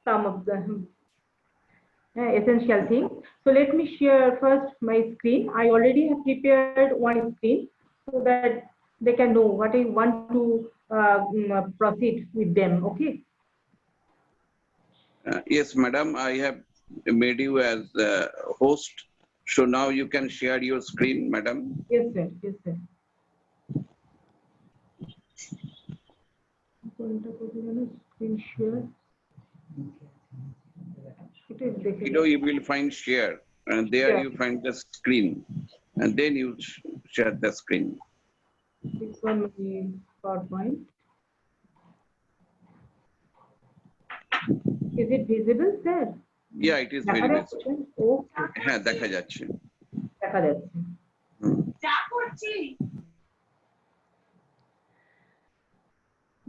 some of the essential things. So let me share first my screen. I already have prepared one screen so that they can know what I want to proceed with them. Okay. Yes, madam, I have made you as host. So now you can share your screen, madam. Yes, sir. Yes, sir. Screen share. Below you will find share, and there you find the screen, and then you share the screen. This one is PowerPoint. Is it visible, sir? Yeah, it is very visible. Okay. হ্যাঁ দেখা যাচ্ছে। দেখা যাচ্ছে।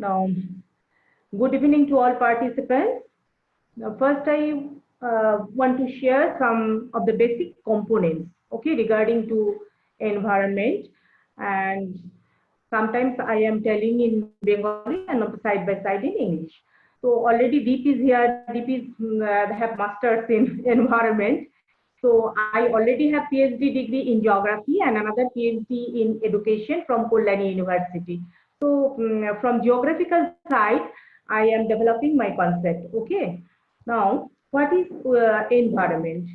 Now, good evening to all participants. Now, first I want to share some of the basic components, okay, regarding to environment, and sometimes I am telling in Bengali and side by side in English. So already Deep is here. Deep is have masters in environment. So I already have PhD degree in geography and another PhD in education from Kollani University. So from geographical side, I am developing my concept. Okay. Now, what is environment?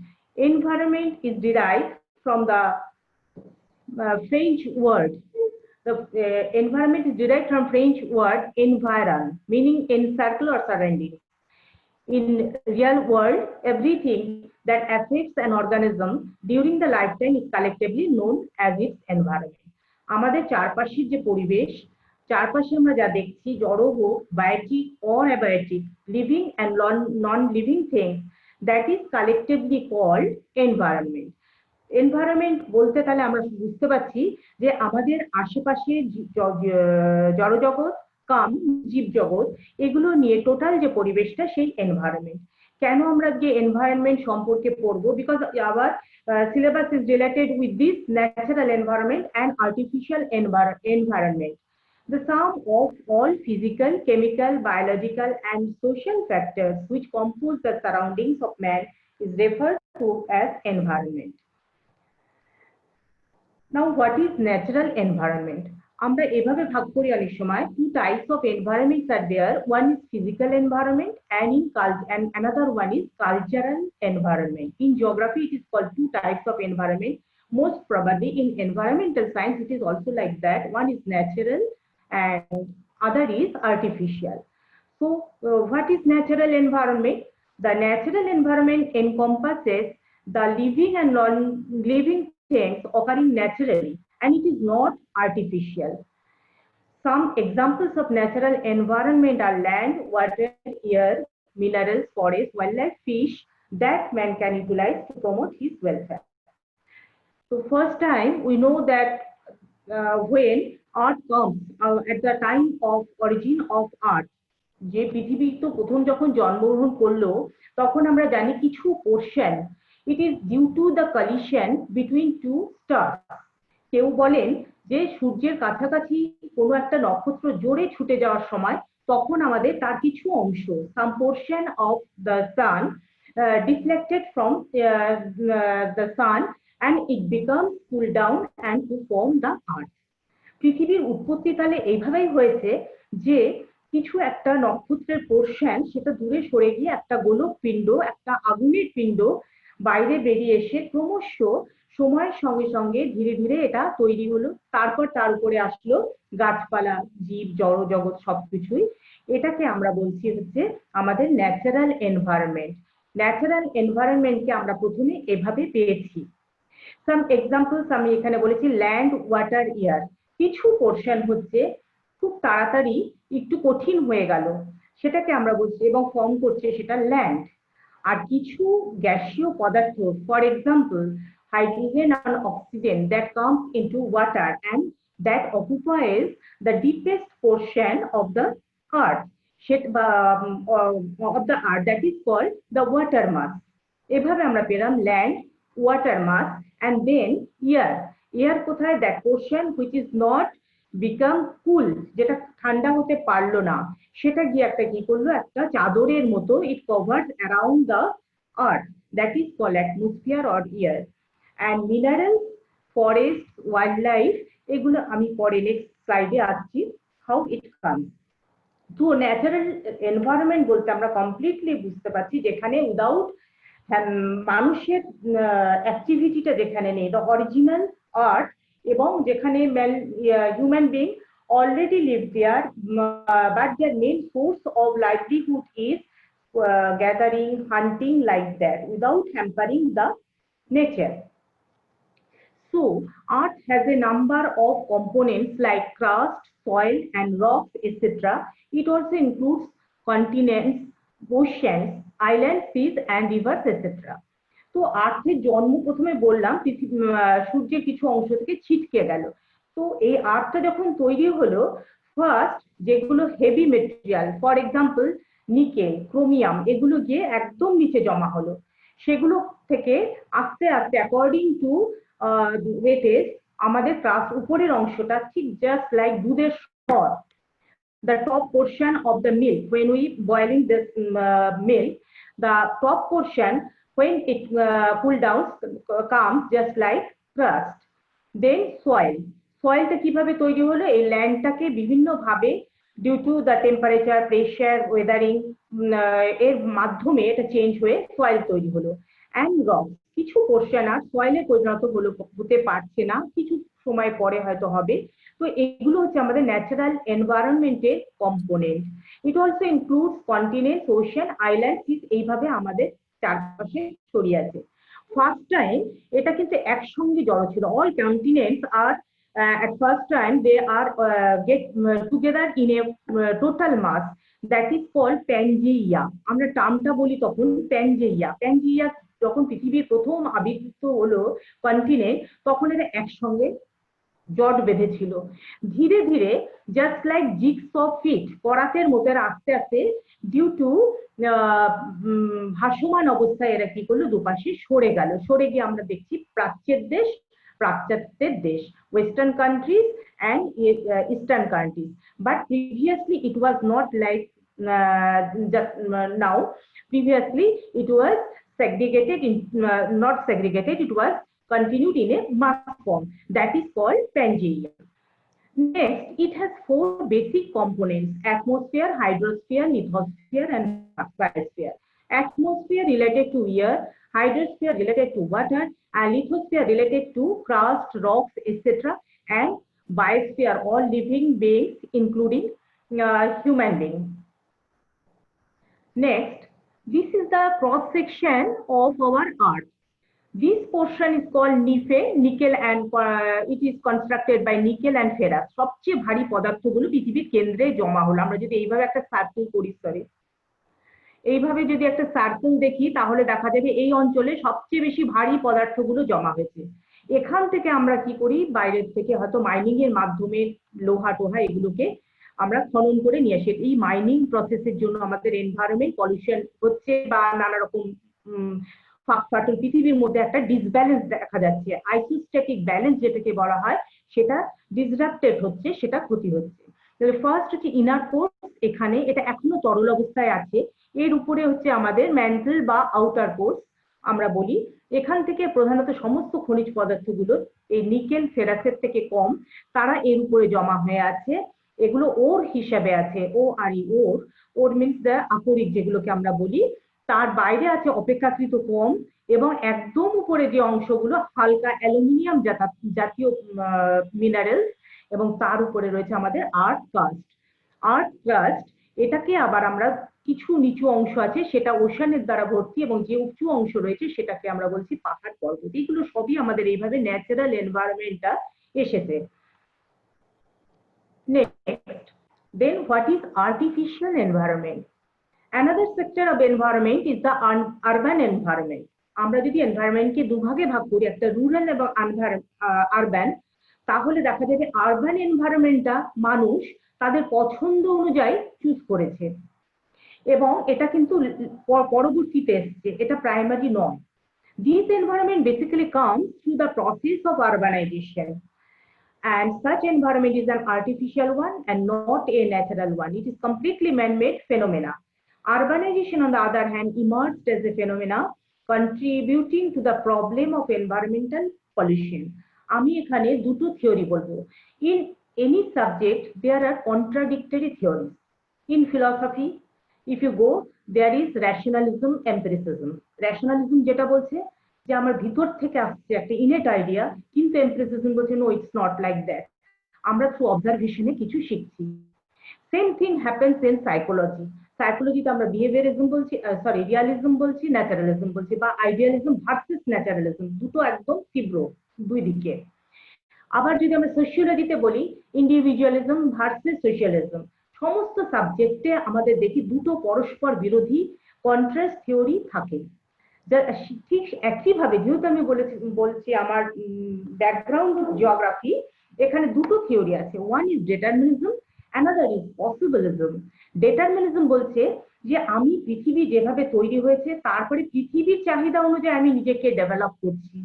Environment is derived from the French word. The environment is derived from French word environ, meaning encircle or surrounding. In real world, everything that affects an organism during the lifetime is collectively known as its environment. আমাদের চারপাশের যে পরিবেশ, চারপাশে আমরা যা দেখছি, জড় হোক, Biotique or abiotic, living and non-living things, that is collectively called environment. Environment বলতে তাহলে আমরা বুঝতে পারছি যে আমাদের আশেপাশে জড়জগৎ কাম জীবজগৎ এগুলো নিয়ে টোটাল যে পরিবেশটা সেই এনভায়রনমেন্ট। কেন আমরা যে এনভায়রনমেন্ট সম্পর্কে পড়বো? Because our syllabus is related with this natural environment and artificial environment. The sum of all physical, chemical, biological, and social factors which compose the surroundings of man is referred to as environment. Now, what is natural environment? আমরা এভাবে ভাগ করি অনেক সময় two types of environments are there. One is physical environment and another one is cultural environment. In geography, it is called two types of environment. Most probably in environmental science, it is also like that. One is natural and other is artificial. So, what is natural environment? The natural environment encompasses the living and non-living things occurring naturally, and it is not artificial. Some examples of natural environment are land, water, air, minerals, forest, wildlife, fish that man can utilize to promote his welfare. So first time we know that when earth comes at the time of origin of earth, যে পৃথিবী তো প্রথম যখন জন্মগ্রহণ করলো তখন আমরা জানি কিছু portion it is due to the collision between two stars. কেউ বলেন যে সূর্যের কাছাকাছি কোনো একটা নক্ষত্র জোরে ছুটে যাওয়ার সময় তখন আমাদের তার কিছু অংশ some portion of the sun deflected from the sun and it becomes cooled down and to form the earth. পৃথিবীর উৎপত্তি তাহলে এইভাবেই হয়েছে যে কিছু একটা নক্ষত্রের পোর্শন সেটা দূরে সরে গিয়ে একটা গোলক পিণ্ড, একটা আগুনের পিণ্ড বাইরে বেরিয়ে এসে ক্রমশ সময়ের সঙ্গে সঙ্গে ধীরে ধীরে এটা তৈরি হলো। তারপর তার উপরে আসলো গাছপালা, জীব, জড়জগৎ সবকিছুই। এটাকে আমরা বলছি হচ্ছে আমাদের ন্যাচারাল এনভায়রনমেন্ট। ন্যাচারাল এনভায়রনমেন্টকে আমরা প্রথমে এভাবে পেয়েছি। সাম এক্সাম্পলস আমি এখানে বলেছি ল্যান্ড, ওয়াটার, এয়ার। কিছু পোর্শন হচ্ছে খুব তাড়াতাড়ি একটু কঠিন হয়ে গেল, সেটাকে আমরা বলছি এবং ফর্ম করছে সেটা ল্যান্ড। আর কিছু গ্যাসীয় পদার্থ, for example hydrogen and oxygen, that comes into water and that occupies the deepest portion of the earth, that is called the water mass. এভাবে আমরা পেলাম land, water mass, and then air. Air কোথায়? That portion which is not become cool, যেটা ঠান্ডা হতে পারলো না, সেটা গিয়ে একটা কি করলো, একটা চাদরের মতো, ইট covers around the earth, that is call atmosphere or year. And minerals, forest, wild life, এগুলো আমি পরে নেক্সট স্লাইডে আসছি হাউ ইট কামস। তো ন্যাচারাল এনভায়রনমেন্ট বলতে আমরা কমপ্লিটলি বুঝতে পারছি যেখানে উইদাউট মানুষের অ্যাক্টিভিটিটা যেখানে নেই, দ্য অরিজিনাল আর্থ, এবং যেখানে human being already live there, but their main source of livelihood is gathering, hunting, like that, without hampering the nature. So, Earth has a number of components like crust, soil, and rocks, etc. It also includes continents, oceans, islands, seas, and rivers, etc. তো আর্থের জন্ম প্রথমে বললাম সূর্যের কিছু অংশ থেকে ছিটকে গেল। তো এই আর্থটা যখন তৈরি হলো, ফার্স্ট যেগুলো heavy material, for example nickel, chromium, এগুলো গিয়ে একদম নিচে জমা হলো। সেগুলো থেকে আস্তে আস্তে অ্যাকর্ডিং টু ওয়েটেজ আমাদের উপরের অংশটা ঠিক জাস্ট লাইক দুধের স্বর, the top portion of the milk, when we boiling this milk, the top portion when it cool down comes just like crust. Then soil, soilটা কিভাবে তৈরি হলো, এই ল্যান্ডটাকে বিভিন্ন ভাবে due to the temperature, pressure, weathering এর মাধ্যমে এটা চেঞ্জ হয়ে সয়েল তৈরি হলো। অ্যান্ড রক, কিছু পোর্শন আর সয়েলে পরিণত হতে পারছে না, কিছু সময় পরে হয়তো হবে। তো এগুলো হচ্ছে আমাদের natural এনভায়রনমেন্টের component. It also includes continents, ocean, island, cis, এইভাবে আমাদের চারপাশে ছড়িয়ে আছে। ফার্স্ট টাইম এটা কিন্তু একসঙ্গে জড়ো ছিল, অল কন্টিনেন্টস আর at first time they are get together in a total mass that is called Pangaea. আমরা টার্মটা বলি তখন Pangaea। Pangaea যখন পৃথিবীর প্রথম আবির্ভূত হলো কন্টিনেন্ট, তখন এরা একসঙ্গে জট বেঁধেছিল। ধীরে ধীরে just like jigsaw of fit, করাতের মতো আস্তে আস্তে ডিউ টু ভাসমান অবস্থায় এরা কি করলো, দুপাশে সরে গেল। সরে গিয়ে আমরা দেখছি প্রাচ্যের দেশ, পাশ্চাত্যের দেশ, western countries and eastern countries. But previously it was not like now. Previously it was segregated, not segregated, it was continued in a mass form, that is called Pangaea. Next, it has 4 basic components: atmosphere, hydrosphere, lithosphere, and biosphere. Atmosphere related to air, hydrosphere related to water, and lithosphere related to crust, rocks, etc. And biosphere, all living beings including human beings. Next, this is the cross section of our earth. This portion is called Nife, nickel, and it is constructed by nickel and ferrous. সবচেয়ে ভারী পদার্থগুলো পৃথিবীর কেন্দ্রে জমা হলো। আমরা যদি এইভাবে একটা সার্কেল করি, এইভাবে যদি একটা সার্কেল দেখি, তাহলে দেখা যাবে এই অঞ্চলে সবচেয়ে বেশি ভারী পদার্থগুলো জমা হয়েছে। এখান থেকে আমরা কি করি, বাইরের থেকে হয়তো মাইনিং এর মাধ্যমে লোহা টোহা এগুলোকে আমরা খনন করে নিয়ে আসি। এই মাইনিং প্রসেসের জন্য আমাদের এনভায়রনমেন্ট পলিউশন হচ্ছে বা নানা রকম ফাটল, পৃথিবীর মধ্যে একটা ডিসব্যালেন্স দেখা যাচ্ছে। আইসোস্ট্যাটিক ব্যালেন্স যেটাকে বলা হয়, সেটা ডিসরাপ্টেড হচ্ছে, সেটা ক্ষতি হচ্ছে। ফার্স্ট হচ্ছে ইনার কোর, এখানে এটা এখনো তরল অবস্থায় আছে। এর উপরে হচ্ছে আমাদের ম্যান্টল বা আউটার কোর্স আমরা বলি। এখান থেকে প্রধানত সমস্ত খনিজ পদার্থগুলো এই নিকেল ফেরাসের থেকে কম, তারা এর উপরে জমা হয়ে আছে। এগুলো ওর হিসাবে আছে, ও আর ই, ওর, ওর মিনস দ্য আকরিক যেগুলোকে আমরা বলি। তার বাইরে আছে অপেক্ষাকৃত কম, এবং একদম উপরে যে অংশগুলো হালকা অ্যালুমিনিয়াম জাতীয় মিনারেল, এবং তার উপরে রয়েছে আমাদের আর্থ ক্রাস্ট। আর্থ ক্রাস্ট এটাকে আবার আমরা কিছু নিচু অংশ আছে সেটা ওশানের দ্বারা ভর্তি, এবং যে উঁচু অংশ রয়েছে সেটাকে আমরা বলছি পাহাড় পর্বত। এগুলো সবই আমাদের এইভাবে ন্যাচারাল এনভায়রনমেন্টটা এসেছে। Next, then what is artificial environment? Another sector of environment is the urban environment. আমরা যদি এনভায়রনমেন্টকে দুভাগে ভাগ করি, একটা রুরাল এবং আরবান, তাহলে দেখা যাবে আরবান এনভায়রনমেন্টটা মানুষ তাদের পছন্দ অনুযায়ী চুজ করেছে, এবং এটা কিন্তু পরবর্তীতে এসেছে, এটা প্রাইমারি নয়। This environment basically comes through the process of urbanization. and such environment is an artificial one and not a natural one. It is completely man-made phenomena. Urbanization, on the other hand, emerged as a phenomena contributing to the problem of environmental pollution. আমি এখানে দুটো theory বলবো। In any subject, there are contradictory theories. In philosophy, if you go, there is rationalism, empiricism. Rationalism যেটা বলছে যে আমার ভিতর থেকে আসছে একটা ইনেট আইডিয়া, কিন্তু এমপিরিসিজম বলছে no, it's not like that, আমরা থ্রু অবজারভেশনে কিছু শিখছি। Same thing happens in psychology. সাইকোলজিতে আমরা বিহেভিয়ারিজম বলছি, সরি রিয়ালিজম বলছি, ন্যাচারালিজম বলছি, বা আইডিয়ালিজম ভার্সেস ন্যাচারালিজম, দুটো একদম তীব্র দুই দিকে। আবার যদি আমরা সোশিওলজিতে বলি, ইন্ডিভিজুয়ালিজম ভার্সেস সোশিয়ালিজম। সমস্ত সাবজেক্টে আমাদের দেখি দুটো পরস্পর বিরোধী কন্ট্রাস্ট থিওরি থাকে। ঠিক একইভাবে যেহেতু আমি বলছি আমার ব্যাকগ্রাউন্ড জিওগ্রাফি, এখানে দুটো থিওরি আছে, one is determinism, another is পসিবিলিজম। Determinism বলছে যে আমি পৃথিবী যেভাবে তৈরি হয়েছে তারপরে পৃথিবীর চাহিদা অনুযায়ী আমি নিজেকে ডেভেলপ করছি,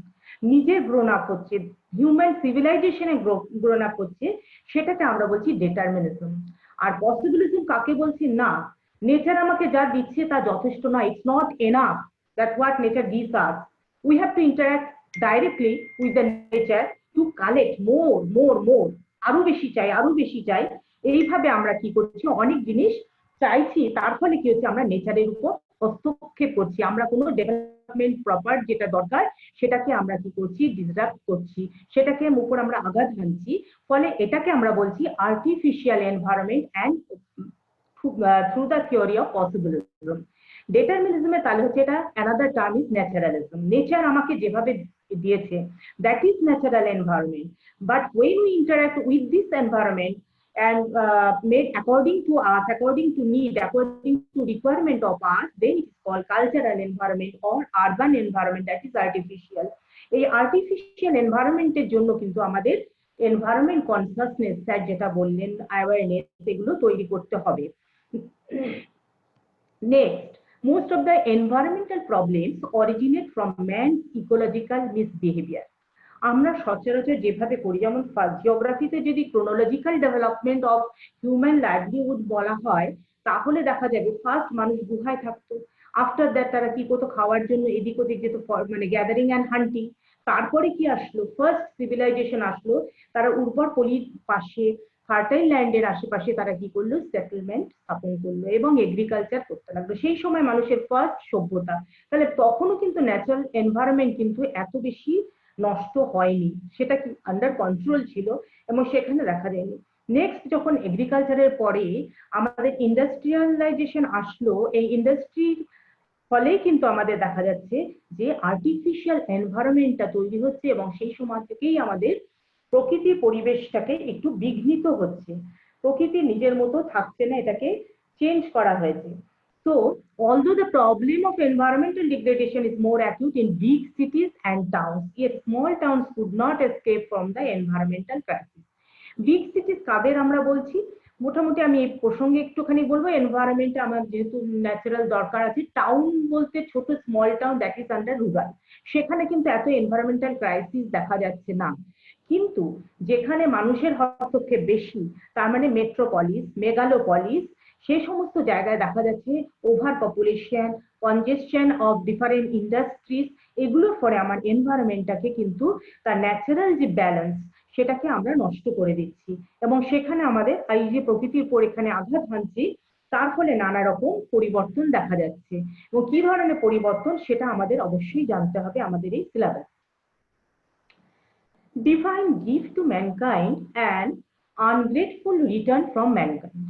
নিজে গ্রোন আপ হচ্ছে, হিউম্যান সিভিলাইজেশনে গ্রোন আপ হচ্ছে, সেটাকে আমরা বলছি ডিটারমিনিজম। আর পসিবিলিজম কাকে বলছি, না নেচার আমাকে যা দিচ্ছে তা যথেষ্ট নয়, it's not enough that what nature gives us. We have to interact directly with the nature to collect more, আরো বেশি চাই, আরো বেশি চাই। এইভাবে আমরা কি করছি, অনেক জিনিস চাইছি, তার ফলে কি হচ্ছে, আমরা নেচারের উপর হস্তক্ষেপ করছি, আমরা কোনো ডেভেলপমেন্ট প্রপার যেটা দরকার সেটাকে আমরা কি করছি, ডিসরাপ্ট করছি, সেটাকে উপর আমরা আঘাত হানছি। ফলে এটাকে আমরা বলছি artificial environment and through the theory of possibilism. ডিটারমিনিজমে তাহলে হচ্ছে এটা another term is naturalism. Nature আমাকে যেভাবে দিয়েছে, that is natural environment, but when we interact with this environment and made according to us, according to need, according to requirement of us, then it is called cultural environment or urban environment, that is artificial. এই artificial এনভায়রনমেন্টের জন্য কিন্তু আমাদের environment consciousness, sir যেটা বললেন, awareness, এগুলো তৈরি করতে হবে। Next, most of the environmental problems originate from man's ecological misbehavior. আমরা সচরাচর যেভাবে করি, যেমন জিওগ্রাফিতে যদি chronological development of human livelihood বলা হয়, তাহলে দেখা যাবে ফার্স্ট মানুষ গুহায় থাকতো, আফটার দ্যাট তারা কি করতো, খাওয়ার জন্য এদিক ওদিক যেত, মানে গ্যাদারিং অ্যান্ড হান্টিং। তারপরে কি আসলো, ফার্স্ট সিভিলাইজেশন আসলো, তারা উর্বর পলির পাশে, ফার্টাইল ল্যান্ডের আশেপাশে তারা কি করলো, সেটেলমেন্ট স্থাপন করলো এবং এগ্রিকালচার করতে লাগলো। সেই সময় মানুষের ফার্স্ট সভ্যতা। তাহলে তখনও কিন্তু ন্যাচারাল এনভায়রনমেন্ট কিন্তু এত বেশি নষ্ট হয়নি, সেটা কি আন্ডার কন্ট্রোল ছিল এবং সেখানে দেখা যায়নি। নেক্সট যখন এগ্রিকালচারের পরে আমাদের ইন্ডাস্ট্রিয়ালাইজেশন আসলো, এই ইন্ডাস্ট্রির ফলে কিন্তু আমাদের দেখা যাচ্ছে যে আর্টিফিশিয়াল এনভায়রনমেন্টটা তৈরি হচ্ছে এবং সেই সময় থেকেই আমাদের প্রকৃতির পরিবেশটাকে একটু বিঘ্নিত হচ্ছে, প্রকৃতি নিজের মতো থাকছে না, এটাকে চেঞ্জ করা হয়েছে। So, although the problem of environmental degradation is more acute in big cities and towns, yet small towns could not escape from the environmental crisis. Big cities কাদের আমরা বলছি, মোটামুটি আমি এই প্রসঙ্গে একটুখানি বলবো, এনভায়রনমেন্টে আমার যেহেতু ন্যাচারাল দরকার আছে। টাউন বলতে ছোট small town, that is under rural, সেখানে কিন্তু এত এনভায়রনমেন্টাল ক্রাইসিস দেখা যাচ্ছে না। কিন্তু যেখানে মানুষের হস্তক্ষেপ বেশি, তার মানে মেট্রোপলিস, মেগালোপলিস, সেই সমস্ত জায়গায় দেখা যাচ্ছে over population, কনজেশন of different industries, এগুলোর ফলে আমার এনভায়রনমেন্টটাকে কিন্তু তার ন্যাচারাল যে ব্যালেন্স সেটাকে আমরা নষ্ট করে দিচ্ছি এবং সেখানে আমাদের এই যে প্রকৃতির উপর এখানে আঘাত হানছি, তার ফলে নানা রকম পরিবর্তন দেখা যাচ্ছে। এবং কি ধরনের পরিবর্তন সেটা আমাদের অবশ্যই জানতে হবে আমাদের এই syllabus. Define gift to mankind and ungrateful return from mankind.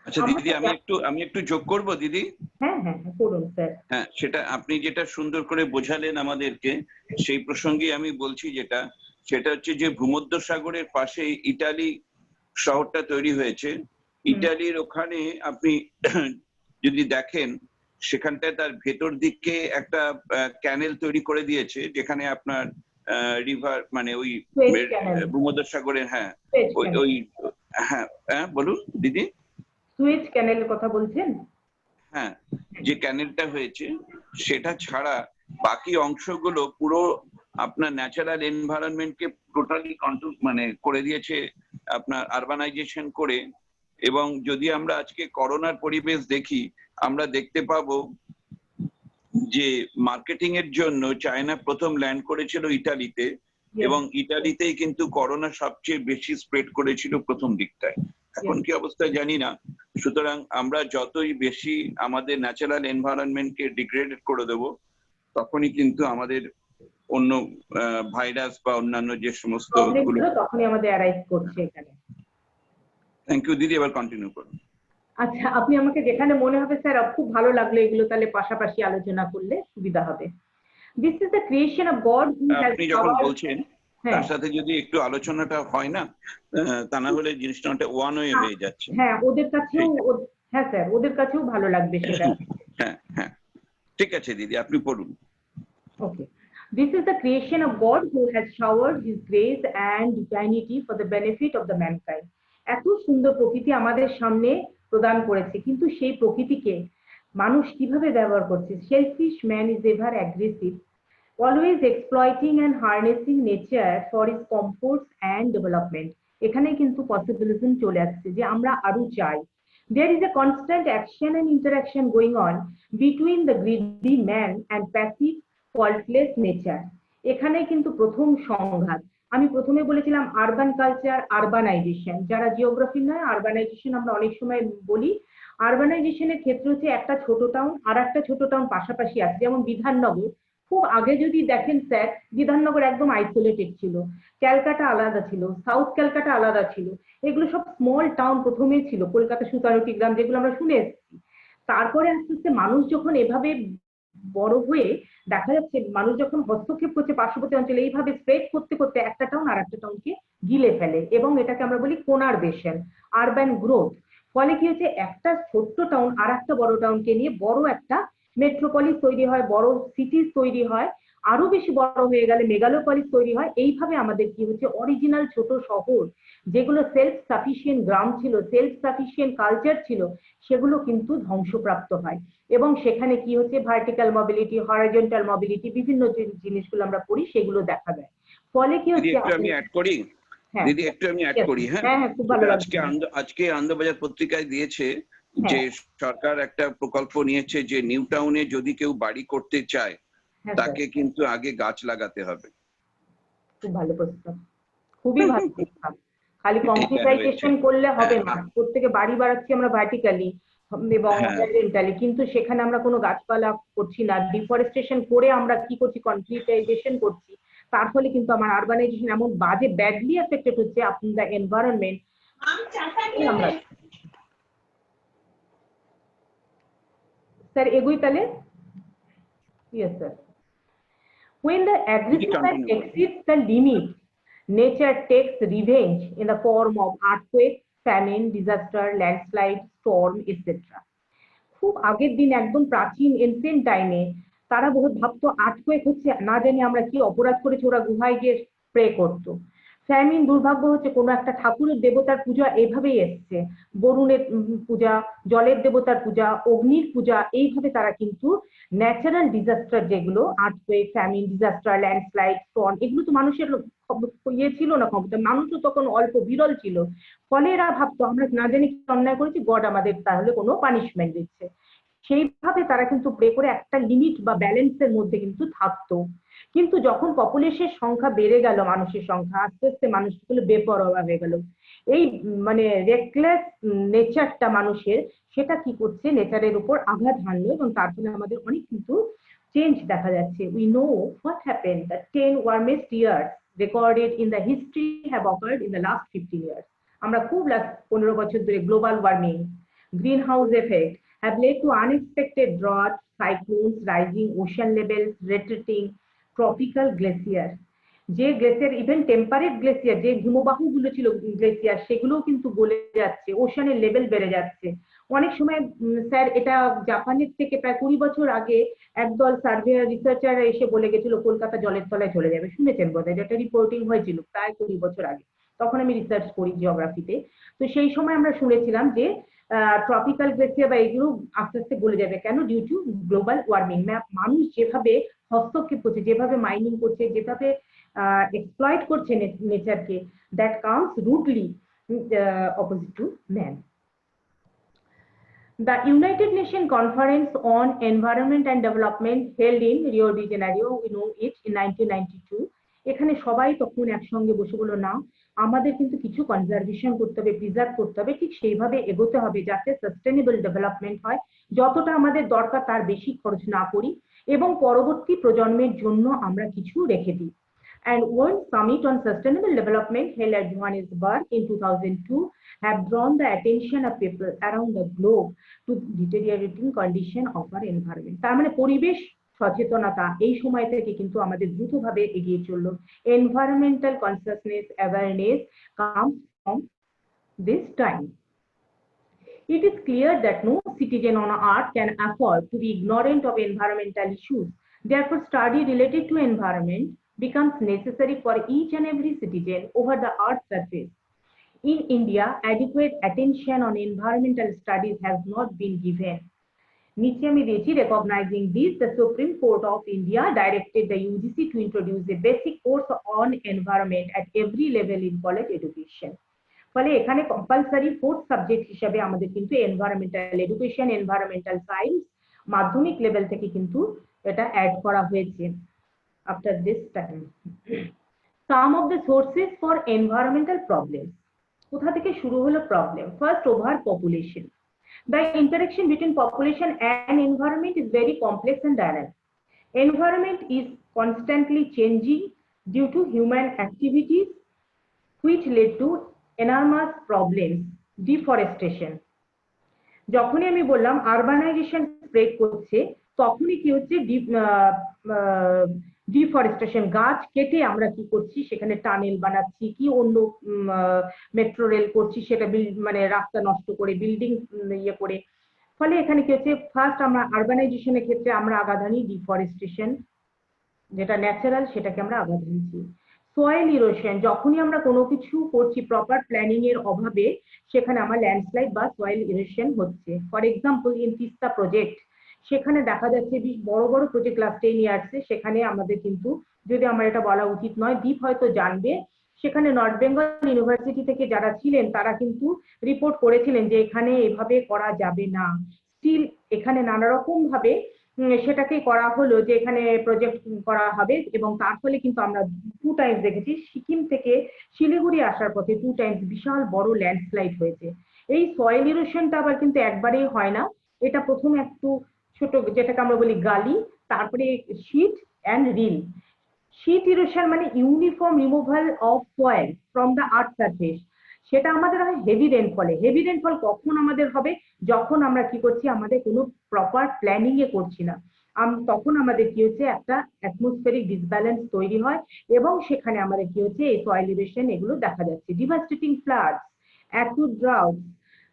আচ্ছা দিদি, আমি একটু যোগ করব দিদি। হ্যাঁ করুন স্যার। হ্যাঁ, সেটা আপনি যেটা সুন্দর করে বোঝালেন আমাদেরকে, সেই প্রসঙ্গে আমি বলছি সেটা হচ্ছে যে ভূমধ্য সাগরের পাশে ইটালি শহরটা তৈরি হয়েছে। ইটালির ওখানে আপনি যদি দেখেন, সেখানটায় তার ভেতর দিকে একটা ক্যানেল তৈরি করে দিয়েছে, যেখানে আপনার রিভার মানে ওই ভূমধ্য সাগরের, হ্যাঁ ওই হ্যাঁ বলুন দিদি। সুয়েজ ক্যানেলের কথা বলছেন? হ্যাঁ, যে ক্যানেলটা হয়েছে সেটা ছাড়া বাকি অংশগুলো পুরো আপনার ন্যাচারাল এনভায়রনমেন্টকে টোটালি কন্ট্রোল মানে করে দিয়েছে আপনার আরবানাইজেশন করে। এবং যদি আমরা আজকে করোনার পরিবেশ দেখি, আমরা দেখতে পাবো যে মার্কেটিং এর জন্য চায়না প্রথম ল্যান্ড করেছিল ইটালিতে, এবং ইটালিতেই কিন্তু করোনা সবচেয়ে বেশি স্প্রেড করেছিল প্রথম দিকটায়। এখন কি অবস্থা জানি না। সুতরাং আমরা যতই বেশি আমাদের ন্যাচারাল এনভায়রনমেন্টকে ডিগ্রেড করে দেব, তখনই কিন্তু আমাদের অন্য ভাইরাস বা অন্যান্য যে সমস্ত প্রবলেমগুলো তখনই আমাদের অ্যারাইভ করছে এখানে। থ্যাংক ইউ দিদি, এবার কন্টিনিউ করুন। আচ্ছা, আপনি আমাকে যেখানে মনে হবে স্যার খুব ভালো লাগলো, এগুলো তাহলে পাশাপাশি আলোচনা করলে সুবিধা হবে। This is the creation of god who has আপনি যখন বলছেন তার সাথে যদি একটু আলোচনাটা হয় না, তা না হলে জিনিসটা ওয়ান ওয়ে হয়ে যাচ্ছে। হ্যাঁ, ওদের কাছেও, হ্যাঁ স্যার, ওদের কাছেও ভালো লাগবে সেটা। হ্যাঁ হ্যাঁ, ঠিক আছে দিদি, আপনি পড়ুন। Okay. This is the creation of God who has showered his grace and divinity for the benefit of the mankind. এত সুন্দর প্রকৃতি আমাদের সামনে প্রদান করেছে, কিন্তু সেই প্রকৃতিকে মানুষ কিভাবে ব্যবহার করছে? Selfish man is ever aggressive, always exploiting and harnessing nature for is comfort and development. এখানে কিন্তু পসিবিলিজম চলে আসছে যে আমরা আরো চাই। There is a constant action and interaction going on between the greedy man and passive faultless nature. এখানে কিন্তু প্রথম সংঘাত। আমি প্রথমে বলেছিলাম আরবান কালচার, আরবানাইজেশন। যারা জিওগ্রাফি নয়, আরবানাইজেশন আমরা অনেক সময় বলি। আরবানাইজেশনের ক্ষেত্রে হচ্ছে একটা ছোট টাউন আর একটা ছোট টাউন পাশাপাশি আছে, যেমন বিধাননগর। খুব আগে যদি দেখেন স্যার, বিধাননগর একদম আইসোলেটেড ছিল, ক্যালকাটা আলাদা ছিল, সাউথ ক্যালকাটা আলাদা ছিল। এগুলো সব স্মল টাউন প্রথমে ছিল, কলকাতা, সুতারুটি গ্রাম, যেগুলো আমরা শুনে এসেছি। তারপরে আস্তে আস্তে মানুষ যখন এভাবে বড় হয়ে দেখা যাচ্ছে, মানুষ যখন হস্তক্ষেপ করছে পার্শ্ববর্তী অঞ্চলে, এইভাবে স্প্রেড করতে করতে একটা টাউন আর একটা টাউনকে গিলে ফেলে, এবং এটাকে আমরা বলি কোনারবেশন, আরবান গ্রোথ। ফলে কি হচ্ছে, একটা ছোট্ট টাউন আর একটা বড় টাউনকে নিয়ে বড় একটা মেট্রোপলিস তৈরি হয়, বড় সিটিজ তৈরি হয়, আরো বেশি বড় হয়ে গেলে মেগালোপলিস তৈরি হয়। এইভাবে আমাদের কি হচ্ছে, অরিজিনাল ছোট শহর যেগুলো সেলফ সাফিসিয়েন্ট গ্রাম ছিল, সেলফ সাফিসিয়েন্ট কালচার ছিল, সেগুলো কিন্তু ধ্বংসপ্রাপ্ত হয়। এবং সেখানে কি হচ্ছে, ভার্টিক্যাল মোবিলিটি, হরাইজন্টাল মোবিলিটি, বিভিন্ন জিনিসগুলো আমরা পড়ি, সেগুলো দেখা যায়। ফলে কি হচ্ছে, আমি অ্যাড করি দিদি, একটু আমি অ্যাড করি। হ্যাঁ, খুব ভালো লাগছে। আজকে আনন্দবাজার পত্রিকায় দিয়েছে যে সরকার একটা প্রকল্প নিয়েছে যে নিউ টাউনে যদি কেউ বাড়ি করতে চায় তাকে কিন্তু আগে গাছ লাগাতে হবে। খুব ভালো প্রস্তাব, খুবই ভালো প্রস্তাব। খালি কম্পিউটারাইজেশন করলে হবে না, প্রত্যেকে বাড়ি বাড়াচ্ছি আমরা ভার্টিক্যালি এবং হরাইজন্টালি, কিন্তু সেখানে আমরা কোনো গাছপালা করছি না। ডিফরেস্টেশন করে আমরা কি করছি, কনক্রিটাইজেশন করছি। তার ফলে কিন্তু আমার আরবানাইজেশন এমন বাজে ব্যাডলি এফেক্টেড হচ্ছে আপনি দ্য এনভায়রনমেন্ট। স্যার এগুই তাহলে। Yes sir. When the aggressiveness exceeds the limit, nature takes revenge in the form of earthquake, famine, disaster, landslide, storm, etc. খুব আগের দিন, একদম প্রাচীন এনসিয়েন্ট টাইমে তারা বহুত ভাবতো আর্থকুয়েক হচ্ছে না জানি আমরা কি অপরাধ করেছি, ওরা গুহায় গিয়ে প্রে করতো। ফ্যামিন দুর্ভাগ্য হচ্ছে কোনো একটা ঠাকুরের দেবতার পূজা এইভাবেই এসছে, বরুণের পূজা, জলের দেবতার পূজা, অগ্নির পূজা, এইভাবে তারা কিন্তু ন্যাচারাল ডিজাস্টার যেগুলো earthquake, famine, disaster, landslide, storm, এগুলো তো মানুষের ইয়ে ছিল না, ক্ষমতা, মানুষও তখন অল্প বিরল ছিল। ফলে এরা ভাবতো আমরা না জানি কি অন্যায় করেছি, গড আমাদের তাহলে কোনো পানিশমেন্ট দিচ্ছে। সেইভাবে তারা কিন্তু প্রে করে একটা লিমিট বা ব্যালেন্সের মধ্যে কিন্তু থাকতো। কিন্তু যখন পপুলেশনের সংখ্যা বেড়ে গেল, মানুষের সংখ্যা আস্তে আস্তে মানুষগুলো বেপরোয়া হয়ে গেল। এই মানে রেকলেস নেচারটা মানুষের, সেটা কি করছে, নেচারের উপর আঘাত হানলো, এবং তার ফলে আমাদের অনেক কিন্তু চেঞ্জ দেখা যাচ্ছে। We know what happened, the 10 warmest years recorded in the history have occurred in the last 15 years. আমরা খুব লাস্ট 15 বছর ধরে global warming, green house effect have led to unexpected drought, cyclones, rising ocean levels, retreating tropical glacier. যে glacier, even temperate glacier, যে হিমবাহগুলো ছিল glacier, সেগুলোও কিন্তু গলে যাচ্ছে, ওশানের লেভেল বেড়ে যাচ্ছে। অনেক সময় স্যার, এটা জাপানের থেকে প্রায় 20 বছর আগে একদল সার্ভেয়ার, রিসার্চাররা এসে বলে গেছিল কলকাতা জলের তলায় চলে যাবে, শুনেছেন বোধহয়, যেটা রিপোর্টিং হয়েছিল প্রায় 20 বছর আগে। তখন আমি রিসার্চ করি জিওগ্রাফিতে। তো সেই সময় আমরা শুনেছিলাম যে ট্রপিক্যাল গ্লেসিয়ার বা এগুলো আস্তে আস্তে গলে যাবে। কেন? Due to global warming. মানুষ যেভাবে হস্তক্ষেপ করছে, যেভাবে মাইনিং করছে, যেভাবে এক্সপ্লয়েট করছে নেচারকে, that comes rootly opposite to man. The United Nations Conference on Environment and Development held in Rio de Janeiro, we know it, in 1992. এখানে সবাই তখন একসঙ্গে বসে বলল, না আমাদের কিন্তু কিছু কনজারভেশন করতে হবে, প্রিজার্ভ করতে হবে, ঠিক সেইভাবে এগোতে হবে যাতে সাস্টেনেবল ডেভেলপমেন্ট হয়, যতটা আমাদের দরকার তার বেশি খরচ না করি এবং পরবর্তী প্রজন্মের জন্য আমরা কিছু রেখে দিই। And World Summit on Sustainable Development held at Johannesburg in 2002 have drawn the attention of people around the globe to deteriorating condition of our environment. তার মানে পরিবেশ সচেতনতা এই সময় থেকে কিন্তু আমাদের দ্রুতভাবে এগিয়ে চললো। Environmental consciousness awareness comes from this time. It is clear that no citizen on earth can afford to be ignorant of environmental issues. Therefore, study related to environment becomes necessary for each and every citizen over the earth's surface. In India, adequate attention on environmental studies has not been given. নিচে আমি দিয়েছি, recognizing this, the Supreme Court of India directed the UGC to introduce a basic course on environment at every level in college education. ফলে এখানে compulsory fourth subject হিসেবে আমাদের কিন্তু environmental education, environmental science মাধ্যমিক level থেকে কিন্তু এটা add করা হয়েছে। After this time, some of the sources for environmental problems. কোথা থেকে শুরু হলো problem? First, over population. The interaction between population and environment is very complex and dynamic. Environment is constantly changing due to human activities, which led to enormous problems. Deforestation. যখনই আমি বললাম urbanisation spread করছে, তখনই কি হচ্ছে, deforestation, গাছ কেটে আমরা কি করছি, সেখানে টানেল বানাচ্ছি, কি অন্য মেট্রো রেল করছি, সেটা মানে রাস্তা নষ্ট করে, বিল্ডিং ইয়ে করে। ফলে এখানে কি হচ্ছে, ফার্স্ট আমরা আরবানাইজেশনের ক্ষেত্রে আমরা আঘাত আনি, ডিফরেস্টেশন যেটা ন্যাচারাল সেটাকে আমরা আঘাত আনছি। সয়েল ইরোশন, যখনই আমরা কোনো কিছু করছি প্রপার প্ল্যানিং এর অভাবে, সেখানে আমার ল্যান্ডস্লাইড বা সয়েল ইরোশন হচ্ছে। For example, in Teesta project, সেখানে দেখা যাচ্ছে বড় বড় প্রজেক্ট লাস্ট 10 ইয়ার্সে, সেখানে আমাদের কিন্তু, যদি আমার এটা বলা উচিত নয়, দীপ হয়তো জানবে, সেখানে নর্থ বেঙ্গল ইউনিভার্সিটি থেকে যারা ছিলেন তারা কিন্তু রিপোর্ট করেছিলেন যে এখানে এভাবে করা যাবে না। স্টিল এখানে নানা রকম ভাবে সেটাকে করা হলো যে এখানে প্রজেক্ট করা হবে, এবং তার ফলে কিন্তু আমরা 2 টাইমস দেখেছি, সিকিম থেকে শিলিগুড়ি আসার পথে 2 টাইমস বিশাল বড় ল্যান্ডস্লাইড হয়েছে। এই সয়েল ইরোশনটা আবার কিন্তু একবারেই হয় না, এটা প্রথমে একটু ছোট, যেটাকে আমরা বলি গালি, তারপরে sheet and rill. Sheet erosion মানে uniform removal of soil from the earth surface, সেটা আমাদের হয় হেভি রেনফলে। হেভি রেনফল কখন আমাদের হবে? যখন আমরা কি করছি, আমাদের কোনো প্রপার প্ল্যানিং এ করছি না, তখন আমাদের কি হচ্ছে, একটা অ্যাটমসফিয়ারিক ডিসব্যালেন্স তৈরি হয়, এবং সেখানে আমাদের কি হচ্ছে, এই সয়েল ইরোশন এগুলো দেখা যাচ্ছে। Devastating floods, acute drought,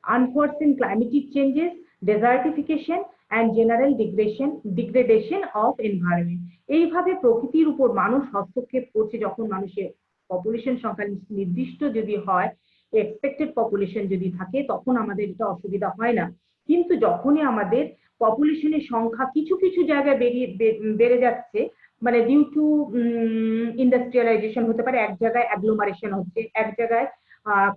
unforeseen climatic changes, desertification and general degradation of environment. এইভাবে প্রকৃতির উপর মানুষ হস্তক্ষেপ করছে। যখন মানুষের পপুলেশন সংখ্যা নির্দিষ্ট যদি হয়, এক্সপেক্টেড পপুলেশন যদি থাকে, তখন আমাদের এটা অসুবিধা হয় না। কিন্তু যখনই আমাদের পপুলেশনের সংখ্যা কিছু কিছু জায়গায় বেড়ে যাচ্ছে, মানে ডিউ টু ইন্ডাস্ট্রিয়ালাইজেশন হতে পারে, এক জায়গায় অ্যাগ্লোমারেশন হচ্ছে, এক জায়গায়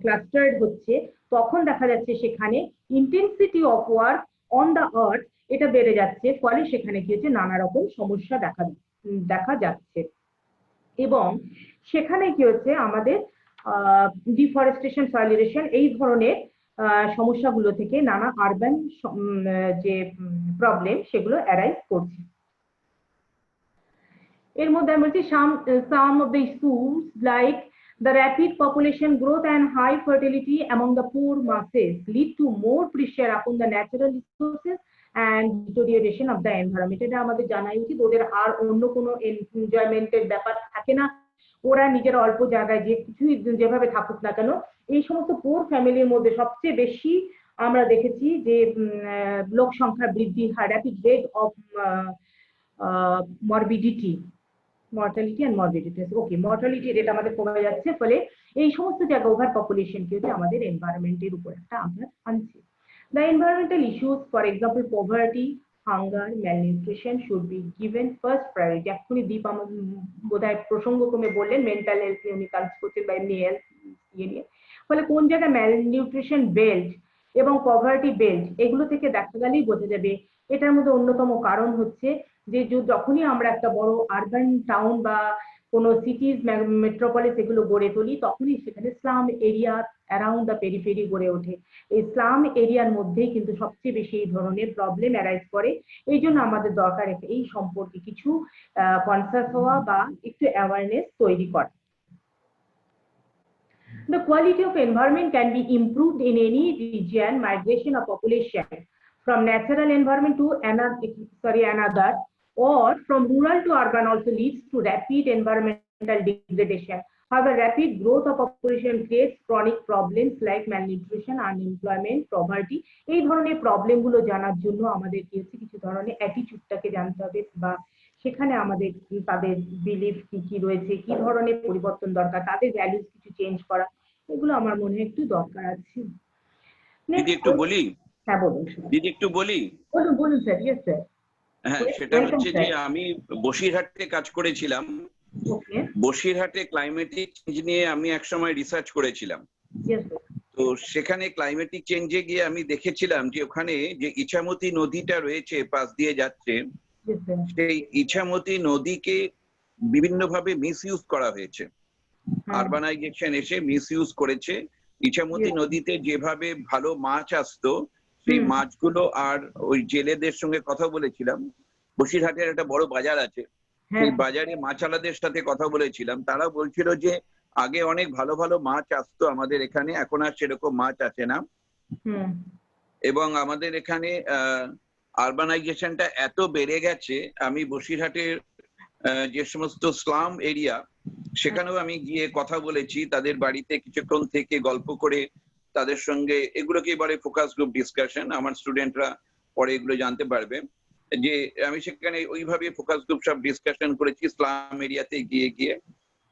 ক্লাস্টার্ড হচ্ছে, তখন দেখা যাচ্ছে সেখানে intensity of work on the earth এটা বেড়ে যাচ্ছে। ফলে সেখানে কি হচ্ছে, নানা রকম সমস্যা দেখা যাচ্ছে, এবং সেখানে কি হচ্ছে, আমাদের ডিফরেস্টেশন, সয়েল ইরোশন এই ধরনের সমস্যাগুলো থেকে নানা আরবান যে প্রবলেম সেগুলো অ্যারাইজ করছে। এর মধ্যে আমি বলছি some of the issues like the rapid population growth and high fertility among the poor masses lead to more pressure upon the natural resources and deterioration of the environment. এটা আমাদের জানাই উচিত, ওদের আর অন্য কোনো এনজয়মেন্টের ব্যাপার থাকে না, ওরা নিজের অল্প জায়গায় যে কিছুই যেভাবে থাকুক না কেন, এই সমস্ত পোর ফ্যামিলির মধ্যে সবচেয়ে বেশি আমরা দেখেছি যে লোক সংখ্যা বৃদ্ধি হার, rapid rate of morbidity, mortality and morbidity, okay, mortality rate আমাদের কমে যাচ্ছে। ফলে এই সমস্ত জায়গা ওভার পপুলেশন কি হচ্ছে, আমাদের এনভায়রনমেন্টের উপর একটা আঘাত আনছে। The environmental issues, for example, poverty, hunger, malnutrition should be given first priority. এক্ষুনি দীপ আমার বোধহয় প্রসঙ্গক্রমে বললেন মেন্টাল হেলথ নিয়ে উনি কাজ করছেন বা এমনি হেলথ ইয়ে নিয়ে, ফলে কোন জায়গায় ম্যালনিউট্রিশন বেল্ট এবং পভার্টি বেল্ট এগুলো থেকে দেখা গেলেই বোঝা যাবে। এটার মধ্যে অন্যতম কারণ হচ্ছে যে যখনই আমরা একটা বড় আরবান টাউন বা কোনো সিটিজ মেট্রোপলিস এগুলো গড়ে তুলি তখনই সেখানে slum area around the periphery গড়ে ওঠে। এই স্লাম এরিয়ার মধ্যেই কিন্তু সবচেয়ে বেশি এই ধরনের প্রবলেম অ্যারাইজ করে। এই জন্য আমাদের দরকার এই সম্পর্কে কিছু কনসাস হওয়া বা একটু অ্যাওয়ারনেস তৈরি করা। The quality of environment can be improved in any region. Migration of population from natural environment to another or from rural to urban also leads to rapid environmental degradation. However, rapid growth of population creates chronic problems like malnutrition, unemployment, poverty. এই ধরনের problem গুলো জানার জন্য আমাদের কিছু ধরনের অ্যাটিটিউডটাকে জানতে হবে বা সেখানে আমাদের তাদের বিলিফ কি কি রয়েছে, কি ধরনের পরিবর্তন দরকার, তাদের ভ্যালুস কিছু চেঞ্জ করা, এগুলো আমার মনে হয় একটু দরকার আছে। দিদি একটু বলি, হ্যাঁ বলুন দিদি একটু বলি, বলুন বলুন স্যার। Yes sir. হ্যাঁ, সেটা হচ্ছে যে আমি বসিরহাটে কাজ করেছিলাম। বসিরহাটে ক্লাইমেটিক চেঞ্জ নিয়ে আমি একসময় রিসার্চ করেছিলাম। তো সেখানে ক্লাইমেটিক চেঞ্জে গিয়ে আমি দেখেছিলাম যে ওখানে যে ইছামতি নদীটা রয়েছে পাশ দিয়ে যাচ্ছে, সেই ইছামতি নদীকে বিভিন্নভাবে মিসইউজ করা হয়েছে। আরবানাইজেশন এসে মিসইউজ করেছে। ইছামতি নদীতে যেভাবে ভালো মাছ আসতো সেই মাছগুলো, আর ওই জেলেদের সঙ্গে কথা বলেছিলাম, বসিরহাটের একটা বড় বাজার আছে, সেই বাজারে মাছওয়ালাদের সাথে কথা বলেছিলাম, তারা বলছিল যে আগে অনেক ভালো ভালো মাছ আসতো আমাদের এখানে, এখন আর সেরকম মাছ আসে না। এবং আমাদের এখানে আরবানাইজেশনটা এত বেড়ে গেছে, আমি বসিরহাটের যে সমস্ত স্লাম এরিয়া সেখানেও আমি গিয়ে কথা বলেছি, তাদের বাড়িতে কিছুক্ষণ থেকে গল্প করে তাদের সঙ্গে, এগুলোকে বলে ফোকাস গ্রুপ ডিসকাশন, আমার স্টুডেন্টরা পরে এগুলো জানতে পারবে, যে আমি সেখানে ওইভাবে ফোকাস গ্রুপ সব ডিসকাশন করেছি স্লাম এরিয়াতে গিয়ে গিয়ে।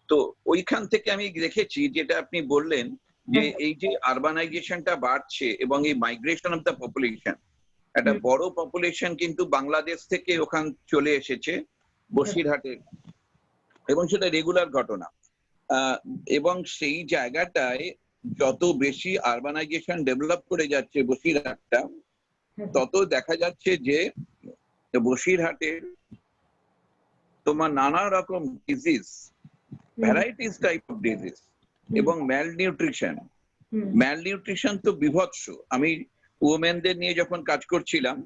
তো ওইখান থেকে আমি দেখেছি যেটা আপনি বললেন যে এই যে আরবানাইজেশনটা বাড়ছে এবং এই মাইগ্রেশন অফ দ্য পপুলেশন, একটা বড় পপুলেশন কিন্তু বাংলাদেশ থেকে ওখান চলে এসেছে বসিরহাটে, এবং সেটা রেগুলার ঘটনা। এবং সেই জায়গাটায় যত বেশি আরবানাইজেশন ডেভেলপ করে যাচ্ছে বসিরহাটটা, তত দেখা যাচ্ছে যে বসিরহাটের তোমার নানা রকম disease, varieties type of disease, এবং ম্যালনিউট্রিশন তো বিভৎস। আমি ওমেনদের নিয়ে যখন কাজ করছিলাম,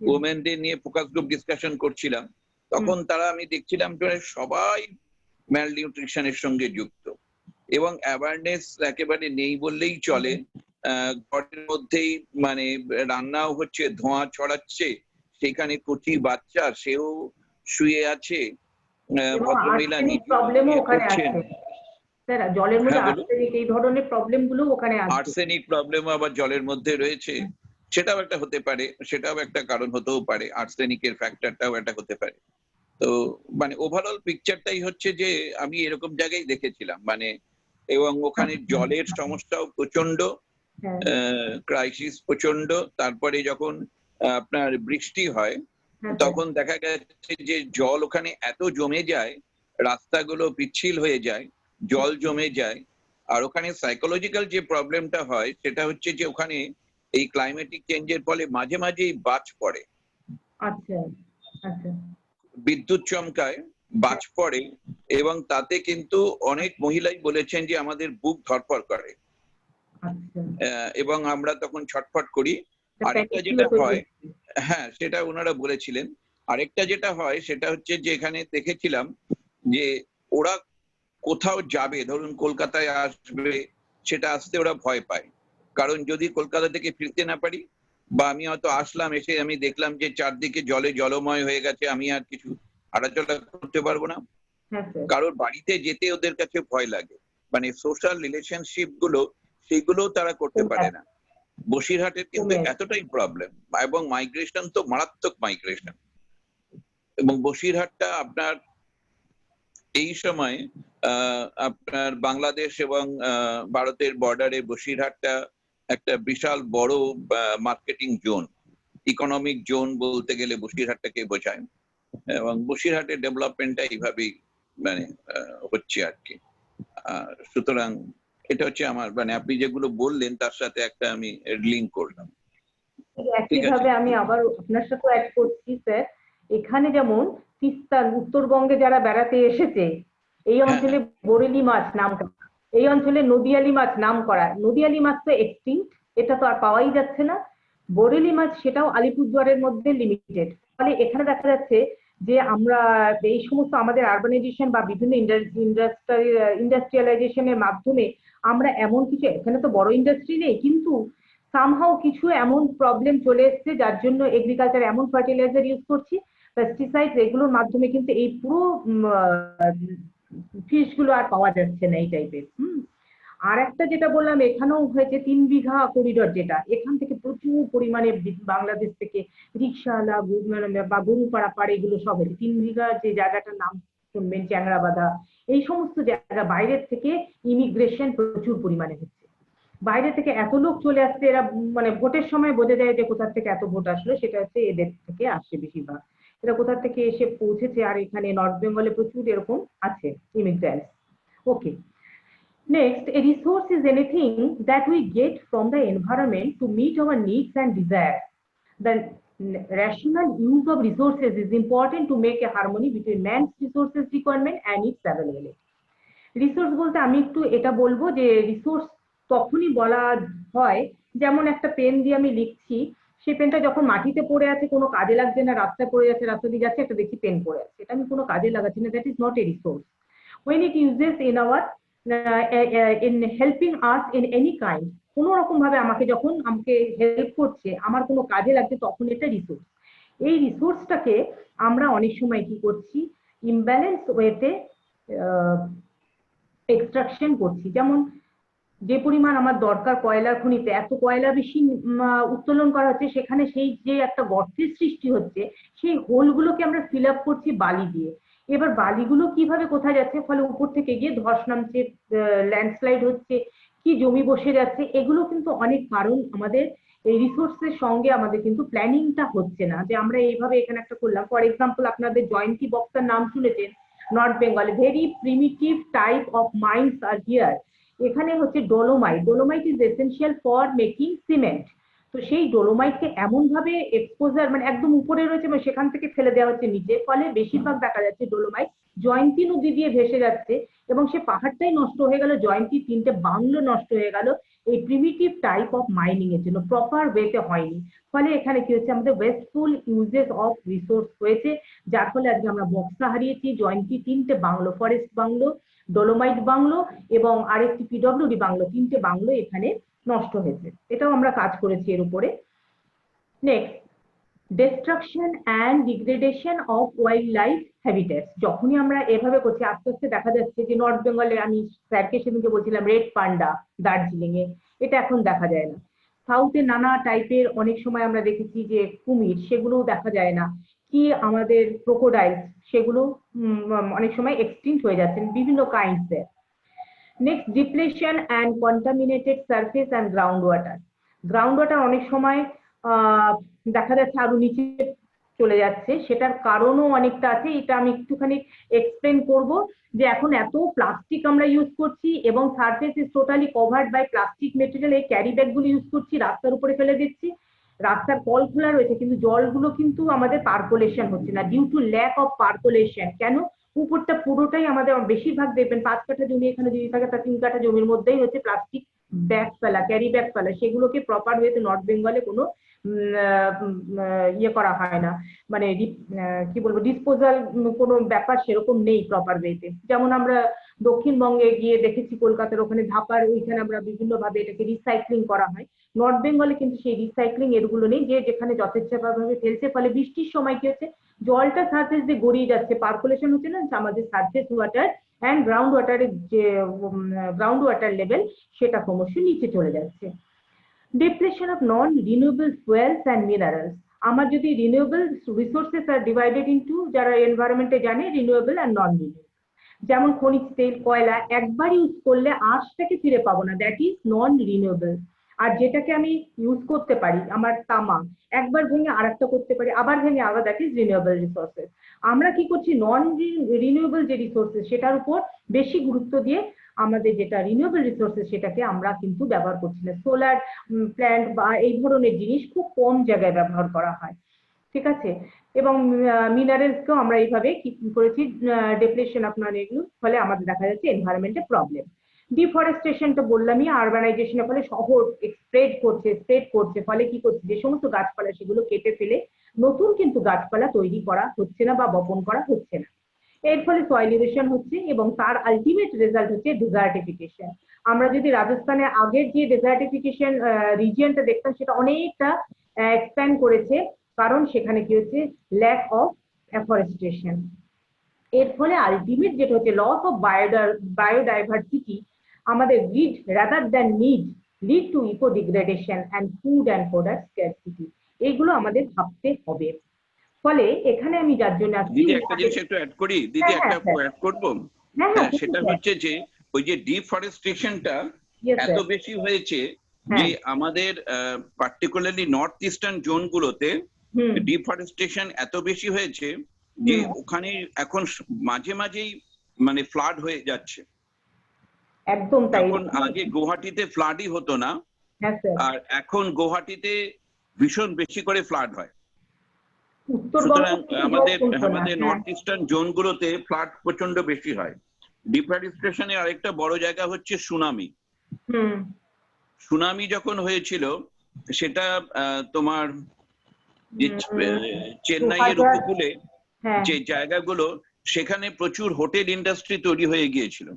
ওমেনদের নিয়ে ফোকাস গ্রুপ ডিসকাশন করছিলাম, তখন তারা, আমি দেখছিলাম সবাই ম্যালনিউট্রিশনের সঙ্গে যুক্ত, এবং অ্যাওয়ারনেস একেবারে নেই বললেই চলে। ঘরের মধ্যেই মানে রান্নাও হচ্ছে, ধোঁয়া ছড়াচ্ছে, সেখানে কচি বাচ্চা, সেও শুয়ে আছে, ভদ্রমহিলা জলের মধ্যে আর্সেনিক, এই ধরনের প্রবলেম গুলো ওখানে আছে। আর্সেনিক প্রবলেম আবার জলের মধ্যে রয়েছে, সেটাও একটা হতে পারে, সেটাও একটা কারণ হতেও পারে, আর্সেনিকের ফ্যাক্টরটাও একটা হতে পারে। তো মানে ওভারঅল পিকচারটাই হচ্ছে যে আমি এরকম জায়গায় দেখেছিলাম, মানে এবং ওখানে জলের সমস্যাও প্রচন্ড, ক্রাইসিস প্রচন্ড। তারপরে যখন আপনার বৃষ্টি হয় তখন দেখা গেছে যে জল ওখানে এত জমে যায়, রাস্তাগুলো পিচ্ছিল হয়ে যায়, জল জমে যায়। আর ওখানে সাইকোলজিক্যাল যে প্রবলেমটা হয় সেটা হচ্ছে যে ওখানে এই ক্লাইমেটিক চেঞ্জের ফলে মাঝে মাঝেই বাজ পড়ে, বিদ্যুৎ চমকায়, বাজ পড়ে, এবং তাতে কিন্তু অনেক মহিলাই বলেছেন যে আমাদের বুক ধড়ফড় করে, এবং আমরা তখন ছটফট করি। আরেকটা যেটা হয়, হ্যাঁ সেটা ওনারা বলেছিলেন, আরেকটা যেটা হয় সেটা হচ্ছে যে এখানে দেখেছিলাম যে ওরা কোথাও যাবে, ধরুন কলকাতায় আসবে, সেটা আসতে ওরা ভয় পায়, কারণ যদি কলকাতা থেকে ফিরতে না পারি, বা আমি হয়তো আসলাম, এসে আমি দেখলাম যে চারদিকে জলে জলময় হয়ে গেছে, আমি আর কিছু হাঁটাচলা করতে পারবো না, কারোর বাড়িতে যেতে ওদের কাছে ভয় লাগে, মানে সোশ্যাল রিলেশনশিপ গুলো সেইগুলো তারা করতে পারে না। বসিরহাটের কিন্তু এতটাই প্রবলেম, এবং মাইগ্রেশন তো মারাত্মক মাইগ্রেশন, এবং বসিরহাটটা আপনার এই সময় আপনার বাংলাদেশ এবং ভারতের বর্ডারে বসিরহাটটা একটা বিশাল বড় মার্কেটিং জোন। ইকোনমিক জোন বলতে গেলে বসিরহাটটাকে বোঝায়, এবং বসিরহাটের ডেভেলপমেন্টটা এইভাবেই মানে হচ্ছে আর কি। সুতরাং এটা হচ্ছে আমার মানে আপনি যেগুলো বললেন তার সাথে একটা আমি লিঙ্ক করলাম। একইভাবে আমি আবার আপনার সাথে অ্যাড করছি স্যার, এখানে যেমন তিস্তার উত্তরবঙ্গে যারা বেড়াতে এসেছে এই অঞ্চলে বরেলি মাছ নাম করা, এই অঞ্চলে নদিয়ালি মাছ নাম করা। নদিয়ালি মাছ তো এক্সটিংক্ট, এটা তো আর পাওয়াই যাচ্ছে না। বরেলি মাছ সেটাও আলিপুরদুয়ারের মধ্যে লিমিটেড। ফলে এখানে দেখা যাচ্ছে যে আমরা এই সমস্ত আমাদের আরবানাইজেশন বা বিভিন্ন ইন্ডাস্ট্রিয়ালাইজেশনের মাধ্যমে আমরা এমন কিছু, এখানে তো বড় ইন্ডাস্ট্রি নেই, কিন্তু সামহাও কিছু এমন প্রবলেম চলে এসছে যার জন্য এগ্রিকালচার এমন ফার্টিলাইজার ইউজ করছি, পেস্টিসাইড, এগুলোর মাধ্যমে কিন্তু এই পুরো ফিশ গুলো আর পাওয়া যাচ্ছে না এই টাইপের। আর একটা যেটা বললাম এখানেও হয়েছে 3 বিঘা করিডর, যেটা এখান থেকে প্রচুর পরিমাণে বাংলাদেশ থেকে রিক্সাওয়ালা বা গরুপাড়া পাড় এগুলো সব হয়েছে। 3 বিঘা যে জায়গাটার নাম শুনবেন চ্যাংরাবাধা, এই সমস্ত জায়গা বাইরের থেকে ইমিগ্রেশন প্রচুর পরিমাণে হচ্ছে। বাইরে থেকে এত লোক চলে আসছে, এরা মানে ভোটের সময় বোঝা যায় যে কোথা থেকে এত ভোট আসলো, সেটা হচ্ছে এদের থেকে আসছে বেশিরভাগ। এরা কোথা থেকে এসে পৌঁছেছে, আর এখানে নর্থ বেঙ্গলে প্রচুর এরকম আছে immigrants. Okay, next, a resource is anything that we get from the environment to meet our needs and desires. The rational use of resources is important to make a harmony between man's resources requirement and its availability. Resource বলতে আমি একটু এটা বলবো যে resource তখনই বলা হয়, যেমন একটা পেন দিয়ে আমি লিখছি, সেই পেনটা যখন মাটিতে পড়ে আছে কোনো কাজে লাগছে না, রাস্তায় পড়ে যাচ্ছে, রাস্তা দিয়ে যাচ্ছে, একটা দেখি পেন পড়ে আছে, এটা আমি কোনো কাজে লাগাচ্ছি না, that is not a resource. when it uses in our in helping us in any kind, কোনো রকম ভাবে যখন আমাকে হেল্প করছে, আমার কোনো কাজে লাগছে, তখন এটা রিসোর্স। এই রিসোর্সটাকে আমরা অনেক সময় কি করছি, ইমব্যালেন্স ওয়েতে এক্সট্রাকশন করছি। যেমন যে পরিমাণ আমার দরকার কয়লার খনিতে, এত কয়লা বেশি উত্তোলন করা হচ্ছে, সেখানে সেই যে একটা গর্তের সৃষ্টি হচ্ছে, সেই হোলগুলোকে আমরা ফিল আপ করছি বালি দিয়ে। এবার বালিগুলো কিভাবে কোথায় যাচ্ছে, ফলে উপর থেকে গিয়ে ধস নামছে, ল্যান্ডস্লাইড হচ্ছে, কি জমি বসে যাচ্ছে, এগুলো কিন্তু অনেক কারণ আমাদের এই রিসোর্সের সঙ্গে আমাদের কিন্তু প্ল্যানিংটা হচ্ছে না, যে আমরা এইভাবে এখানে একটা করলাম। ফর এক্সাম্পল, আপনাদের জয়ন্তী বক্সার নাম শুনেছেন, north Bengal very primitive type of mines R here. এখানে হচ্ছে dolomite, dolomite is essential for making cement. তো সেই ডোলোমাইটকে এমন ভাবে এক্সপোজার মানে একদম উপরে রয়েছে, মানে সেখান থেকে ফেলে দেওয়া হচ্ছে নিচে, ফলে বেশিরভাগ দেখা যাচ্ছে ডোলোমাইট জয়ন্তী নদী দিয়ে ভেসে যাচ্ছে, এবং সে পাহাড়টাই নষ্ট হয়ে গেল, জয়ন্তী 3টে বাংলো নষ্ট হয়ে গেল এই প্রিমিটিভ টাইপ অফ মাইনিং এর জন্য, প্রপার ওয়েতে হয়নি। ফলে এখানে কি হচ্ছে, আমাদের ওয়েস্টফুল ইউজেস অফ রিসোর্স হয়েছে, যার ফলে আজকে আমরা বক্সা হারিয়েছি, জয়ন্তী 3টে bungalow, forest bungalow, dolomite bungalow এবং আরেকটি পিডব্লিউডি বাংলো, 3টে বাংলো এখানে নষ্ট হয়েছে। এটাও আমরা কাজ করেছি এর উপরে। Next, destruction and degradation of wildlife habitats। যখনই আমরা এভাবে করছি, আস্তে আস্তে দেখা যাচ্ছে যে নর্থ বেঙ্গলে, আমি স্যারকে সেদিনকে বলছিলাম, রেড পান্ডা দার্জিলিং এ, এটা এখন দেখা যায় না। সাউথে নানা টাইপের অনেক সময় আমরা দেখেছি যে কুমির, সেগুলোও দেখা যায় না। কি আমাদের ক্রোকোডাইল, সেগুলো অনেক সময় এক্সটিংক্ট হয়ে যাচ্ছেন, বিভিন্ন কাইন্ডস এর। Next, depletion and contaminated surface and ground water. Ground water অনেক সময় দেখা যাচ্ছে আরো নিচে চলে যাচ্ছে, সেটার কারণও অনেকটা আছে, এটা আমি একটুখানি এক্সপ্লেন করব। যে এখন এত প্লাস্টিক আমরা ইউজ করছি এবং surface is totally covered by plastic material, এই ক্যারি ব্যাগ গুলো ইউজ করছি, রাস্তার উপরে ফেলে দিচ্ছি, রাস্তার কল খোলা রয়েছে, কিন্তু জলগুলো কিন্তু আমাদের পার্কোলেশন হচ্ছে না, due to lack of percolation. কেন? উপরটা পুরোটাই আমাদের, বেশিরভাগ দেখবেন 5 কাঠা জমি এখানে যদি থাকে, তার 3 কাঠা জমির মধ্যেই হচ্ছে প্লাস্টিক ব্যাগ ফেলা, ক্যারি ব্যাগ ফেলা, সেগুলোকে প্রপার ওয়েতে নর্থ বেঙ্গলে কোনো ইয়ে করা হয় না, মানে কি বলবো, ডিসপোজাল কোনো ব্যাপার সেরকম নেই প্রপার ওয়েতে। যেমন আমরা দক্ষিণবঙ্গে গিয়ে দেখেছি, কলকাতার ওখানে ধাপার ওইখানে আমরা বিভিন্ন ভাবে এটাকে রিসাইক্লিং করা হয়। নর্থ বেঙ্গলে কিন্তু সেই রিসাইক্লিং এরগুলো নেই, যে যেখানে যথেচ্ছভাবে ফেলছে, ফলে বৃষ্টির সময় কি হচ্ছে, জলটা সারফেস দিয়ে গড়িয়ে যাচ্ছে, পার্কুলেশন হচ্ছে না, আমাদের সারফেস ওয়াটার অ্যান্ড গ্রাউন্ড ওয়াটারের যে গ্রাউন্ড ওয়াটার লেভেল, সেটা ক্রমশ নিচে চলে যাচ্ছে। Depletion of non-renewable fuels and minerals। আমার যদি রিনিউয়েবল রিসোর্সেস আর ডিভাইডেড ইনটু, যারা এনভায়রনমেন্টে জানে, রিনিউয়েবল আর নন রিনিউয়েবল। যেমন খনিজ তেল, কয়লা একবার ইউজ করলে আর সেটাকে ফিরে পাবো না, দ্যাট ইজ নন রিনিউয়েবল। আর যেটাকে আমি ইউজ করতে পারি, আমার তামা একবার ভেঙে আরেকটা করতে পারি, আবার ভেঙে আবার, দ্যাট ইজ রিনিউয়েবল রিসোর্সেস। আমরা কি করছি, নন রিনিউয়েবল যে রিসোর্সেস সেটার উপর বেশি গুরুত্ব দিয়ে আমাদের যেটা রিনিউয়েবল রিসোর্সেস সেটাকে আমরা কিন্তু ব্যবহার করছি না। সোলার প্ল্যান্ট বা এই ধরনের জিনিস খুব কম জায়গায় ব্যবহার করা হয়, ঠিক আছে। এবং মিনারেলসকেও আমরা এইভাবে কি করেছি, ডেপ্লেশন আপনার এগুলো ফলে আমাদের দেখা যাচ্ছে এনভায়রনমেন্টে প্রবলেম। ডিফরেস্টেশন তো বললামই, আরবানাইজেশনের ফলে শহর স্প্রেড করছে, ফলে কি করছে, যে সমস্ত গাছপালা সেগুলো কেটে ফেলে নতুন কিন্তু গাছপালা তৈরি করা হচ্ছে না বা বপন করা হচ্ছে না। এর ফলে সয়েল ইরোশন হচ্ছে এবং তার আলটিমেট রেজাল্ট হচ্ছে ডেজার্টিফিকেশন। আমরা যদি রাজস্থানে আগের যে ডেজার্টিফিকেশন রিজিয়নটা দেখতাম সেটা অনেকটা এক্সপ্যান্ড করেছে, কারণ সেখানে কি হচ্ছে, ল্যাক অফ অ্যাফরেস্টেশন। এর ফলে আলটিমেট যেটা হচ্ছে লস অফ বায়োডাইভার্সিটি, আমাদের greed rather than need lead to eco degradation and food and product scarcity. এগুলো আমাদের ভাবতে হবে। ফলে এখানে আমি যার জন্য দিদি একটা জিনিস একটু অ্যাড করি, দিদি একটা অ্যাড করবো। হ্যাঁ, সেটা হচ্ছে যে ওই যে ডিফরেস্টেশনটা এত বেশি হয়েছে যে আমাদের পার্টিকুলারলি নর্থ ইস্টার্ন জোন গুলোতে ডিফরেস্টেশন এত বেশি হয়েছে যে ওখানে এখন মাঝে মাঝেই মানে ফ্লাড হয়ে যাচ্ছে। একদম তাই। তখন আগে গুয়াহাটিতে ফ্লাডই হতো না, আর এখন গুয়াহাটিতে ভীষণ বেশি করে ফ্লাড হয়। সুতরাং আমাদের নর্থ ইস্টার্ন জোন গুলোতে ফ্লাড প্রচন্ড বেশি হয়। ডিফরেস্টেশনের আরেকটা বড় জায়গা হচ্ছে সুনামি। সুনামি যখন হয়েছিল সেটা তোমার চেন্নাইয়ের উপকূলে যে জায়গাগুলো, সেখানে প্রচুর হোটেল ইন্ডাস্ট্রি তৈরি হয়ে গিয়েছিল।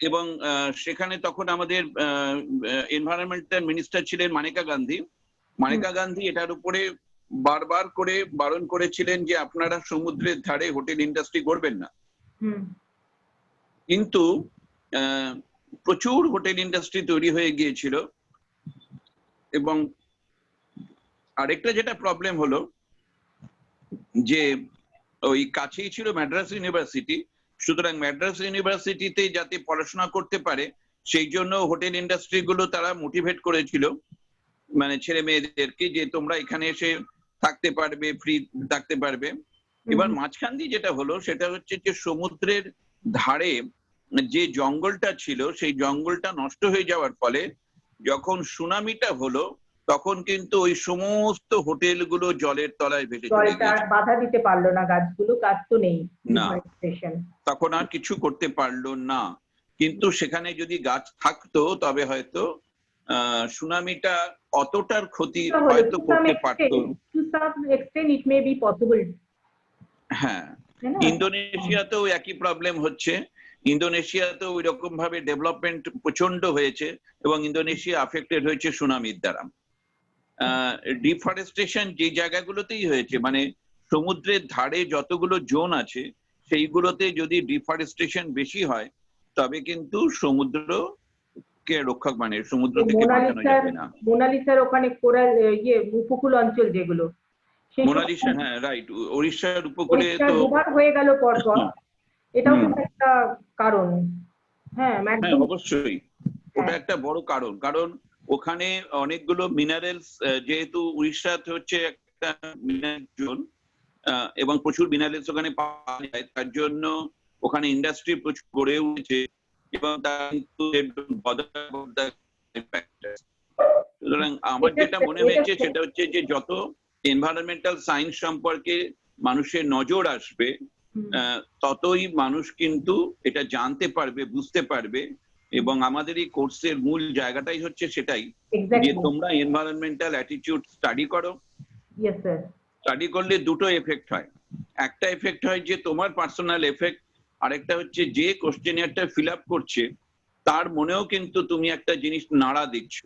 এবং সেখানে তখন আমাদের এনভায়রনমেন্টাল মিনিস্টার ছিলেন মানেকা গান্ধী। মানেকা গান্ধী এটার উপরে বারবার করে বারণ করেছিলেন যে আপনারা সমুদ্রের ধারে হোটেল ইন্ডাস্ট্রি করবেন না। কিন্তু প্রচুর হোটেল ইন্ডাস্ট্রি তৈরি হয়ে গিয়েছিল। এবং আরেকটা যেটা প্রবলেম হলো যে ওই কাছেই ছিল মাদ্রাস ইউনিভার্সিটি, সুতরাং মাদ্রাস ইউনিভার্সিটিতে যাতে পড়াশোনা করতে পারে সেই জন্য হোটেল ইন্ডাস্ট্রি গুলো তারা মোটিভেট করেছিল মানে ছেলে মেয়েদেরকে, যে তোমরা এখানে এসে থাকতে পারবে, ফ্রি থাকতে পারবে। এবার মাঝখান দিয়ে যেটা হলো সেটা হচ্ছে যে সমুদ্রের ধারে যে জঙ্গলটা ছিল সেই জঙ্গলটা নষ্ট হয়ে যাওয়ার ফলে যখন সুনামিটা হলো তখন কিন্তু ওই সমস্ত হোটেলগুলো জলের তলায় ভেসে চলে গেছে। বাধা দিতে পারলো না, গাছগুলো, কাজ তো নেই না, তখন আর কিছু করতে পারলো না। কিন্তু সেখানে যদি গাছ থাকতো তবে হয়তো সুনামিটা অতটার ক্ষতি হয়তো করতে পারতো। হ্যাঁ, ইন্দোনেশিয়াতেও একই প্রবলেম হচ্ছে। ইন্দোনেশিয়াতেও ওই রকম ভাবে ডেভেলপমেন্ট প্রচন্ড হয়েছে এবং ইন্দোনেশিয়া আফেক্টেড হয়েছে সুনামির দ্বারা। ডিফরেস্টেশন যে জায়গাগুলোতেই হয়েছে, মানে সমুদ্রের ধারে যতগুলো জোন আছে সেইগুলোতে যদি ডিফরেস্টেশন বেশি হয় তবে কিন্তু সমুদ্রকে রক্ষা, মানে সমুদ্র থেকে বাঁচানো যাবে না। মোনালিসার ওখানে কোরাল উপকূল অঞ্চল যেগুলো, মোনালিসা, হ্যাঁ রাইট, ওড়িশার উপকূলে তো হয়ে গেল পরপর, এটাও একটা কারণ। হ্যাঁ, অবশ্যই ওটা একটা বড় কারণ, কারণ ওখানে অনেকগুলো মিনারেলস, যেহেতু উড়িষ্যাতে হচ্ছে একটা মিনারেল জোন এবং প্রচুর মিনারেলস ওখানে পাওয়া যায়, তার জন্য ওখানে ইন্ডাস্ট্রি প্রচুর গড়ে উঠেছে এবং সুতরাং আমার যেটা মনে হয়েছে সেটা হচ্ছে যে যত এনভায়রনমেন্টাল সায়েন্স সম্পর্কে মানুষের নজর আসবে ততই মানুষ কিন্তু এটা জানতে পারবে, বুঝতে পারবে। এবং আমাদের এই কোর্সের মূল জায়গাটাই হচ্ছে সেটাই, যে তোমরা এনভায়রনমেন্টাল অ্যাটিটিউড স্টাডি করো। স্টাডি করলে দুটো এফেক্ট হয়, একটা এফেক্ট হয় যে তোমার পার্সোনাল এফেক্ট, আরেকটা হচ্ছে যে কোশ্চেনিয়ারটা ফিল আপ করছে তার মনেও কিন্তু তুমি একটা জিনিস নাড়া দিচ্ছ,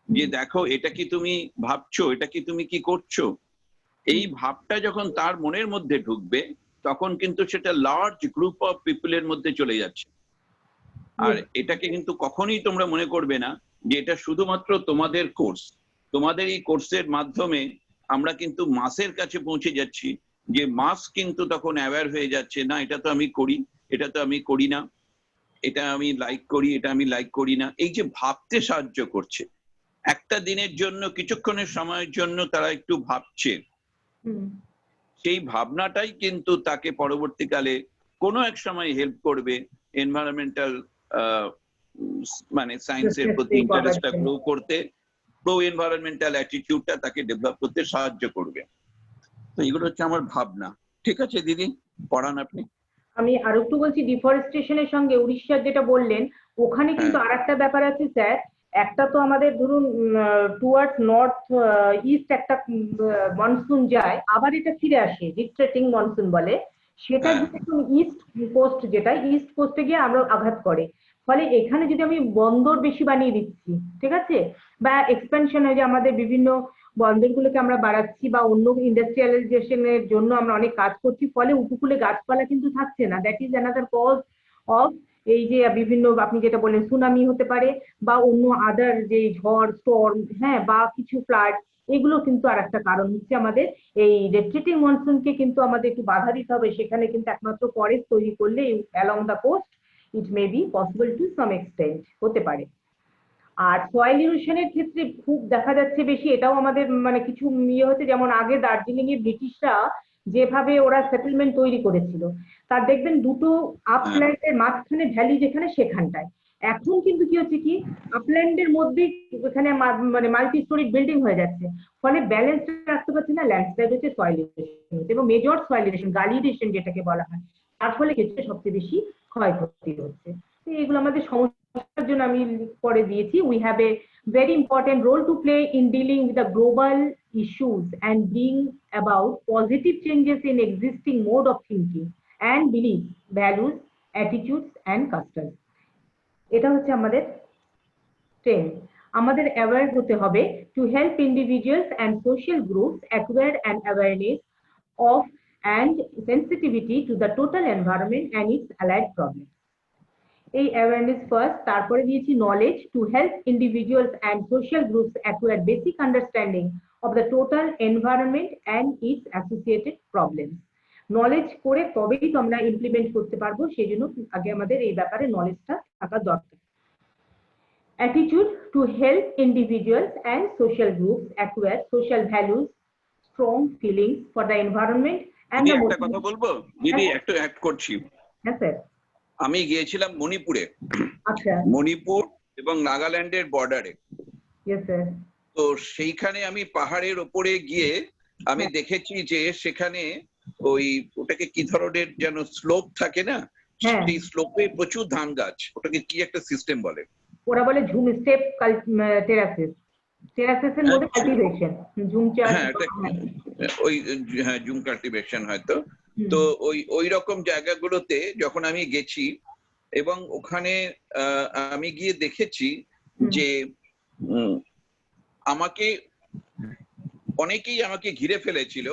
যে দেখো এটা কি তুমি ভাবছো, এটা কি তুমি কি করছো। এই ভাবটা যখন তার মনের মধ্যে ঢুকবে তখন কিন্তু সেটা লার্জ গ্রুপ অফ পিপলের মধ্যে চলে যাচ্ছে। আর এটাকে কিন্তু কখনোই তোমরা মনে করবে না যে এটা শুধুমাত্র তোমাদের কোর্স। তোমাদের এই কোর্সের মাধ্যমে আমরা কিন্তু মাসের কাছে পৌঁছে যাচ্ছি, যে মাস কিন্তু তখন অ্যাওয়্যার হয়ে যাচ্ছে, না এটা তো আমি করি, এটা তো আমি করি না। এটা আমি লাইক করি, এটা আমি লাইক করি না, এই যে ভাবতে সাহায্য করছে। একটা দিনের জন্য, কিছুক্ষণের সময়ের জন্য তারা একটু ভাবছে, সেই ভাবনাটাই কিন্তু তাকে পরবর্তীকালে কোনো এক সময় হেল্প করবে এনভায়রনমেন্টাল মানে সায়েন্সের প্রতি ইন্টারেস্টটা গ্রো করতে, প্রো এনভায়রনমেন্টাল অ্যাটিটিউডটা তাকে ডেভেলপ করতে সাহায্য করবে। তো এগুলো হচ্ছে আমার ভাবনা। ঠিক আছে দিদি, পড়ান আপনি। আমি আর একটু বলছি, ডিফরেস্টেশনের সঙ্গে উড়িষ্যার যেটা বললেন, ওখানে কিন্তু আরেকটা ব্যাপার আছে স্যার। একটা তো আমাদের ধরুন টুয়ার্ডস নর্থ ইস্ট একটা মনসুন যায়, আবার এটা ফিরে আসে, রিট্রেটিং মনসুন বলে, সেটা কিন্তু ইস্ট কোস্ট, যেটা ইস্ট কোস্টে গিয়ে আমরা আঘাত করে। ফলে এখানে যদি আমি বন্দর বেশি বানিয়ে দিচ্ছি, ঠিক আছে, বা এক্সপেনশন হয়ে যে আমাদের বিভিন্ন বন্দরগুলোকে আমরা বাড়াচ্ছি বা অন্য ইন্ডাস্ট্রিয়ালাইজেশনের জন্য আমরা অনেক কাজ করছি, ফলে উপকূলে গাছপালা কিন্তু থাকছে না। That is another cause of এই যে বিভিন্ন আপনি যেটা বললেন সুনামি হতে পারে বা অন্য আদার যে ঝড় স্টর্ম, হ্যাঁ, বা কিছু ফ্লাড, এগুলো কিন্তু আর একটা কারণ হচ্ছে আমাদের এই রিট্রিটিং মনসুনকে কিন্তু আমাদের একটু বাধা দিতে হবে। সেখানে কিন্তু একমাত্র ফরেস্ট তৈরি করলে along the coast it may be possible to some extent হতে পারে। আর সয়েল ইরোশনের ক্ষেত্রে খুব দেখা যাচ্ছে বেশি, এটাও আমাদের মানে কিছু ইয়ে হচ্ছে, যেমন আগে দার্জিলিং এ ব্রিটিশরা যেভাবে ওরা সেটেলমেন্ট তৈরি করেছিল, তার দেখবেন দুটো আপল্যান্ডের মাঝখানে ভ্যালি যেখানে সেখানটায়। এখন কিন্তু কি হচ্ছে কি, আপল্যান্ডের মধ্যে এখানে মানে মাল্টি স্টোরি বিল্ডিং হয়ে যাচ্ছে, ফলে ব্যালেন্স রাখতে পারছে না, ল্যান্ডস্লাইড হচ্ছে, সয়েল ইরোশন হচ্ছে, এবং মেজর সয়েল ইরোশন, গালি ইরোশন যেটাকে বলা হয়, তার ফলে ক্ষেত্রে সবচেয়ে বেশি ক্ষয়ক্ষতি হচ্ছে। এগুলো আমাদের সমস্যার জন্য আমি পরে দিয়েছি, we have a very important role to play in dealing with the global issues and bring about positive changes in existing mode of thinking and beliefs, values, attitudes and customs. এটা হচ্ছে আমাদের ট্রেন্ড। আমাদের aware হতে হবে to help individuals and social groups acquire an awareness of and sensitivity to the total environment and its allied problems. এই awareness first, তারপরে দিয়েছি knowledge to help individuals and social groups acquire basic understanding of the total environment and it's associated problems. Knowledge করে তবেই তো আমরা implement করতে পারবো, সেই জন্য আগে আমাদের এই ব্যাপারে নলেজটা থাকা দরকার। Attitude to help individuals and social groups acquire social values, strong feelings for the environment and the. একটা কথা বলবো দিদি, একটু অ্যাড করছি। হ্যাঁ স্যার। আমি গিয়েছিলাম মণিপুরে। আচ্ছা। মণিপুর এবং নাগাল্যান্ডের বর্ডারে। Yes sir. তো সেইখানে আমি পাহাড়ের ওপরে গিয়ে আমি দেখেছি যে সেখানে ওই ওটাকে কি ধরনের যেন স্লোপ থাকে না, সেই স্লোপে প্রচুর ধান গাছ, ওটাকে কি একটা সিস্টেম বলে, ওরা বলে ঝুম স্টেপ টেরাসিস, টেরাসিসের মধ্যে কাল্টিভেশন, ঝুম চাষ। হ্যাঁ ওই হ্যাঁ ঝুম কাল্টিভেশন হয়তো। তো ওই রকম জায়গাগুলোতে যখন আমি গেছি এবং ওখানে আমি গিয়ে দেখেছি যে আমাকে অনেকেই আমাকে ঘিরে ফেলেছিল,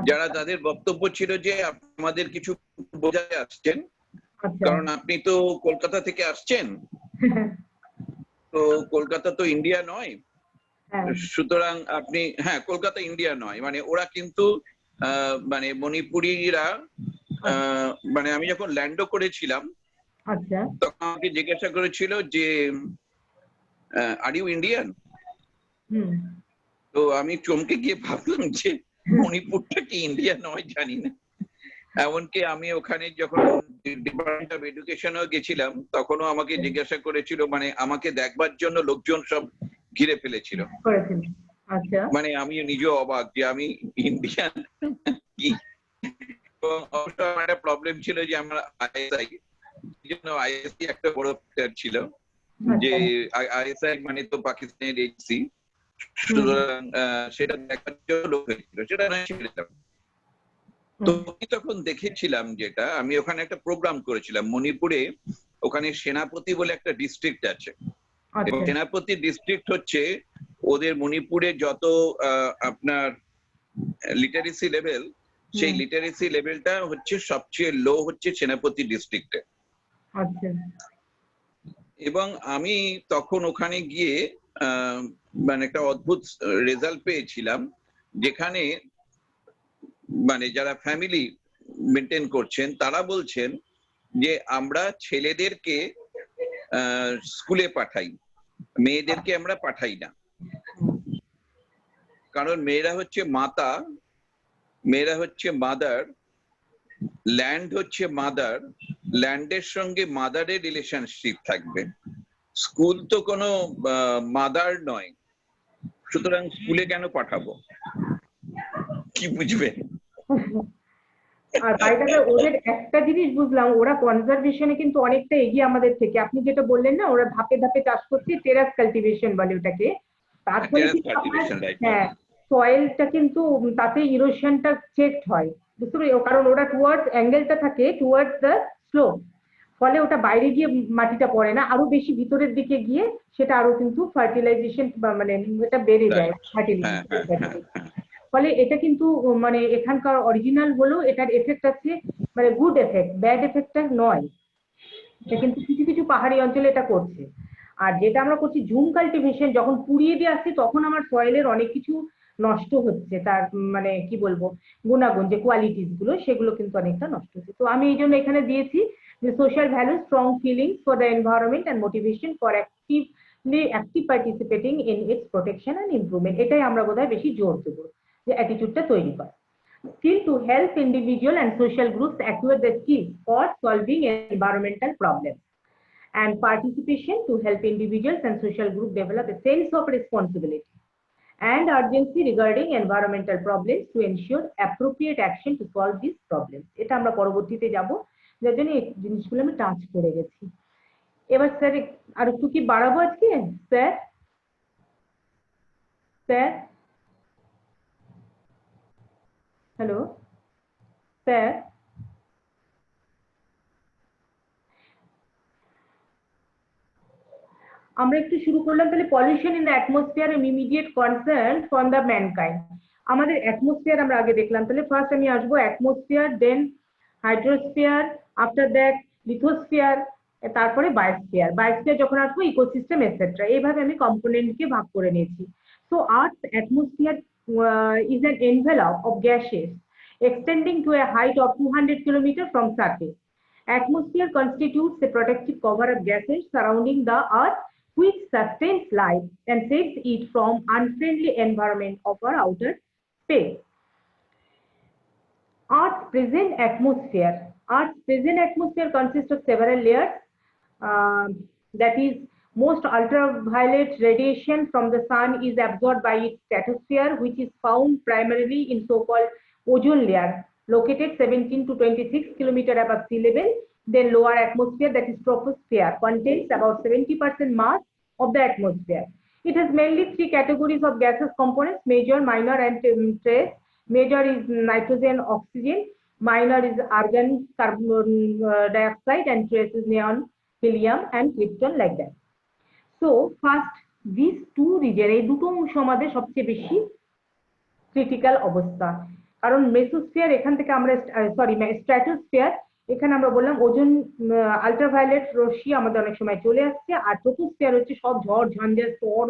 যারা তাদের বক্তব্য ছিল যে আমাদের কিছু বোঝাতে আসছেন, কারণ আপনি তো কলকাতা থেকে আসছেন, তো কলকাতা তো ইন্ডিয়া নয়, সুতরাং আপনি, হ্যাঁ কলকাতা ইন্ডিয়া নয়, মানে ওরা কিন্তু মানে মণিপুরীরা, মানে আমি যখন ল্যান্ডও করেছিলাম তখন আমাকে জিজ্ঞাসা করেছিল যে আর ইউ ইন্ডিয়ান? তো আমি চমকে গিয়ে ভাবলাম যে মণিপুরটা কি ইন্ডিয়া নয় জানি না। এমনকি আমি ওখানে যখন ডিপার্টমেন্ট অফ এডুকেশনেও গেছিলাম তখনও আমাকে জিজ্ঞাসা করেছিল, মানে আমাকে দেখবার জন্য লোকজন সব ঘিরে ফেলেছিল। মানে আমি নিজেও অবাক যে আমি ইন্ডিয়ান কি। একটা প্রবলেম ছিল যে আমরা আইএসআই, আইএসআই একটা বড় ফ্যাক্টর ছিল, যে আইএসআই মানে তো পাকিস্তানের এজেন্সি, সুতরাং সেটা দেখার জন্য লোক হয়েছিল, সেটা নয় ছেড়ে যাব। তো আমি তখন দেখেছিলাম যেটা, আমি ওখানে একটা প্রোগ্রাম করেছিলাম মণিপুরে, ওখানে সেনাপতি বলে একটা ডিস্ট্রিক্ট আছে, এবং সেনাপতি ডিস্ট্রিক্ট হচ্ছে ওদের মণিপুরে যত আপনার লিটারেসি লেভেল, সেই লিটারেসি লেভেলটা হচ্ছে সবচেয়ে লো হচ্ছে সেনাপতি ডিস্ট্রিক্টে। এবং আমি তখন ওখানে গিয়ে মানে একটা অদ্ভুত রেজাল্ট পেয়েছিলাম, যেখানে মানে যারা ফ্যামিলি মেনটেন করছেন তারা বলছেন যে আমরা ছেলেদেরকে স্কুলে পাঠাই, মেয়েদেরকে আমরা পাঠাই না। কারণ মেয়েরা হচ্ছে মাতা, মেয়েরা হচ্ছে মাদার, ল্যান্ড হচ্ছে মাদার, ল্যান্ডের সঙ্গে মাদারের রিলেশনশিপ থাকবে। স্কুল তো কোনো মাদার নয়, সুতরাং স্কুলে কেন পাঠাবো? কি বুঝবেন? আর বাইরে ওদের একটা জিনিস বুঝলাম, ওরা কনজারভেশনে কিন্তু অনেকটা এগিয়ে আমাদের থেকে। আপনি যেটা বললেন না, ওরা ধাপে ধাপে চাষ করছে, টেরাস কাল্টিভেশন বলে ওটাকে। তার ফলে কিন্তু আপনার হ্যাঁ সয়েলটা কিন্তু তাতে ইরোশনটা চেক হয়, বুঝতে পারি, কারণ ওরা টুয়ার্ডস অ্যাঙ্গেলটা থাকে টুয়ার্ডস দ্য স্লোপ, ফলে ওটা বাইরে গিয়ে মাটিটা পড়ে না, আরো বেশি ভিতরের দিকে গিয়ে সেটা আরো কিন্তু ফার্টিলাইজেশন মানে এটা বেড়ে যায়, ফার্টিলাইজেশন। ফলে এটা কিন্তু মানে এখানকার অরিজিনাল হলেও এটার এফেক্ট আছে, মানে গুড এফেক্ট, ব্যাড এফেক্টটা নয়। এটা কিন্তু কিছু কিছু পাহাড়ি অঞ্চলে এটা করছে। আর যেটা আমরা করছি ঝুম কাল্টিভেশন, যখন পুড়িয়ে দিয়ে আসছি তখন আমার সয়েলের অনেক কিছু নষ্ট হচ্ছে, তার মানে কি বলবো গুণাগুণ যে কোয়ালিটিস গুলো সেগুলো কিন্তু অনেকটা নষ্ট হচ্ছে। তো আমি এই জন্য এখানে দিয়েছি যে social value, strong feelings for the environment and motivation for active participating in it's protection and improvement. এটাই আমরা বোধহয় বেশি জোর দেবো যে অ্যাটিটিউডটা তৈরি করা। Skill to help individual and social groups acquire the skills for solving environmental problems, and participation to help individuals and social groups develop a sense of responsibility and urgency regarding environmental problems to ensure appropriate action to solve these problems. এটা আমরা পরবর্তীতে যাব, যার জন্য এই জিনিসগুলো আমি touch করে গেছি। এবার স্যার আর একটু কি বাড়াবো আজকে? স্যার স্যার হ্যালো স্যার, আমরা একটু শুরু করলাম তাহলে pollution in the atmosphere and immediate concern for the mankind. আমাদের অ্যাটমসফিয়ার আমরা আগে দেখলাম, তাহলে ফার্স্ট আমি আসবো atmosphere, then hydrosphere, after that lithosphere, তারপরে বায়োস্ফিয়ার। বায়োস্ফিয়ার যখন আসবো ইকোসিস্টেম এটসেট্রা, এইভাবে আমি কম্পোনেন্টকে ভাগ করে নিয়েছি। So earth atmosphere is an envelope of gases extending to a height of 200 kilometers from surface. Atmosphere constitutes a protective cover of gases surrounding the Earth, which sustains life and saves it from unfriendly environment of our outer space. Earth's present atmosphere consists of several layers. That is, most ultraviolet radiation from the sun is absorbed by its stratosphere, which is found primarily in so-called ozone layer, located 17 to 26 kilometers above sea level. Then lower atmosphere, that is troposphere, contains about 70% mass of the atmosphere. It has mainly three categories of gaseous components: major, minor, and trace. Major is nitrogen, oxygen. Minor is argon, carbon dioxide, and trace is neon, helium, and krypton, like that. So first these two region, এই দুটো অংশ আমাদের সবচেয়ে বেশি critical অবস্থা, কারণ mesosphere এখান থেকে আমরা স্ট্র্যাটোস্ফিয়ার, এখানে আমরা বললাম ওজন আল্ট্রাভায়োলেট রশ্মি আমাদের অনেক সময় চলে আসছে, আর ট্রপোস্ফিয়ার হচ্ছে সব ঝড় ঝঞ্ঝা, storm,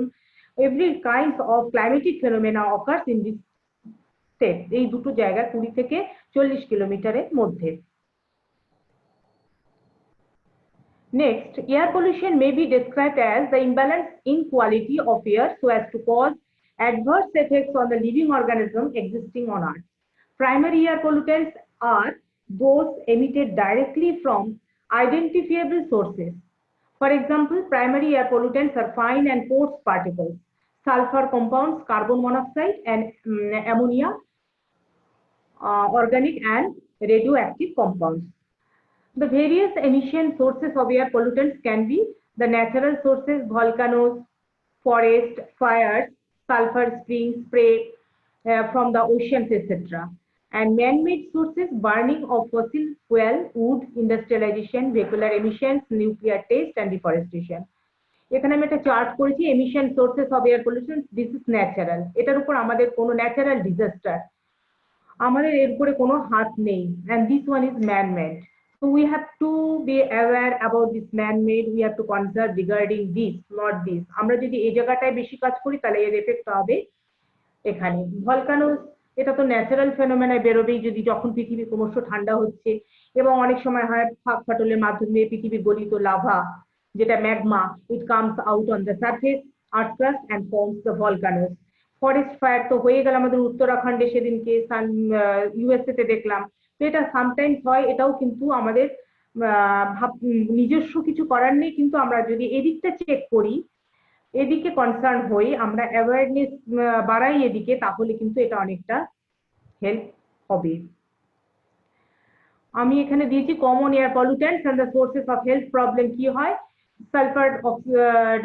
every kinds of climatic phenomena occurs in this state. এই দুটো জায়গা 20 থেকে 40 কিলোমিটারের মধ্যে। Next, air pollution may be described as the imbalance in quality of air so as to cause adverse effects on the living organism existing on Earth. Primary air pollutants are those emitted directly from identifiable sources. For example, primary air pollutants are fine and coarse particles, sulfur compounds, carbon monoxide, and ammonia, organic and radioactive compounds. The various emission sources of air pollutants can be the natural sources, volcanoes, forest, fires, sulfur springs, spray from the oceans, etc. And man-made sources, burning of fossil fuel, wood, industrialization, vehicular emissions, nuclear waste, and deforestation. এখানে আমি একটা chart করেছি, emission sources of air pollution, this is natural. এটার উপর আমাদের কোনো natural disaster, আমাদের এর উপরে কোনো হাত নেই, and this one is man-made. So we have to be aware about this man-made. We have to conserve regarding this, not this. আমরা যদি এই জায়গাটায় বেশি কাজ করি তাহলে এর এফেক্ট হবে এখানে। ভলকানোস এটা তো ন্যাচারাল ফেনোমেনায় বেরোবেই, যদি যখন পৃথিবী ক্রমশ ঠান্ডা হচ্ছে এবং অনেক সময় হয় ফাঁক ফাটলের মাধ্যমে পৃথিবীর গলিত লাভা, যেটা magma, it comes out on the surface earth crust and forms the volcanoes. Forest fire তো হয়ে গেল আমাদের উত্তরাখণ্ডে, সেদিনকে ইউএসএ তে দেখলাম। তো এটা সামটাইমস হয়, এটাও কিন্তু আমাদের নিজস্ব কিছু করার নেই, কিন্তু আমরা যদি এদিকটা চেক করি, এদিকে কনসার্ন হই, আমরা অ্যাওয়ারনেস বাড়াই এদিকে, তাহলে কিন্তু এটা অনেকটা হেল্প হবে। আমি এখানে দিয়েছি common air pollutants and the sources of health problem কি হয়। সালফার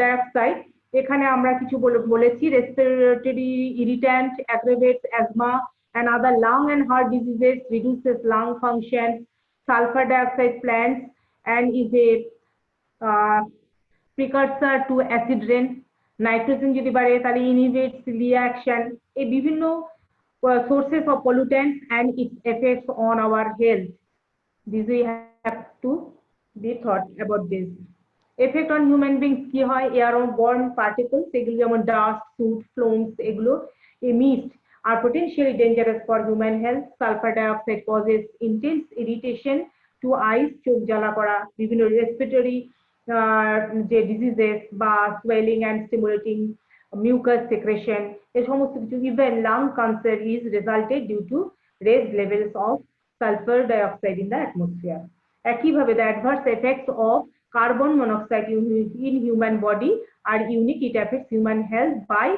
ডাইঅক্সাইড, এখানে আমরা কিছু বলেছি, respiratory irritant, aggravates asthma and other lung and heart diseases, reduces lung function. Sulfur dioxide plants and is a precursor to acid rain. Nitrogen যদি বাড়ে তাহলে inhibits reaction. এই বিভিন্ন sources of pollutants and its effects on our health. This we have to be thought about this. Effect on human beings কি হয়, airborne particles, এগুলো যেমন dust, soot, fumes, এগুলো mist are potentially dangerous for human health. Sulfur dioxide causes intense irritation to eyes, চোখ জ্বালা করা, বিভিন্ন respiratory যে diseases বা swelling and stimulating mucus secretion, এই সমস্ত কিছু, even lung cancer is resulted due to raised levels of sulfur dioxide in the atmosphere. একইভাবে the adverse effects of carbon monoxide in human body are unique. It affects human health by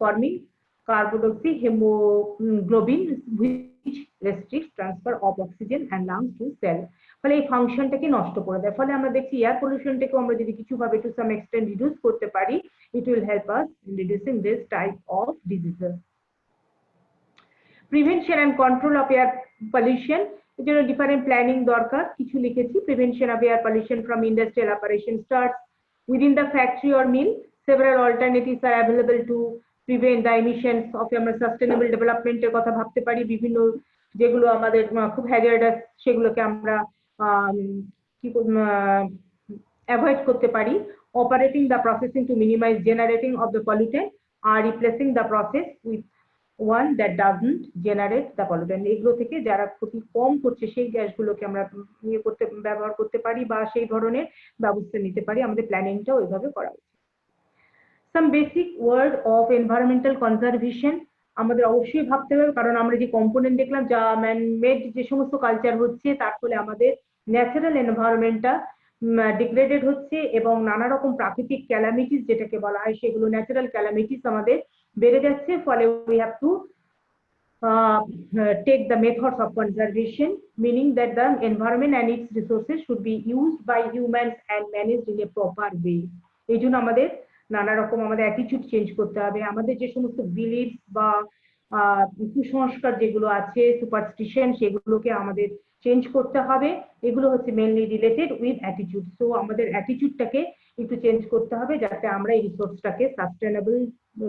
forming carboxy hemoglobin, which restricts transfer of oxygen and lungs to cell. ফলে এই ফাংশনটাকে নষ্ট করে দেয়। ফলে আমরা দেখছি air পলিউশনটাকে আমরা যদি কিছুভাবে টু সাম এক্সটেন্ট রিডিউস করতে পারি, it will help us in reducing this type of diseases. Prevention and control of air pollution, এর জন্য ডিফারেন্ট প্ল্যানিং দরকার। কিছু লিখেছি, prevention of air pollution from industrial operation starts within the factory or mill. Several alternatives are available to prevent the emissions of. আমরা sustainable ডেভেলপমেন্টের কথা ভাবতে পারি, বিভিন্ন যেগুলো আমাদের খুব হ্যাজার্ডাস সেগুলোকে আমরা কি অ্যাভয়েড করতে পারি। Operating the processing to minimise generating of the pollutant or replacing the process with one that doesn't generate the pollutant. এগুলো থেকে যারা ক্ষতি কম করছে সেই গ্যাসগুলোকে আমরা ব্যবহার করতে পারি বা সেই ধরনের ব্যবস্থা নিতে পারি। আমাদের প্ল্যানিংটাও এভাবে করা উচিত। Some basic word of environmental conservation আমাদের অবশ্যই ভাবতে হবে, কারণ আমরা যে কম্পোনেন্ট দেখলাম, যা ম্যান মেড যে সমস্ত কালচার হচ্ছে, তার ফলে আমাদের ন্যাচারাল এনভায়রনমেন্টটা ডিগ্রেডেড হচ্ছে এবং নানা রকম প্রাকৃতিক ক্যালামিটিস যেটাকে বলা হয়, সেগুলো ন্যাচারাল ক্যালামিটিস আমাদের বেড়ে যাচ্ছে। ফলে we have to take the methods of conservation, meaning that the environment and its resources should be used by humans and managed in a proper way. এই জন্য আমাদের নানা রকম আমাদের অ্যাটিটিউড চেঞ্জ করতে হবে। আমাদের যে সমস্ত বিলিভস বা কুসংস্কার যেগুলো আছে, সুপারস্টিশন, সেগুলোকে আমাদের চেঞ্জ করতে হবে। এগুলো হচ্ছে mainly related with attitude. So আমাদের অ্যাটিটিউডটাকে একটু চেঞ্জ করতে হবে যাতে আমরা এই রিসোর্সটাকে সাস্টেনেবল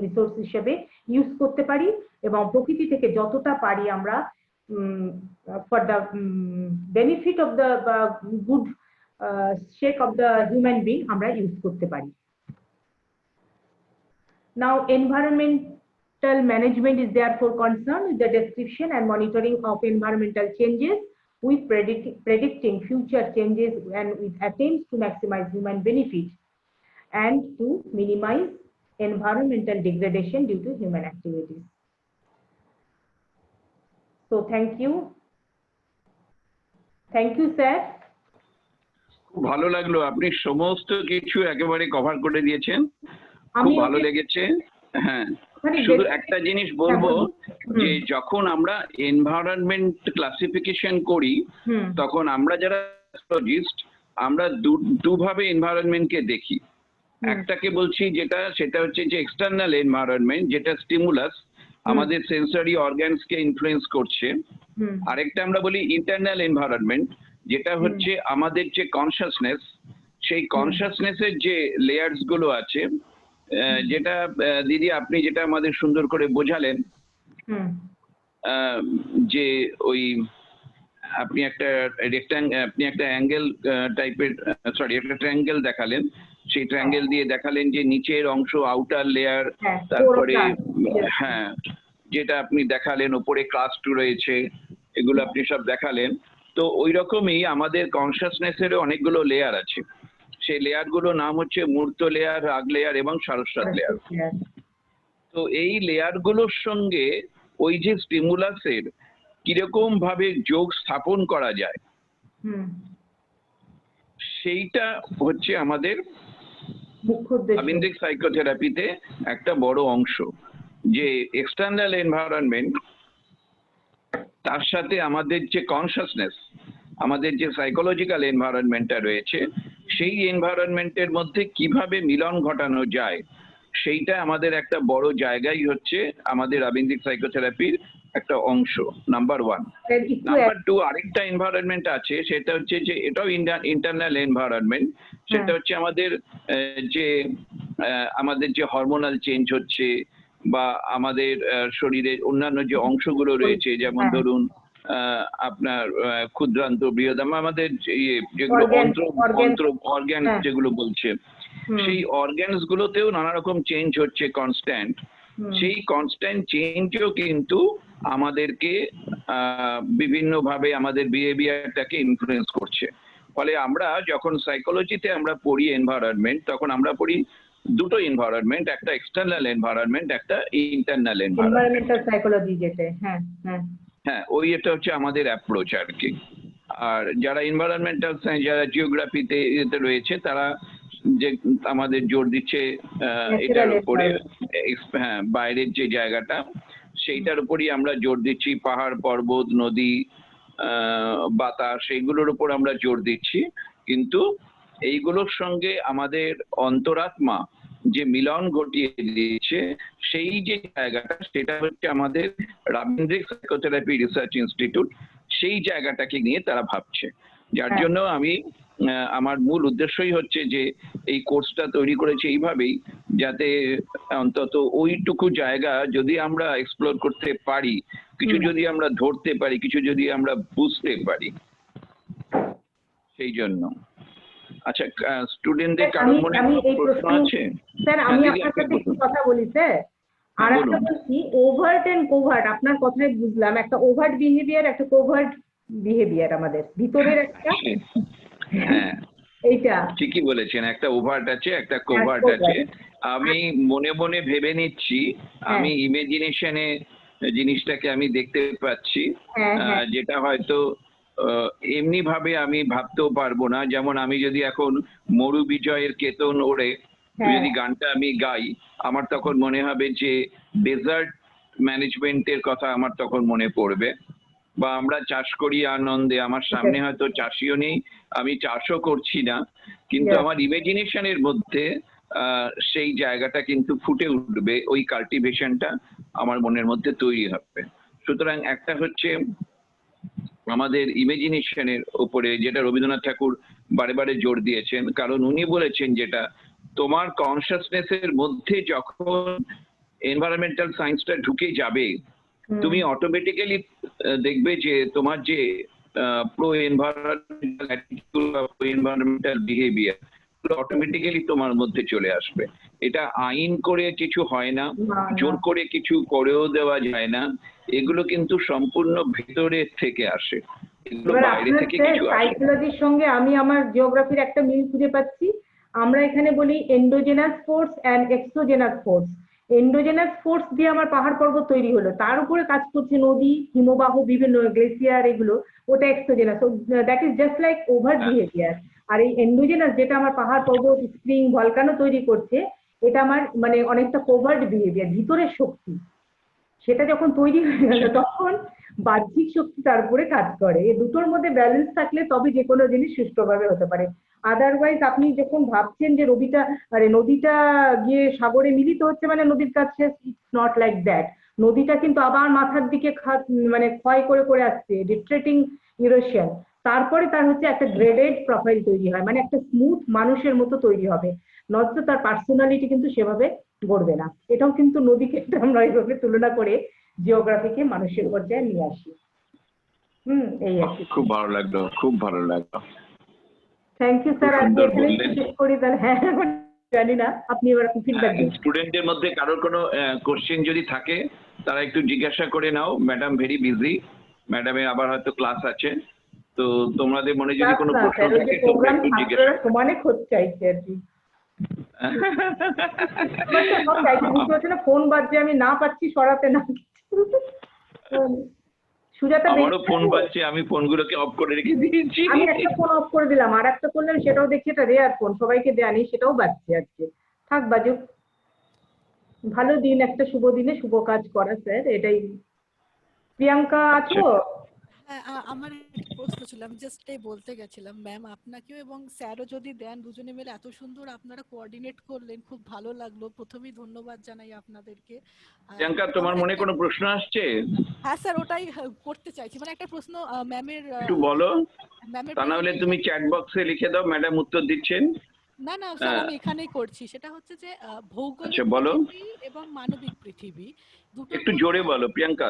রিসোর্স হিসেবে ইউজ করতে পারি এবং প্রকৃতি থেকে যতটা পারি আমরা for the benefit of the good shake off the human being আমরা ইউজ করতে পারি। Now, environmental management is therefore concerned with the description and monitoring of environmental changes, with predicting future changes and with attempts to maximize human benefit and to minimize environmental degradation due to human activities. So, thank you. Thank you, sir. খুব ভালো লাগলো, আপনি সমস্ত কিছু একেবারে cover করে দিয়েছেন, খুব ভালো লেগেছে। হ্যাঁ, শুধু একটা জিনিস বলবো যে যখন আমরা এনভায়রনমেন্ট ক্লাসিফিকেশন করি তখন আমরা যারা সাইকোলজিস্ট আমরা দুভাবে এনভায়রনমেন্টকে দেখি। একটাকে বলছি সেটা হচ্ছে যে এক্সটার্নাল এনভায়রনমেন্ট, যেটা স্টিমুলাস আমাদের সেন্সরি অর্গানসকে ইনফ্লুয়েন্স করছে। আরেকটা আমরা বলি ইন্টারনাল এনভায়রনমেন্ট, যেটা হচ্ছে আমাদের যে কনসাসনেস, সেই কনসাসনেসের যে লেয়ার্স গুলো আছে, যেটা দিদি আপনি যেটা আমাদের সুন্দর করে বোঝালেন, যে ওই আপনি একটা অ্যাঙ্গেল টাইপের একটা ট্রায়াঙ্গেল দেখালেন, সেই ট্রায়াঙ্গেল দিয়ে দেখালেন যে নিচের অংশ আউটার লেয়ার, তারপরে হ্যাঁ যেটা আপনি দেখালেন, ওপরে কাস্ট রয়েছে, এগুলো আপনি সব দেখালেন। তো ওই রকমই আমাদের কনসিয়াসনেসেরও অনেকগুলো লেয়ার আছে। সেই লেয়ার গুলো নাম হচ্ছে মূর্ত লেয়ার, রাগ লেয়ার এবং সারস্বত লেয়ার। তো এই লেয়ার গুলোর সঙ্গে ওই যে স্টিমুলাসের কিরকম ভাবে যোগ স্থাপন করা যায়, সেইটা হচ্ছে আমাদের আবিন্দিক সাইকোথেরাপিতে একটা বড় অংশ। যে এক্সটার্নাল এনভায়রনমেন্ট, তার সাথে আমাদের যে কনসিয়াসনেস, আমাদের যে সাইকোলজিক্যাল এনভায়রনমেন্টটা রয়েছে, সেই এনভায়রনমেন্টের মধ্যে কিভাবে মিলন ঘটানো যায়, সেইটা আমাদের একটা বড় জায়গাই হচ্ছে আমাদের আবিন্দিক সাইকোথেরাপির একটা অংশ, নাম্বার 1। নাম্বার 2, আরেকটা এনভায়রনমেন্ট আছে, সেটা হচ্ছে যে এটাও ইন্টারনাল এনভায়রনমেন্ট। সেটা হচ্ছে আমাদের যে হরমোনাল চেঞ্জ হচ্ছে, বা আমাদের শরীরের অন্যান্য যে অংশগুলো রয়েছে, যেমন ধরুন আপনার ক্ষুদ্রান্ত, বৃহদাম, আমাদের যেগুলো অর্গ্যান যেগুলো বলছে, সেই অর্গ্যানস গুলোতেও নানা রকম চেঞ্জ হচ্ছে কনস্ট্যান্ট। সেই কনস্ট্যান্ট চেঞ্জও কিন্তু আমাদেরকে বিভিন্ন ভাবে আমাদের বিহেভিয়ারটাকে ইনফ্লুয়েন্স করছে। ফলে আমরা যখন সাইকোলজিতে আমরা পড়ি এনভায়রনমেন্ট, তখন আমরা পড়ি দুটো এনভায়রনমেন্ট, একটা এক্সটার্নাল এনভায়রনমেন্ট, একটা ইন্টারনাল এনভায়রনমেন্ট। সাইকোলজি যেটা, হ্যাঁ, ওই এটা হচ্ছে আমাদের অ্যাপ্রোচ আর কি। আর যারা এনভায়রনমেন্টাল সায়েন্স, যারা জিওগ্রাফিতে রয়েছে, তারা যে আমাদের জোর দিচ্ছে এটার উপরে, হ্যাঁ, বাইরের যে জায়গাটা, সেইটার উপরই আমরা জোর দিচ্ছি। পাহাড়, পর্বত, নদী, বাতাস, সেইগুলোর উপর আমরা জোর দিচ্ছি। কিন্তু এইগুলোর সঙ্গে আমাদের অন্তরাত্মা যে মিলন ঘটিয়ে দিয়েছে, সেই যে জায়গাটা, সেটা হচ্ছে আমাদের রাবীন্দ্রিক সাইকোথেরাপি রিসার্চ ইনস্টিটিউট। সেই জায়গাটাকে নিয়ে তারা ভাবছে, যার জন্য আমি আমার মূল উদ্দেশ্যই হচ্ছে যে এই কোর্সটা তৈরি করেছি এইভাবেই, যাতে অন্তত ওইটুকু জায়গা যদি আমরা এক্সপ্লোর করতে পারি, কিছু যদি আমরা ধরতে পারি, কিছু যদি আমরা বুঝতে পারি, সেই জন্য। আচ্ছা, স্টুডেন্টদের কারোর মনে প্রশ্ন আছে? স্যার, আমি আপনার সাথে একটু কথা বলি স্যার। আর একটা বলছি, ওভার্ট এন্ড কোভার্ট, আপনার কথাই বুঝলাম, একটা ওভার্ট বিহেভিয়ার, একটা কোভার্ট বিহেভিয়ার আমাদের ভিতরের একটা। হ্যাঁ, এইটা ঠিকই বলেছেন, একটা ওভার্ট আছে, একটা কোভার্ট আছে। আমি মনে মনে ভেবে নিচ্ছি, আমি ইমেজিনেশনে জিনিসটাকে আমি দেখতে পাচ্ছি, যেটা হয়তো এমনি ভাবে আমি ভাবতেও পারবো না। যেমন আমি যদি এখন মরু বিজয়ের কেতন ওড়ে যদি গানটা আমি গাই, আমার তখন মনে হবে যে ডেজার্ট ম্যানেজমেন্টের কথা আমার তখন মনে পড়বে। বা আমরা চাষ করি আনন্দে, আমার সামনে হয়তো চাষিও নেই, আমি চাষও করছি না, কিন্তু আমার ইমেজিনেশনের মধ্যে সেই জায়গাটা কিন্তু ফুটে উঠবে, ওই কাল্টিভেশনটা আমার মনের মধ্যে তৈরি হবে। সুতরাং একটা হচ্ছে আমাদের ইমেজিনেশনের উপরে, যেটা রবীন্দ্রনাথ ঠাকুর বারে বারে জোর দিয়েছেন, কারণ উনি বলেছেন যেটা তোমার কনসিয়াসনেসের মধ্যে যখন এনভায়রনমেন্টাল সায়েন্সটা ঢুকে যাবে, তুমি অটোমেটিক্যালি দেখবে যে তোমার যে প্রো এনভায়রনমেন্টাল অ্যাটিটিউড বা প্রো এনভায়রনমেন্টাল বিহেভিয়ার অটোমেটিক্যালি তোমার মধ্যে চলে আসবে। এটা আইন করে কিছু হয় না, জোর করে কিছু করেও দেওয়া যায় না, এগুলো কিন্তু সম্পূর্ণ ভেতরে থেকে আসে, এগুলো বাইরে থেকে কিছু আসে। সাইকোলজির সঙ্গে আমি আমার জিওগ্রাফির একটা মিল খুঁজে পাচ্ছি। আমরা এখানে বলি endogenous force and exogenous force. Endogenous force দিয়ে আমার পাহাড় পর্বত তৈরি হলো, তার উপরে কাজ করছে নদী, হিমবাহ, বিভিন্ন গ্লেসিয়ার, এগুলো, ওটা exogenous. That is just like over behaviour. আর এই এন্ডোজেনাস, যেটা আমার পাহাড় পর্বত, স্প্রিং, ভলকানো তৈরি করছে, এটা আমার মানে অনেকটা কোভার্ট বিহেভিয়ার, ভিতরের শক্তি। সেটা যখন তৈরি হয়ে গেল, তখন বাহ্যিক শক্তি তার উপরে কাজ করে। এই দুটোর মধ্যে ব্যালেন্স থাকলে তবে যে কোনো জিনিস সুষ্ঠুভাবে হতে পারে। আদারওয়াইজ আপনি যখন ভাবছেন যে নদীটা গিয়ে সাগরে মিলিত হচ্ছে, মানে নদীর কাজ শেষ, ইটস নট লাইক দ্যাট। নদীটা কিন্তু আবার মাথার দিকে মানে ক্ষয় করে করে আসছে, রিট্রেটিং ইরোশন। তারপরে তার হচ্ছে একটা গ্রেডেড প্রোফাইল তৈরি হয়, মানে একটা স্মুথ মানুষের মতো তৈরি হবে, নয়তো তার পার্সোনালিটি কিন্তু সেভাবে গড়বে না। এটাও কিন্তু নদীকে আমরা এইভাবে তুলনা করে জিওগ্রাফিকে মানুষের পর্যায়ে নিয়ে আসি। এই আর কি। খুব ভালো লাগলো, খুব ভালো লাগলো। Thank you sir. আজকে এখানে শেষ করি তাহলে। হ্যাঁ, জানি না, আপনি এবার ফিডব্যাক দিন। স্টুডেন্টদের মধ্যে কারোর কোনো কোশ্চেন যদি থাকে তারা একটু জিজ্ঞাসা করে নাও, ম্যাডাম ভেরি বিজি, ম্যাডামের আবার হয়তো ক্লাস আছে, তো তোমাদের মনে যদি কোনো প্রশ্ন স্যার, ওই যে থাকে তোমরা প্রোগ্রাম একটু জিজ্ঞাসা ছাত্ররা সমানে খোঁজ চাইছে আর কি। সব চাইছে, বুঝতে পারছি না ফোন বাজছে, আমি না পাচ্ছি সরাতে না কিছু। সুজাতা আমারও বেরিয়ে ফোন গেছে। পাচ্ছে, আমি ফোনগুলোকে অফ করে রেখে দিয়েছি। আমি একটা ফোন অফ করে দিলাম, আর একটা করলাম, সেটাও দেখছি এটা রেয়ার ফোন, সবাইকে দেয়া নেই, সেটাও বাজছে আজকে। থাক বাজুক, ভালো দিন, একটা শুভ দিনে শুভ কাজ করা স্যার, এটাই। প্রিয়াঙ্কা আচ্ছা, আছো? হ্যাঁ, আমার একটা প্রশ্ন ছিল, আমি জাস্ট এই বলতে গেছিলাম ম্যাম আপনাকেও এবং স্যারও যদি দেন, দুজনে মিলে এত সুন্দর আপনারা কোঅর্ডিনেট করলেন, খুব ভালো লাগলো। প্রথমেই ধন্যবাদ জানাই আপনাদেরকে। প্রিয়াঙ্কা তোমার আমার মনে একটা, কোনো প্রশ্ন আসছে? হ্যাঁ স্যার ওটাই করতে চাইছি, মানে একটা প্রশ্ন ম্যামের একটু বলো, ম্যামের তা না হলে তুমি প্রেজেন্টেশন। চ্যাট বক্সে লিখে দাও, ম্যাডাম উত্তর দিচ্ছেন। না না স্যার, আহ, আমি এখানেই করছি। সেটা হচ্ছে যে আচ্ছা ভৌগোলিক বলো, পৃথিবী এবং মানবিক পৃথিবী দুটোর একটু জোরে মধ্যে। বলো প্রিয়াঙ্কা।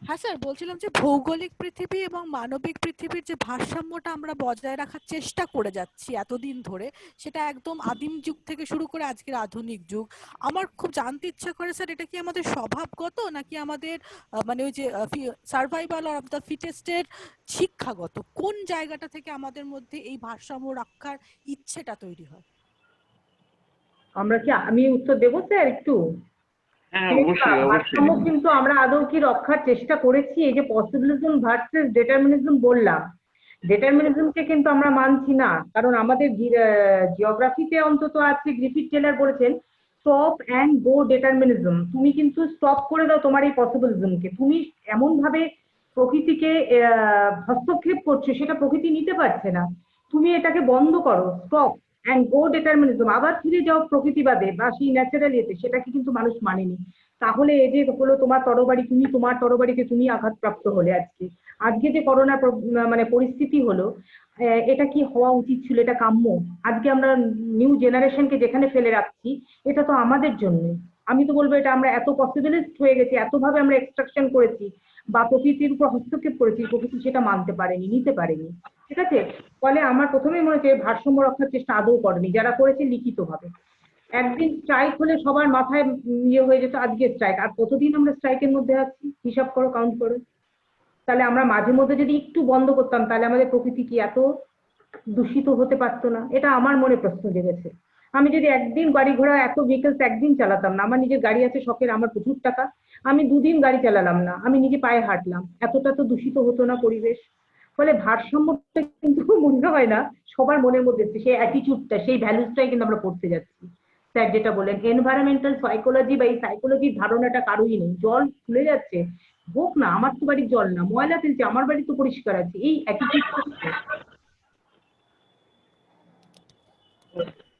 হ্যাঁ স্যার, বলছিলাম যে ভৌগোলিক পৃথিবী এবং মানবিক পৃথিবীর যে ভারসাম্যটা আমরা বজায় রাখার চেষ্টা করে যাচ্ছি এতদিন ধরে, সেটা একদম আদিম যুগ থেকে শুরু করে আজকের আধুনিক যুগ। আমার খুব জানতে ইচ্ছা করে স্যার, এটা কি আমাদের স্বভাবগত নাকি আমাদের মানে ওই যে সার্ভাইভাল অফ দ্য ফিটেস্টের শিক্ষাগত, কোন জায়গাটা থেকে আমাদের মধ্যে এই ভারসাম্য রক্ষার ইচ্ছেটা তৈরি হয়? আমরা কি, আমি উত্তর দেবো স্যার একটু? হ্যাঁ প্রিয়াঙ্কা, অবশ্যই অবশ্যই। ভারসাম্য কিন্তু আমরা আদৌ কি রক্ষার চেষ্টা করেছি? এই যে পসিবিলিজম ভার্সেস ডিটারমিনিজম বললাম, ডিটারমিনিজমকে কিন্তু আমরা মানছি না, কারণ আমাদের জিওগ্রাফিতে অন্তত আছে, গ্রিফিথ টেলার বলেছেন স্টপ অ্যান্ড গো ডিটারমিনিজম। তুমি কিন্তু স্টপ করে দাও তোমার এই পসিবিলিজমকে, তুমি এমন ভাবে প্রকৃতিকে হস্তক্ষেপ করছো, সেটা প্রকৃতি নিতে পারছে না, তুমি এটাকে বন্ধ করো, স্টপ অ্যান্ড গো ডিটারমিনিজম, আবার ফিরে যাও প্রকৃতিবাদে বা সেই ন্যাচারাল ইয়েতে, সেটাকে কিন্তু মানুষ মানেনি। তাহলে এই যে হলো তোমার তরবারি, তুমি তোমার তরবারিতে তুমি আঘাতপ্রাপ্ত হলে আজকে, আজকে যে করোনা মানে পরিস্থিতি হলো, এটা কি হওয়া উচিত ছিল? এটা কাম্য? আজকে আমরা নিউ জেনারেশনকে যেখানে ফেলে রাখছি, এটা তো আমাদের জন্য। আমি তো বলবো এটা আমরা এত পসিবিলিস্ট হয়ে গেছি, এতভাবে আমরা এক্সট্রাকশন করেছি বা প্রকৃতির উপর হস্তক্ষেপ করেছি, প্রকৃতি সেটা মানতে পারেনি, নিতে পারেনি। ঠিক আছে? ফলে আমার প্রথমেই মনে হচ্ছে ভারসাম্য রক্ষার চেষ্টা আদৌ করেনি, যারা করেছে লিখিতভাবে। একদিন স্ট্রাইক হলে সবার মাথায় ইয়ে হয়ে যেত, আজকে স্ট্রাইক, আর কতদিন আমরা স্ট্রাইকের মধ্যে আছি, হিসাব করো, কাউন্ট করো। তাহলে আমরা মাঝে মধ্যে যদি একটু বন্ধ করতাম, তাহলে আমাদের প্রকৃতি কি এত দূষিত হতে পারতো না? এটা আমার মনে প্রশ্ন জেগেছে। আমি যদি একদিন গাড়ি ঘোড়া এত ভেহিকলস একদিন চালাতাম না, আমার নিজের গাড়ি আছে শখের, আমার প্রচুর টাকা, আমি দুদিন গাড়ি চালালাম না, আমি নিজে পায়ে হাঁটলাম, এতটা তো দূষিত হতো না পরিবেশ। ফলে ভারসাম্যটা কিন্তু মনে হয় না সবার মনের মধ্যে, সেই অ্যাটিটিউডটা, সেই ভ্যালুসটাই কিন্তু আমরা করতে যাচ্ছি। স্যার যেটা বললেন এনভায়রনমেন্টাল সাইকোলজি বা এই সাইকোলজির ধারণাটা কারোই নেই। জল খুলে যাচ্ছে, হোক না, আমার তো বাড়ির জল না, ময়লা ফেলছে, আমার বাড়ি তো পরিষ্কার আছে, এই অ্যাটিটিউডটা।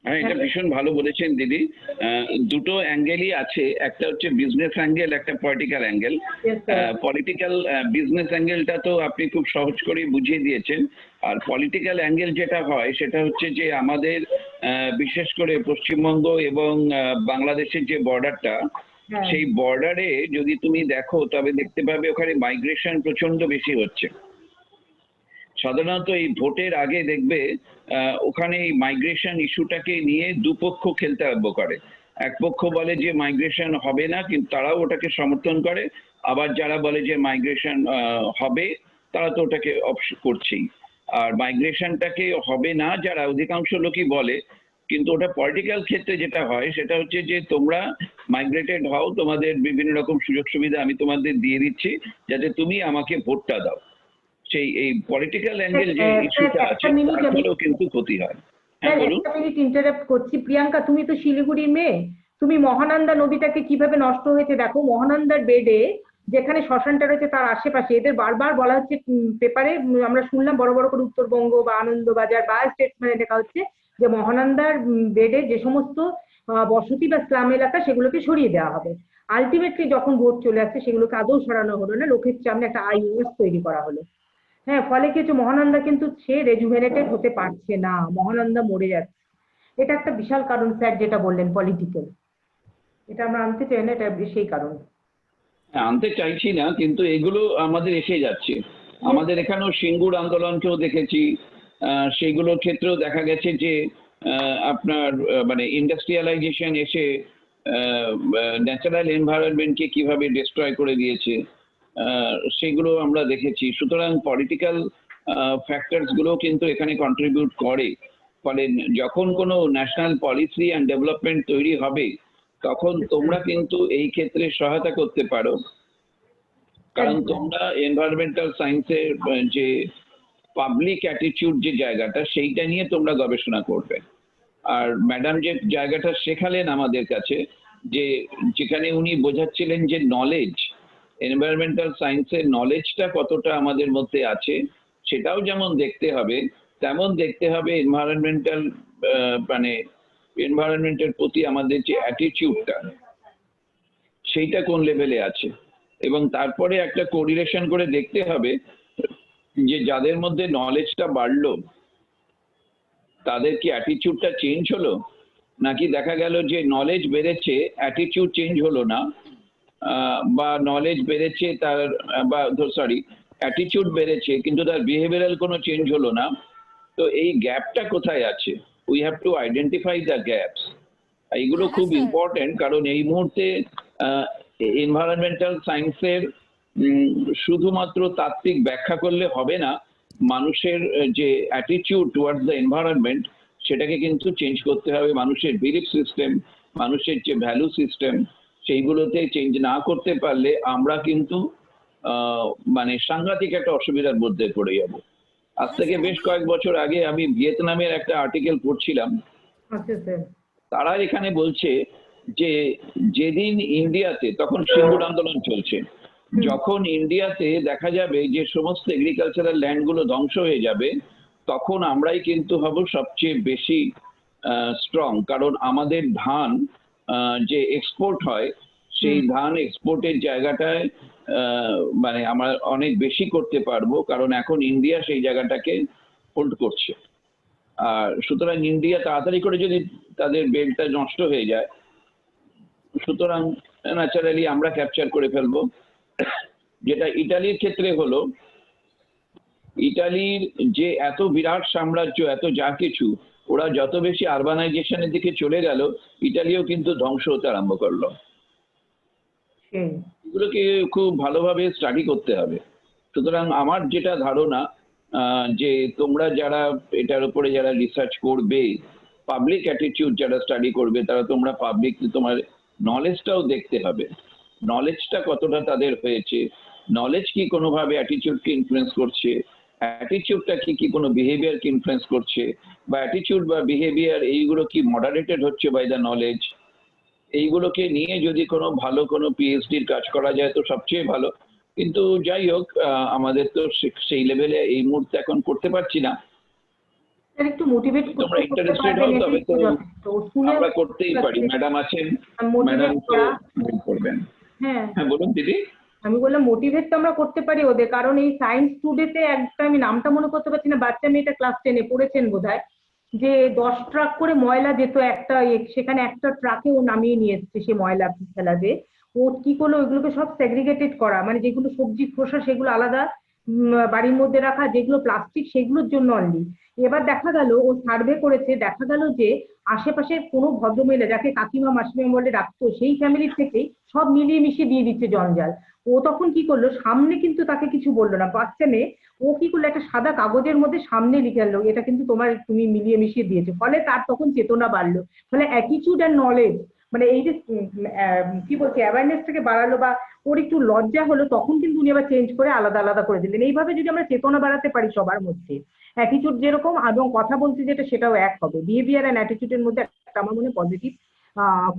হ্যাঁ, এটা ভীষণ ভালো বলেছেন দিদি। দুটো অ্যাঙ্গেলই আছে, একটা হচ্ছে বিজনেস অ্যাঙ্গেল, একটা পলিটিক্যাল অ্যাঙ্গেল। পলিটিক্যাল বিজনেস অ্যাঙ্গেলটা তো আপনি খুব সহজ করেই বুঝিয়ে দিয়েছেন। আর পলিটিক্যাল অ্যাঙ্গেল যেটা হয় সেটা হচ্ছে যে আমাদের বিশেষ করে পশ্চিমবঙ্গ এবং বাংলাদেশের যে বর্ডারটা, সেই বর্ডারে যদি তুমি দেখো তবে দেখতে পাবে ওখানে মাইগ্রেশন প্রচন্ড বেশি হচ্ছে। সাধারণত এই ভোটের আগে দেখবে ওখানে এই মাইগ্রেশন ইস্যুটাকে নিয়ে দুপক্ষ খেলতে আরম্ভ করে। এক পক্ষ বলে যে মাইগ্রেশন হবে না, কিন্তু তারাও ওটাকে সমর্থন করে, আবার যারা বলে যে মাইগ্রেশন হবে তারা তো ওটাকে করছেই। আর মাইগ্রেশনটাকে হবে না যারা, অধিকাংশ লোকই বলে, কিন্তু ওটা পলিটিক্যাল ক্ষেত্রে যেটা হয় সেটা হচ্ছে যে তোমরা মাইগ্রেটেড হও, তোমাদের বিভিন্ন রকম সুযোগ সুবিধা আমি তোমাদের দিয়ে দিচ্ছি যাতে তুমি আমাকে ভোটটা দাও। সেই এই পলিটিক্যাল অ্যাঙ্গেল যে ইস্যুটা আছে তার ফলেও কিন্তু ক্ষতি হয়। হ্যাঁ বলুন। একটা মিনিট ইন্টারাপ্ট করছি। প্রিয়াঙ্কা, তুমি তো শিলিগুড়ির মেয়ে, তুমি মহানন্দা নদীটাকে কিভাবে নষ্ট হয়েছে দেখো। মহানন্দার বেডে যেখানে শ্মশানটা রয়েছে তার আশেপাশে এদের বারবার বলা হচ্ছে, পেপারে আমরা শুনলাম বড় বড় করে উত্তরবঙ্গ বা আনন্দবাজার বা স্টেটসম্যানে দেখা হচ্ছে যে মহানন্দার বেডে যে সমস্ত বসতি বা স্লাম এলাকা, সেগুলোকে সরিয়ে দেওয়া হবে। আলটিমেটলি যখন ভোট চলে আসছে, সেগুলোকে আদৌ সরানো হলো না, লোকের সামনে একটা আইওএস তৈরি করা হলো। হ্যাঁ, ফলে কিছু মহানন্দা কিন্তু সে রেজুভেনেটেড হতে পারছে না, মহানন্দা মরে যাচ্ছে। এটা একটা বিশাল কারণ স্যার, যেটা বললেন পলিটিক্যাল, এটা আমরা আনতে চাই না, এটা সেই কারণ। আনতে চাইছি না, কিন্তু এগুলো আমাদের এসে যাচ্ছে। আমাদের এখানেও সিঙ্গুর আন্দোলনকেও দেখেছি, সেইগুলোর ক্ষেত্রেও দেখা গেছে যে আপনার মানে ইন্ডাস্ট্রিয়ালাইজেশন এসে ন্যাচারাল এনভায়রনমেন্টকে কিভাবে ডিস্ট্রয় করে দিয়েছে, সেগুলো আমরা দেখেছি। সুতরাং পলিটিক্যাল ফ্যাক্টরস গুলো কিন্তু এখানে কন্ট্রিবিউট করে। ফলে যখন কোনো ন্যাশনাল পলিসি অ্যান্ড ডেভেলপমেন্ট তৈরি হবে তখন তোমরা কিন্তু এই ক্ষেত্রে সহায়তা করতে পারো, কারণ তোমরা এনভায়রনমেন্টাল সায়েন্সের যে পাবলিক অ্যাটিটিউড যে জায়গাটা সেইটা নিয়ে তোমরা গবেষণা করবে। আর ম্যাডাম যে জায়গাটা শেখালেন আমাদের কাছে, যে যেখানে উনি বোঝাচ্ছিলেন যে নলেজ, এনভায়রনমেন্টাল সায়েন্সের নলেজটা কতটা আমাদের মধ্যে আছে সেটাও যেমন দেখতে হবে, তেমন দেখতে হবে এনভায়রনমেন্টাল মানে এনভায়রনমেন্টের প্রতি আমাদের যে অ্যাটিটিউডটা সেইটা কোন লেভেলে আছে। এবং তারপরে একটা কোরিলেশন করে দেখতে হবে যে যাদের মধ্যে নলেজটা বাড়লো তাদের কি অ্যাটিটিউডটা চেঞ্জ হলো, নাকি দেখা গেল যে নলেজ বেড়েছে অ্যাটিটিউড চেঞ্জ হলো না, বা নলেজ বেড়েছে তার বা সরি অ্যাটিটিউড বেড়েছে কিন্তু তার বিহেভিয়ারাল কোনো চেঞ্জ হলো না। তো এই গ্যাপটা কোথায় আছে? We have to identify the gaps. এইগুলো খুব ইম্পর্টেন্ট, কারণ এই মুহূর্তে এনভায়রনমেন্টাল সায়েন্সের শুধুমাত্র তাত্ত্বিক ব্যাখ্যা করলে হবে না, মানুষের যে অ্যাটিটিউড টুয়ার্ডস দ্য এনভায়রনমেন্ট সেটাকে কিন্তু চেঞ্জ করতে হবে। মানুষের বিলিফ সিস্টেম, মানুষের যে ভ্যালু সিস্টেম, সেইগুলোতে চেঞ্জ না করতে পারলে আমরা কিন্তু মানে সাংঘাতিক একটা অসুবিধার মধ্যে পড়ে যাব। আজ থেকে বেশ কয়েক বছর আগে আমি ভিয়েতনামের একটা আর্টিকেল পড়ছিলাম, তারা এখানে বলছে যে যেদিন ইন্ডিয়াতে, তখন সিঙ্গুর আন্দোলন চলছে, যখন ইন্ডিয়াতে দেখা যাবে যে সমস্ত এগ্রিকালচারাল ল্যান্ডগুলো ধ্বংস হয়ে যাবে তখন আমরাই কিন্তু হব সবচেয়ে বেশি স্ট্রং, কারণ আমাদের ধান যে এক্সপোর্ট হয় সেই ধান এক্সপোর্টের জায়গাটায় মানে আমরা অনেক বেশি করতে পারবো, কারণ এখন ইন্ডিয়া সেই জায়গাটাকে হোল্ড করছে। আর সুতরাং ইন্ডিয়া তাড়াতাড়ি করে যদি তাদের বেল্টটা নষ্ট হয়ে যায়, সুতরাং ন্যাচারালি আমরা ক্যাপচার করে ফেলবো। যেটা ইটালির ক্ষেত্রে হলো, ইটালির যে এত বিরাট সাম্রাজ্য, এত যা কিছু, ওরা যত বেশি আরবানাইজেশনের দিকে চলে গেল ইটালিও কিন্তু ধ্বংস হতে আরম্ভ করলো। এগুলোকে খুব ভালোভাবে স্টাডি করতে হবে। সুতরাং আমার যেটা ধারণা যে তোমরা যারা এটার উপরে যারা রিসার্চ করবে, পাবলিক অ্যাটিটিউড যারা স্টাডি করবে, তারা তোমরা পাবলিক তোমার নলেজটাও দেখতে হবে, নলেজটা কতটা তাদের হয়েছে, নলেজ কি কোনোভাবে অ্যাটিটিউডকে ইনফ্লুয়েন্স করছে, অ্যাটিটিউডটা কি কোনো বিহেভিয়ারকে ইনফ্লুয়েন্স করছে, বা অ্যাটিটিউড বা বিহেভিয়ার এইগুলো কি মডারেটেড হচ্ছে বাই দ্য নলেজ। এইগুলোকে নিয়ে যদি কোনো ভালো কোনো পিএইচডির কাজ করা যায় তো সবচেয়ে ভালো। কিন্তু যাই হোক, আমাদের তো সেই লেভেলে এই মুহূর্তে এখন করতে পারছি না। একটু মোটিভেট তোমরা ইন্টারেস্টেড হও তবে তো আমরা করতেই পারি। ম্যাডাম আছেন, ম্যাডাম তো করবেন। হ্যাঁ বলুন দিদি। আমি বললাম মোটিভেট তো আমরা করতে পারি ওদের, কারণ এই সায়েন্স টুডেতে একটা, আমি নামটা মনে করতে পারছি না, বাচ্চা মেয়েটা ক্লাস 10-এ পড়েছেন বোধহয়, যে 10 ট্রাক করে ময়লা যেত একটা, সেখানে একটা ট্রাকে ও নামিয়ে নিয়ে এসছে সে ময়লা ফেলা, যে ও কি করলো ওইগুলোকে সব সেগ্রিগেটেড করা, মানে যেগুলো সবজি খোসা সেগুলো আলাদা বাড়ির মধ্যে রাখা, যেগুলো প্লাস্টিক সেগুলোর জন্য অনলি। এবার দেখা গেল ও সার্ভে করেছে, দেখা গেল যে আশেপাশের কোনো ভদ্রমহিলা যাকে কাকিমা মাসিমা বলে ডাকতো সেই ফ্যামিলির থেকেই সব মিলিয়ে মিশিয়ে দিয়ে দিচ্ছে জঞ্জাল। ও তখন কি করলো, সামনে কিন্তু তাকে কিছু বললো না, বাচ্চা মেয়ে, ও কি করলো একটা সাদা কাগজের মধ্যে সামনে লিখে আনলো এটা কিন্তু তোমার, তুমি মিলিয়ে মিশিয়ে দিয়েছো। ফলে তার তখন চেতনা বাড়লো, ফলে অ্যাটিটিউড অ্যান্ড নলেজ, মানে এই যে কি বলছে অ্যাওয়ারনেস থেকে বাড়ালো বা ওর একটু লজ্জা হলো, তখন কিন্তু উনি আবার চেঞ্জ করে আলাদা আলাদা করে দিলেন। এইভাবে যদি আমরা চেতনা বাড়াতে পারি সবার মধ্যে, অ্যাটিটিউড যেরকম এবং কথা বলতে যেটা সেটাও এক হবে, বিহেভিয়ার অ্যান্ড অ্যাটিটিউডের মধ্যে একটা আমার মনে পজিটিভ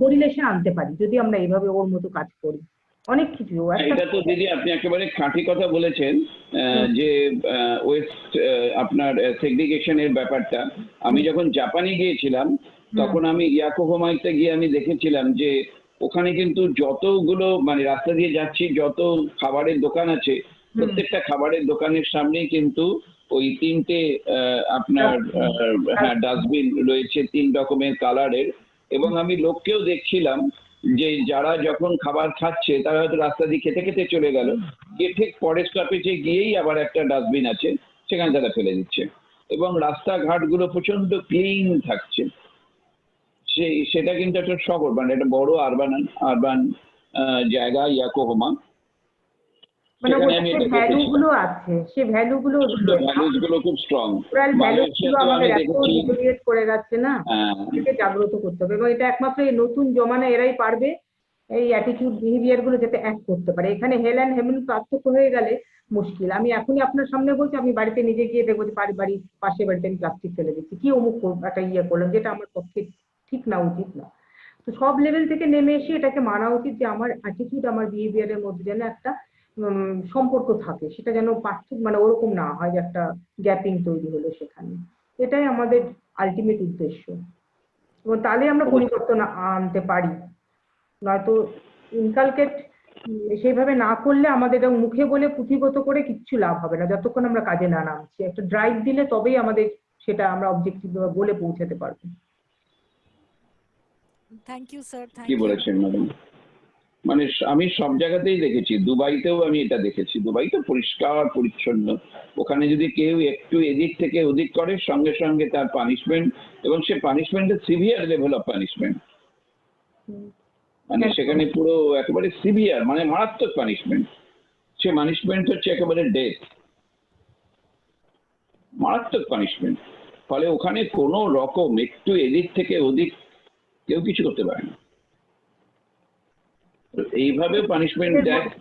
কোরিলেশন আনতে পারি যদি আমরা এইভাবে ওর মতো কাজ করি। অনেক কিছু এটা তো দিদি আপনি একেবারে খাঁটি কথা বলেছেন, যে ওয়েস্ট আপনার সেগ্রিগেশনের ব্যাপারটা। আমি যখন জাপানে গিয়েছিলাম তখন আমি ইয়াকোহামাতে গিয়ে আমি দেখেছিলাম যে ওখানে কিন্তু যতগুলো মানে রাস্তা দিয়ে যাচ্ছি যত খাবারের দোকান আছে, প্রত্যেকটা খাবারের দোকানের সামনেই কিন্তু ওই 3টে আপনার ডাস্টবিন রয়েছে 3 রকমের কালারের। এবং আমি লোককেও দেখছিলাম যে যারা যখন খাবার খাচ্ছে তারা হয়তো রাস্তা দিয়ে খেতে খেতে চলে গেল, গিয়ে ঠিক পরের স্টপেজে গিয়েই আবার একটা ডাস্টবিন আছে সেখানে তারা ফেলে দিচ্ছে, এবং রাস্তাঘাটগুলো প্রচন্ড ক্লিন থাকছে। সেটা কিন্তু একটা শহর, মানে একটা বড় আরবান আরবান জায়গা ইয়াকোহামা। মানে সেখানে ওদের আমি যে এটা ভ্যালু দেখেছিলাম। গুলো আছে সে ভ্যালু গুলো ভ্যালুস গুলো খুব স্ট্রং। ভ্যালু গুলো মালয়েশিয়াতেও আমাদের আমি এত দেখেছি। ডিটোরিয়েট করে যাচ্ছে না, এটাকে জাগ্রত করতে হবে এবং এটা একমাত্র এই নতুন জমানা এরাই পারবে এই অ্যাটিটিউড বিহেভিয়ার গুলো যাতে এক করতে পারে। এখানে হেল অ্যান্ড হেভেন পার্থক্য হয়ে গেলে মুশকিল। আমি এখনই আপনার সামনে বলছি, আমি বাড়িতে নিজে গিয়ে দেখবো যে বাড়ির পাশে বাড়িতে আমি প্লাস্টিক ফেলে দিচ্ছি, কি অমুক একটা ইয়ে করলাম যেটা আমার পক্ষে ঠিক না, উচিত না। তো সব লেভেল থেকে নেমে এসে এটাকে মানা উচিত যে আমার অ্যাটিটিউড আমার বিহেভিয়ারের মধ্যে যেন একটা সম্পর্ক থাকে, সেটা যেন পার্থক্য মানে ওরকম না হয় যে একটা গ্যাপিং তৈরি হলো সেখানে। এটাই আমাদের আলটিমেট উদ্দেশ্য এবং তাহলে আমরা পরিবর্তন আনতে পারি। নয়তো ইনকালকেট সেইভাবে না করলে আমাদের এটা মুখে বলে পুঁথিগত করে কিচ্ছু লাভ হবে না যতক্ষণ আমরা কাজে না নামছি। একটা ড্রাইভ দিলে তবেই আমাদের সেটা আমরা অবজেক্টিভ বলে পৌঁছাতে পারবো। থ্যাংক ইউ স্যার, কি থ্যাংক ইউ। বলেছেন ম্যাডাম? মানে আমি সব জায়গাতেই দেখেছি, দুবাইতেও আমি এটা দেখেছি। দুবাই তো পরিষ্কার পরিচ্ছন্ন, ওখানে যদি কেউ একটু এদিক থেকে ওদিক করে সঙ্গে সঙ্গে তার পানিশমেন্ট, এবং সে পানিশমেন্টের সিভিয়ার লেভেল অফ পানিশমেন্ট, মানে সেখানে পুরো একেবারে সিভিয়ার, মানে মারাত্মক পানিশমেন্ট। সে পানিশমেন্ট হচ্ছে একেবারে ডেথ, মারাত্মক পানিশমেন্ট। ফলে ওখানে কোনো রকম একটু এদিক থেকে ওদিক কেউ কিছু করতে পারে না। এইভাবে পানিশমেন্ট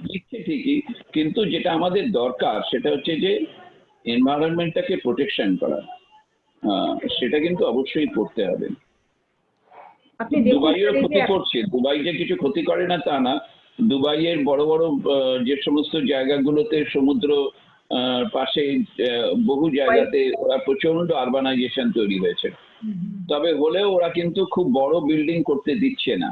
দিচ্ছে ঠিকই, কিন্তু যেটা আমাদের দরকার সেটা হচ্ছে যে এনভায়রনমেন্টটাকে প্রোটেকশন করা, সেটা কিন্তু অবশ্যই করতে হবে। দুবাইও ক্ষতি করছে, দুবাই যে কিছু ক্ষতি করে না তা না। দুবাইয়ের বড় বড় যে সমস্ত জায়গাগুলোতে সমুদ্র পাশে বহু জায়গাতে ওরা প্রচন্ড আরবানাইজেশন তৈরি হয়েছে, তবে হলেও ওরা কিন্তু খুব বড় বিল্ডিং করতে দিচ্ছে না।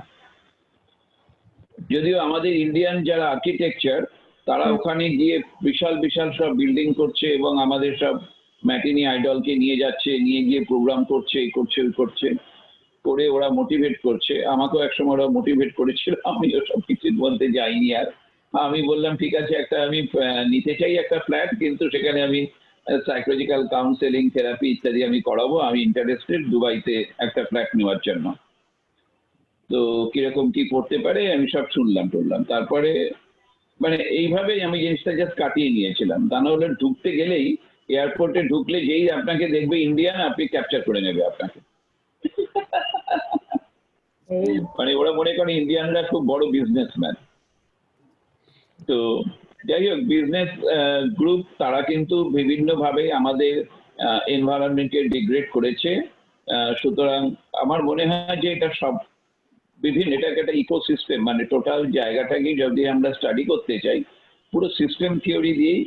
যদিও আমাদের ইন্ডিয়ান যারা আর্কিটেকচার তারা ওখানে গিয়ে বিশাল বিশাল সব বিল্ডিং করছে এবং আমাদের সব ম্যাটিনি আইডলকে নিয়ে যাচ্ছে, নিয়ে গিয়ে প্রোগ্রাম করছে, এই করছে ওই করছে করে ওরা মোটিভেট করছে। আমাকেও একসময় ওরা মোটিভেট করেছিল, আমি ওসব কিছুর মধ্যে যাইনি। আর আমি বললাম ঠিক আছে, একটা আমি নিতে চাই একটা ফ্ল্যাট, কিন্তু সেখানে আমি সাইকোলজিক্যাল কাউন্সেলিং থেরাপি ইত্যাদি আমি করাবো, আমি ইন্টারেস্টেড দুবাইতে একটা ফ্ল্যাট নেওয়ার জন্য। তো কিরকম কি করতে পারে আমি সব শুনলাম টুনলাম, তারপরে মানে এইভাবেই আমি জিনিসটা জাস্ট কাটিয়ে নিয়েছিলাম। তা নাহলে ঢুকতে গেলেই, এয়ারপোর্টে ঢুকলে যেই আপনাকে দেখবে ইন্ডিয়ান, আপনি ক্যাপচার করে নেবে আপনাকে। মানে ওরা মনে করে ইন্ডিয়ানরা খুব বড় বিজনেসম্যান। তো যাই হোক, বিজনেস গ্রুপ তারা কিন্তু বিভিন্ন ভাবে আমাদের এনভায়রনমেন্টকে ডিগ্রেড করেছে। সুতরাং আমার মনে হয় যে এটা সব বিভিন্ন, এটাকে একটা ইকোসিস্টেম, মানে টোটাল জায়গাটাকে যদি আমরা স্টাডি করতে চাই পুরো সিস্টেম থিওরি দিয়েই,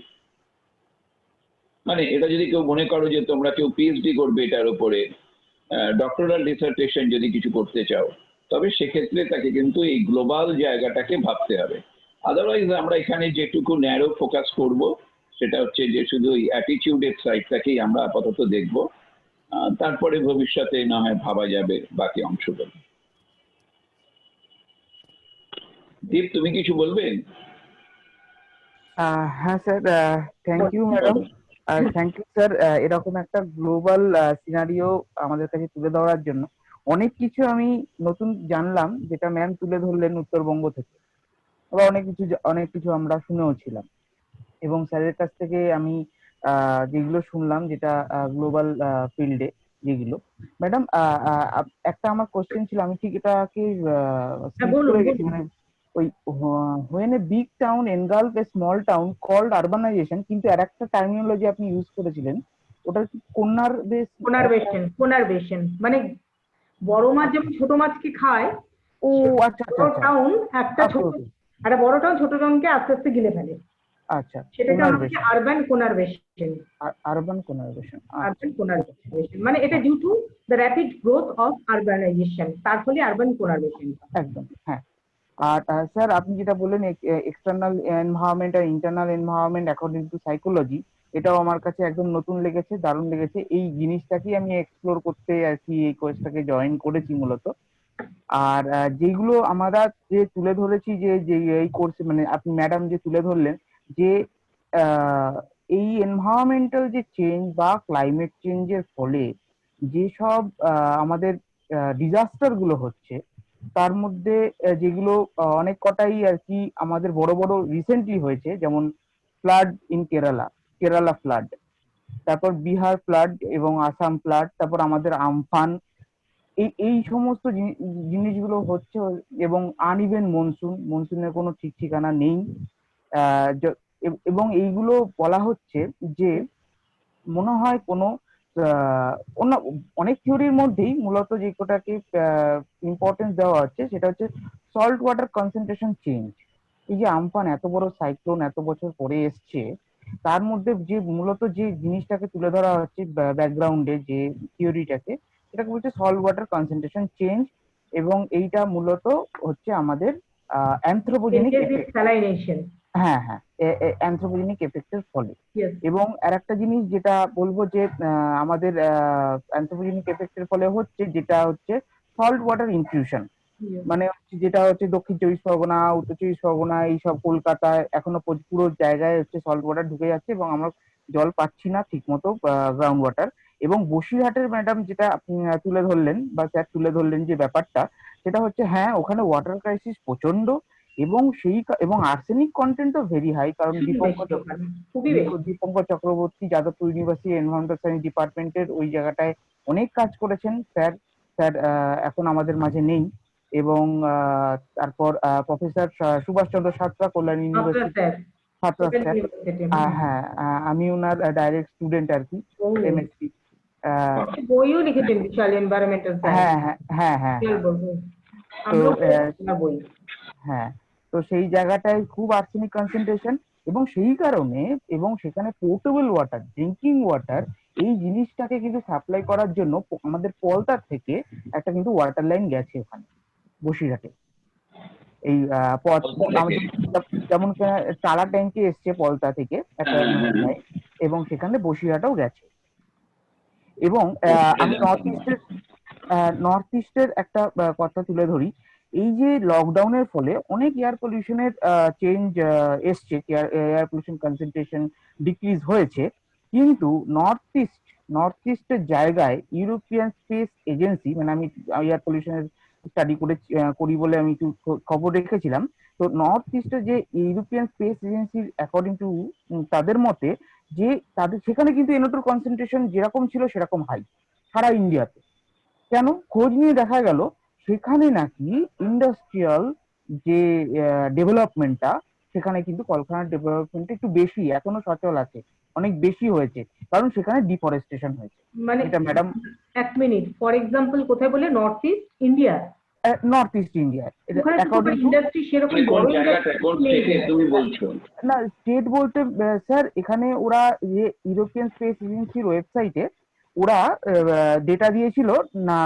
মানে এটা যদি কেউ মনে করো যে তোমরা কেউ পিএইচডি করবে এটার উপরে, ডক্টরাল ডিসার্টেশন যদি কিছু করতে চাও, তবে সেক্ষেত্রে তাকে কিন্তু এই গ্লোবাল জায়গাটাকে ভাবতে হবে। আদারওয়াইজ আমরা এখানে যেটুকু ন্যারো ফোকাস করব সেটা হচ্ছে যে শুধু ওই অ্যাটিটিউডের সাইডটাকেই আমরা আপাতত দেখব, তারপরে ভবিষ্যতে না হয় ভাবা যাবে বাকি অংশগুলো। দীপ, তুমি কিছু বলবেন? হ্যাঁ sir, thank you madam, thank you sir, এরকম একটা গ্লোবাল সিনারিও আমাদের কাছে তুলে ধরার জন্য। অনেক কিছু আমি নতুন জানলাম যেটা ম্যাম তুলে ধরলেন উত্তরবঙ্গ থেকে, আবার অনেক কিছু আমরা শুনেও ছিলাম। এবং স্যারের কাছ থেকে আমি যেগুলো শুনলাম, যেটা গ্লোবাল ফিল্ডে যেগুলো, ম্যাডাম একটা আমার কোশ্চেন ছিল, আমি ঠিক এটাকে skip করে গেছি। মানে ওই when a big town engulf a small town called urbanization, কিন্তু আর একটা টার্মিনোলজি আপনি ইউজ করেছিলেন, ওটা কি কোনারভেশন, মানে বড় মাছ যেমন ছোট মাছকে খায়, ও আচ্ছা আচ্ছা আচ্ছা, টাউন একটা বড় টাউন ছোট টাউনকে আস্তে আস্তে গিলে ফেলে। আচ্ছা, সেটাকে আমরা বলি আরবান কোনারভেশন। মানে এটা due to the rapid growth of urbanisation, তার ফলে আরবান কোনারভেশন। একদম, হ্যাঁ। আর স্যার আপনি যেটা বললেন এক্সটার্নাল এনভায়রনমেন্ট আর internal environment according to psychology, এটাও আমার কাছে একদম নতুন লেগেছে, দারুণ লেগেছে। এই জিনিসটাকেই আমি এক্সপ্লোর করতে আর কি এই কোর্সটাকে জয়েন করেছি মূলত। আর যেগুলো আমরা যে তুলে ধরেছি যে এই কোর্সে, মানে আপনি ম্যাডাম যে তুলে ধরলেন যে এই এনভায়রনমেন্টাল যে চেঞ্জ বা ক্লাইমেট চেঞ্জের ফলে যেসব আমাদের ডিজাস্টার গুলো হচ্ছে তার মধ্যে যেগুলো অনেক কটাই আর কি আমাদের বড় বড় রিসেন্টলি হয়েছে, যেমন ফ্লাড ইন কেরালা ফ্লাড, তারপর বিহার ফ্লাড এবং আসাম ফ্লাড, তারপর আমাদের আমফান, এই সমস্ত জিনিসগুলো হচ্ছে। এবং আনইভেন মনসুনের কোনো ঠিক ঠিকানা নেই। এবং এইগুলো বলা হচ্ছে যে মনে হয় কোনো অন্য অনেক থিওরির মধ্যেই মূলত যে কোটাকে ইম্পর্টেন্স দেওয়া হচ্ছে সেটা হচ্ছে সল্ট ওয়াটার কনসেন্ট্রেশন চেঞ্জ। এই যে আমফান এত বড় সাইক্লোন এত বছর পরে এসছে, তার মধ্যে যে মূলত যে জিনিসটাকে তুলে ধরা হচ্ছে ব্যাকগ্রাউন্ডে যে থিওরিটাকে, সেটাকে বলছে সল্ট ওয়াটার কনসেন্ট্রেশন চেঞ্জ। এবং এইটা মূলত হচ্ছে আমাদের অ্যানথ্রোপোজেনিক এফেক্ট। salination. হ্যাঁ হ্যাঁ, অ্যানথ্রোপোজেনিক এফেক্টের ফলে। Yes. এবং আরেকটা জিনিস যেটা বলবো যে আমাদের অ্যানথ্রোপোজেনিক এফেক্টের ফলে হচ্ছে যেটা হচ্ছে সল্ট ওয়াটার ইনফিউশন। Yes. মানে যেটা হচ্ছে দক্ষিণ চব্বিশ পরগনা, উত্তর চব্বিশ পরগনা, এইসব কলকাতায় এখনো পুরো জায়গায় হচ্ছে সল্ট ওয়াটার ঢুকে যাচ্ছে এবং আমরা জল পাচ্ছি না ঠিক মতো, গ্রাউন্ড ওয়াটার। এবং বসিরহাটের ম্যাডাম যেটা আপনি তুলে ধরলেন বা স্যার তুলে ধরলেন যে ব্যাপারটা, সেটা হচ্ছে হ্যাঁ ওখানে ওয়াটার ক্রাইসিস প্রচন্ড এবং এবং আর্সেনিক কন্টেন্টও ভেরি হাই। কারণ Dipankar Chakraborty Jadavpur university environmental science ডিপার্টমেন্টের ওই জায়গাটায় অনেক কাজ করেছেন স্যার। এখন আমাদের মাঝে নেই। এবং তারপর প্রফেসর সুভাষচন্দ্র সাতরা, কল্যাণ ইউনিভার্সিটি সাতরা স্যার। হ্যাঁ, আমি ওনার ডাইরেক্ট স্টুডেন্ট আর কি, এমএসসি। বইও লিখেছেন বিশাল এনভায়রনমেন্টাল হ্যাঁ হ্যাঁ হ্যাঁ হ্যাঁ। তো হ্যাঁ, তো সেই জায়গাটায় খুব আর্সেনিক কনসেন্ট্রেশন এবং সেই কারণে এবং সেখানে পোর্টেবল ওয়াটার, ড্রিঙ্কিং ওয়াটার, এই জিনিসটাকে কিন্তু সাপ্লাই করার জন্য আমাদের পলতার থেকে একটা কিন্তু ওয়াটার লাইন গেছে ওখানে বসিরহাটে। এই পথ যেমন টালা ট্যাঙ্কি এসছে পলতা থেকে একটা, এবং সেখানে বসিরহাটেও গেছে। এবং আমি নর্থ ইস্টের একটা কথা তুলে ধরি। এই যে লকডাউনের ফলে অনেক এয়ার পলিউশনের চেঞ্জ এসছে, এয়ার পলিউশন কনসেন্ট্রেশন ডিক্রিজ হয়েছে, কিন্তু নর্থ ইস্টের জায়গায় ইউরোপিয়ান স্পেস এজেন্সি, মানে আমি এয়ার পলিউশনের স্টাডি করি বলে আমি একটু খবর রেখেছিলাম। তো নর্থ ইস্টের যে ইউরোপিয়ান স্পেস এজেন্সির অ্যাকর্ডিং টু তাদের মতে যে তাদের সেখানে কিন্তু NO2 কনসেন্ট্রেশন যেরকম ছিল সেরকম হাই সারা ইন্ডিয়াতে। কেন? খোঁজ নিয়ে দেখা গেল সেখানে নাকি ইন্ডাস্ট্রিয়াল যে ডেভেলপমেন্টটা, সেখানে কিন্তু কলকারখানার ডেভেলপমেন্ট একটু বেশি, এখনো সচল আছে, অনেক বেশি হয়েছে, কারণ সেখানে ডিফরেস্টেশন হয়েছে। মানে এটা ম্যাডাম এক মিনিট, ফর এক্সাম্পল কোথায় বলে? North east India. North east India industry সেরকম বড় তুমি বলছো না, স্টেট বলতে স্যার এখানে ওরা যে ইউরোপিয়ান স্পেস এজেন্সির ওয়েবসাইটে ওরা ডেটা দিয়েছিল না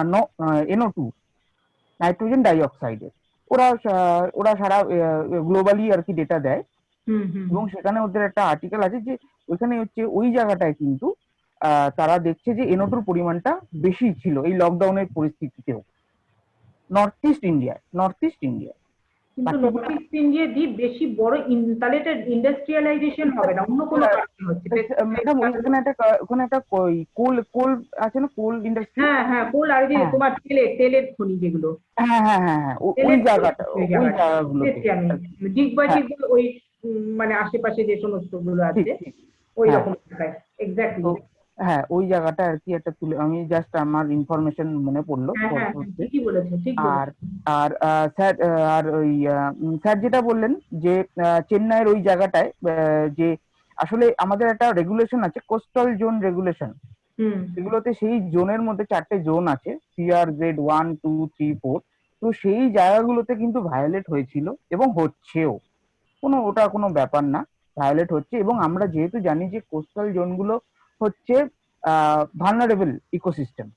NO2, নাইট্রোজেন ডাইঅক্সাইডের। ওরা সারা গ্লোবালি আর কি ডেটা দেয়। এবং সেখানে ওদের একটা আর্টিকেল আছে যে ওইখানে হচ্ছে ওই জায়গাটায় কিন্তু তারা দেখছে যে NO2 পরিমাণটা বেশি ছিল এই লকডাউনের পরিস্থিতিতেও নর্থ ইস্ট ইন্ডিয়ায়। কিন্তু নর্থ ইস্ট ইন্ডিয়া বেশি বড়, তাহলে এটা ইন্ডাস্ট্রিয়ালাইজেশন হবে না, অন্য কোনো কারণে হচ্ছে ম্যাডাম। ওখানে একটা কোল আছে না, কোল ইন্ডাস্ট্রি। হ্যাঁ কোল, আর যে তোমার তেলের খনি যেগুলো, হ্যাঁ ওই জায়গাগুলো ওই মানে আশেপাশে যে সমস্ত গুলো আছে ওই রকম এক্স্যাক্টলি। হ্যাঁ, ওই জায়গাটা আর কি একটা তুলে, আমি জাস্ট আমার ইনফরমেশন মনে পড়লো। আর স্যার আর ওই স্যার যেটা বললেন যে চেন্নাইয়ের ওই জায়গাটায় যে আসলে আমাদের একটা রেগুলেশন আছে, কোস্টাল জোন রেগুলেশন। সেগুলোতে সেই জোনের মধ্যে 4টে জোন আছে, CR গ্রেড 1, 2, 3, 4। তো সেই জায়গাগুলোতে কিন্তু ভায়োলেট হয়েছিল এবং হচ্ছেও, ওটা কোনো ব্যাপার না, ভায়োলেট হচ্ছে। এবং আমরা যেহেতু জানি যে কোস্টাল জোনগুলো হচ্ছে ভালনারেবল ইকোসিস্টেম,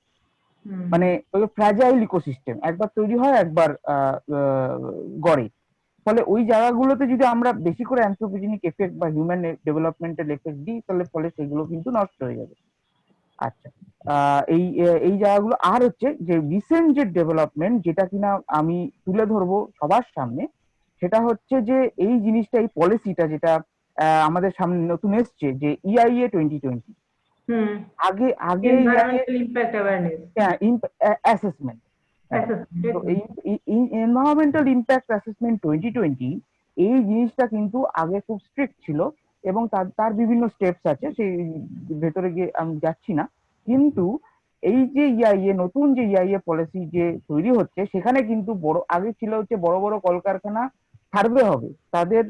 মানে ওই ফ্র্যাজাইল ইকোসিস্টেম, একবার তৈরি হয় একবার গড়ে। ফলে ওই জায়গাগুলোতে যদি আমরা বেশি করে অ্যানথ্রোপোজেনিক এফেক্ট বা হিউম্যান ডেভেলপমেন্টাল এফেক্ট দিই, তাহলে ফলে সেগুলো কিন্তু নষ্ট হয়ে যাবে। আচ্ছা, এই জায়গাগুলো। আর হচ্ছে যে রিসেন্ট যে ডেভেলপমেন্ট যেটা কিনা আমি তুলে ধরবো সবার সামনে, সেটা হচ্ছে যে এই জিনিসটা, এই পলিসিটা যেটা আমাদের সামনে নতুন এসছে, যে EIA 2020। আগে অ্যাসেসমেন্ট, হ্যাঁ, তো Assessment. এই এনভায়রনমেন্টাল ইম্প্যাক্ট অ্যাসেসমেন্ট 2020 এই জিনিসটা কিন্তু আগে খুব স্ট্রিক্ট ছিল, এবং তার তার বিভিন্ন স্টেপস আছে, সেই ভেতরে গিয়ে আমি যাচ্ছি না। কিন্তু এই যে ইআইএ, নতুন যে ইআইএ পলিসি যে তৈরি হচ্ছে, সেখানে কিন্তু বড়, আগে ছিল হচ্ছে বড় বড় কলকারখানা সার্ভে হবে, তাদের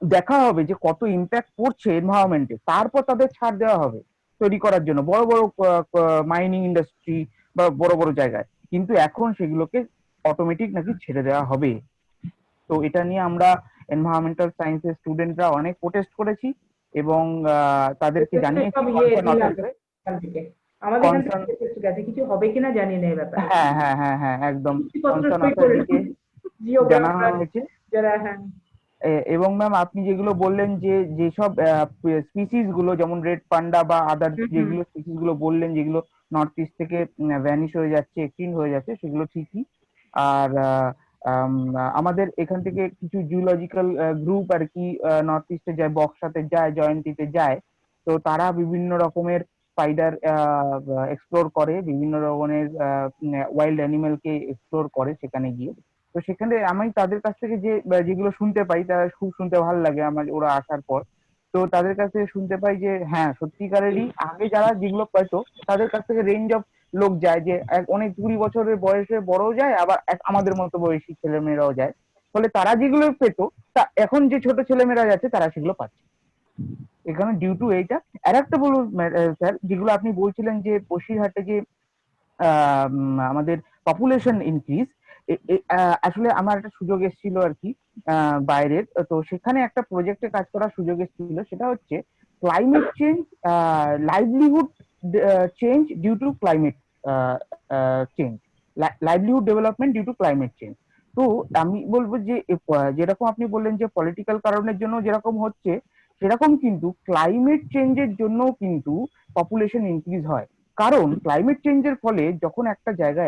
দেখা হবে যে কত ইম্প্যাক্ট পড়ছে এনভায়রনমেন্টে, তারপর তাদের ছাড় দেওয়া হবে তৈরি করার জন্য বড় বড় মাইনিং ইন্ডাস্ট্রি বা বড় বড় জায়গায়। কিন্তু এখন সেগুলোকে অটোমেটিক নাকি ছেড়ে দেওয়া হবে। তো এটা নিয়ে আমরা এনভায়রনমেন্টাল সায়েন্সের স্টুডেন্টরা অনেক প্রোটেস্ট করেছি, এবং তাদেরকে জানিয়েছি সব কনসার্ন দিলাম অফিসে। এখান থেকে, আমাদের এখান কনসার্ন, থেকে ঠিক আছে, কিছু হবে কিনা জানি না এই ব্যাপারে। হ্যাঁ হ্যাঁ হ্যাঁ হ্যাঁ, একদম চুক্তিপত্র কনসার্ন সই করলাম অথরিটিকে জানানো জিওগ্রাফার হয়েছে। যারা, হ্যাঁ। এবং ম্যাম আপনি যেগুলো বললেন যে যেসব স্পিসিস গুলো, যেমন রেড পান্ডা বা আদার হুম। যেগুলো স্পিসিস গুলো বললেন, যেগুলো নর্থ ইস্ট থেকে ভ্যানিশ হয়ে যাচ্ছে, এক্সটিংক্ট হয়ে যাচ্ছে, সেগুলো ঠিকই। আর আমাদের এখান থেকে কিছু জুলজিক্যাল গ্রুপ আর কি নর্থ ইস্টে যায়, বক্সাতে যায়, জয়ন্তীতে যায়। তো তারা বিভিন্ন রকমের স্পাইডার এক্সপ্লোর করে, বিভিন্ন রকমের ওয়াইল্ড অ্যানিমেলকে এক্সপ্লোর করে সেখানে গিয়ে। তো সেখানে আমি তাদের কাছ থেকে যে যেগুলো শুনতে পাই, তারা খুব শুনতে ভালো লাগে আমার, ওরা আসার পর। তো তাদের কাছ থেকে শুনতে পাই যে হ্যাঁ, সত্যিকারেরই আগে যারা যেগুলো পেতো, তাদের কাছ থেকে রেঞ্জ অফ লোক যায়, যে অনেক 20 বছরের বয়সে বড়ও যায়, আবার আমাদের মতো বয়সী ছেলেমেয়েরাও যায়। ফলে তারা যেগুলো পেতো, তা এখন যে ছোট ছেলেমেয়েরা যাচ্ছে তারা সেগুলো পাচ্ছে। এখানে ডিউ টু এইটা। আর একটা বলবো স্যার, যেগুলো আপনি বলছিলেন যে বসিরহাটে যে আমাদের পপুলেশন ইনক্রিজ, আসলে আমার একটা সুযোগ এসেছিল আর কি বাইরের, তো সেখানে একটা প্রজেক্টে কাজ করার সুযোগ এসেছিল। সেটা হচ্ছে climate change, livelihood change due to climate change, livelihood development due to climate change. তো আমি বলবো যে যেরকম আপনি বললেন যে পলিটিক্যাল কারণের জন্য যেরকম হচ্ছে, সেরকম কিন্তু ক্লাইমেট চেঞ্জের জন্য কিন্তু পপুলেশন ইনক্রিজ হয়। কারণ ক্লাইমেট চেঞ্জের ফলে যখন একটা জায়গা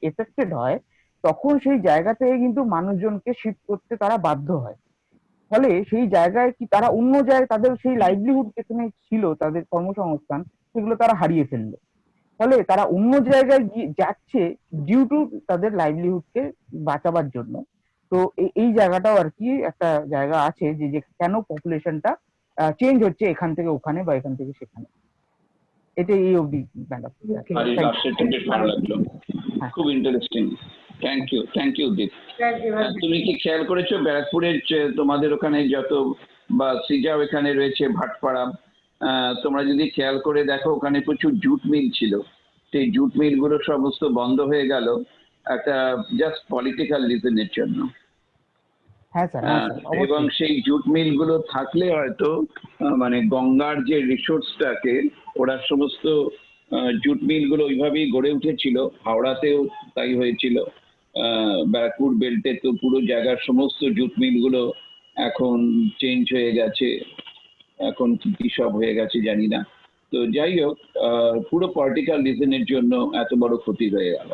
এফেক্টেড হয়, তখন সেই জায়গা থেকে কিন্তু মানুষজনকে শিফট করতে তারা বাধ্য হয়। ফলে সেই জায়গায় কি তারা অন্য জায়গায় তাদের সেই লাইভলিহুড যেখানে ছিল, তাদের কর্মসংস্থান, সেগুলো তারা হারিয়ে ফেললো। ফলে তারা অন্য জায়গায় যাচ্ছে ডিউ টু তাদের লাইভলিহুডকে বাঁচাবার জন্য। তো এই জায়গাটাও আর কি একটা জায়গা আছে যে যে কেন পপুলেশনটা চেঞ্জ হচ্ছে এখান থেকে ওখানে বা এখান থেকে সেখানে। এটা এই অবধি ম্যাডাম। Okay. আর এই লাস্টেরটা বেশ ভালো লাগলো, খুব ইন্টারেস্টিং। থ্যাংক ইউ দীপ। তুমি কি খেয়াল করেছো ব্যারাকপুরের তোমাদের ওখানে যত, বা সৃজা এখানে রয়েছে, ভাটপাড়া, তোমরা যদি খেয়াল করে দেখো, ওখানে প্রচুর জুট মিল ছিল, সেই জুট মিল গুলো সমস্ত বন্ধ হয়ে গেল একটা জাস্ট পলিটিক্যাল রিজনের জন্য। হ্যাঁ স্যার, এবং সেই জুট মিল গুলো থাকলে হয়তো মানে গঙ্গার যে রিসোর্সটাকে, ওরা সমস্ত জুট মিল গুলো ওইভাবেই গড়ে উঠেছিল। হাওড়াতেও তাই হয়েছিল, ব্যারাকপুর বেল্টে তো পুরো জায়গার সমস্ত জুট মিল গুলো এখন চেঞ্জ হয়ে গেছে, এখন কি সব হয়ে গেছে জানি না। তো যাই হোক, পুরো পলিটিক্যাল রিজনের জন্য এত বড় ক্ষতি হয়ে গেল।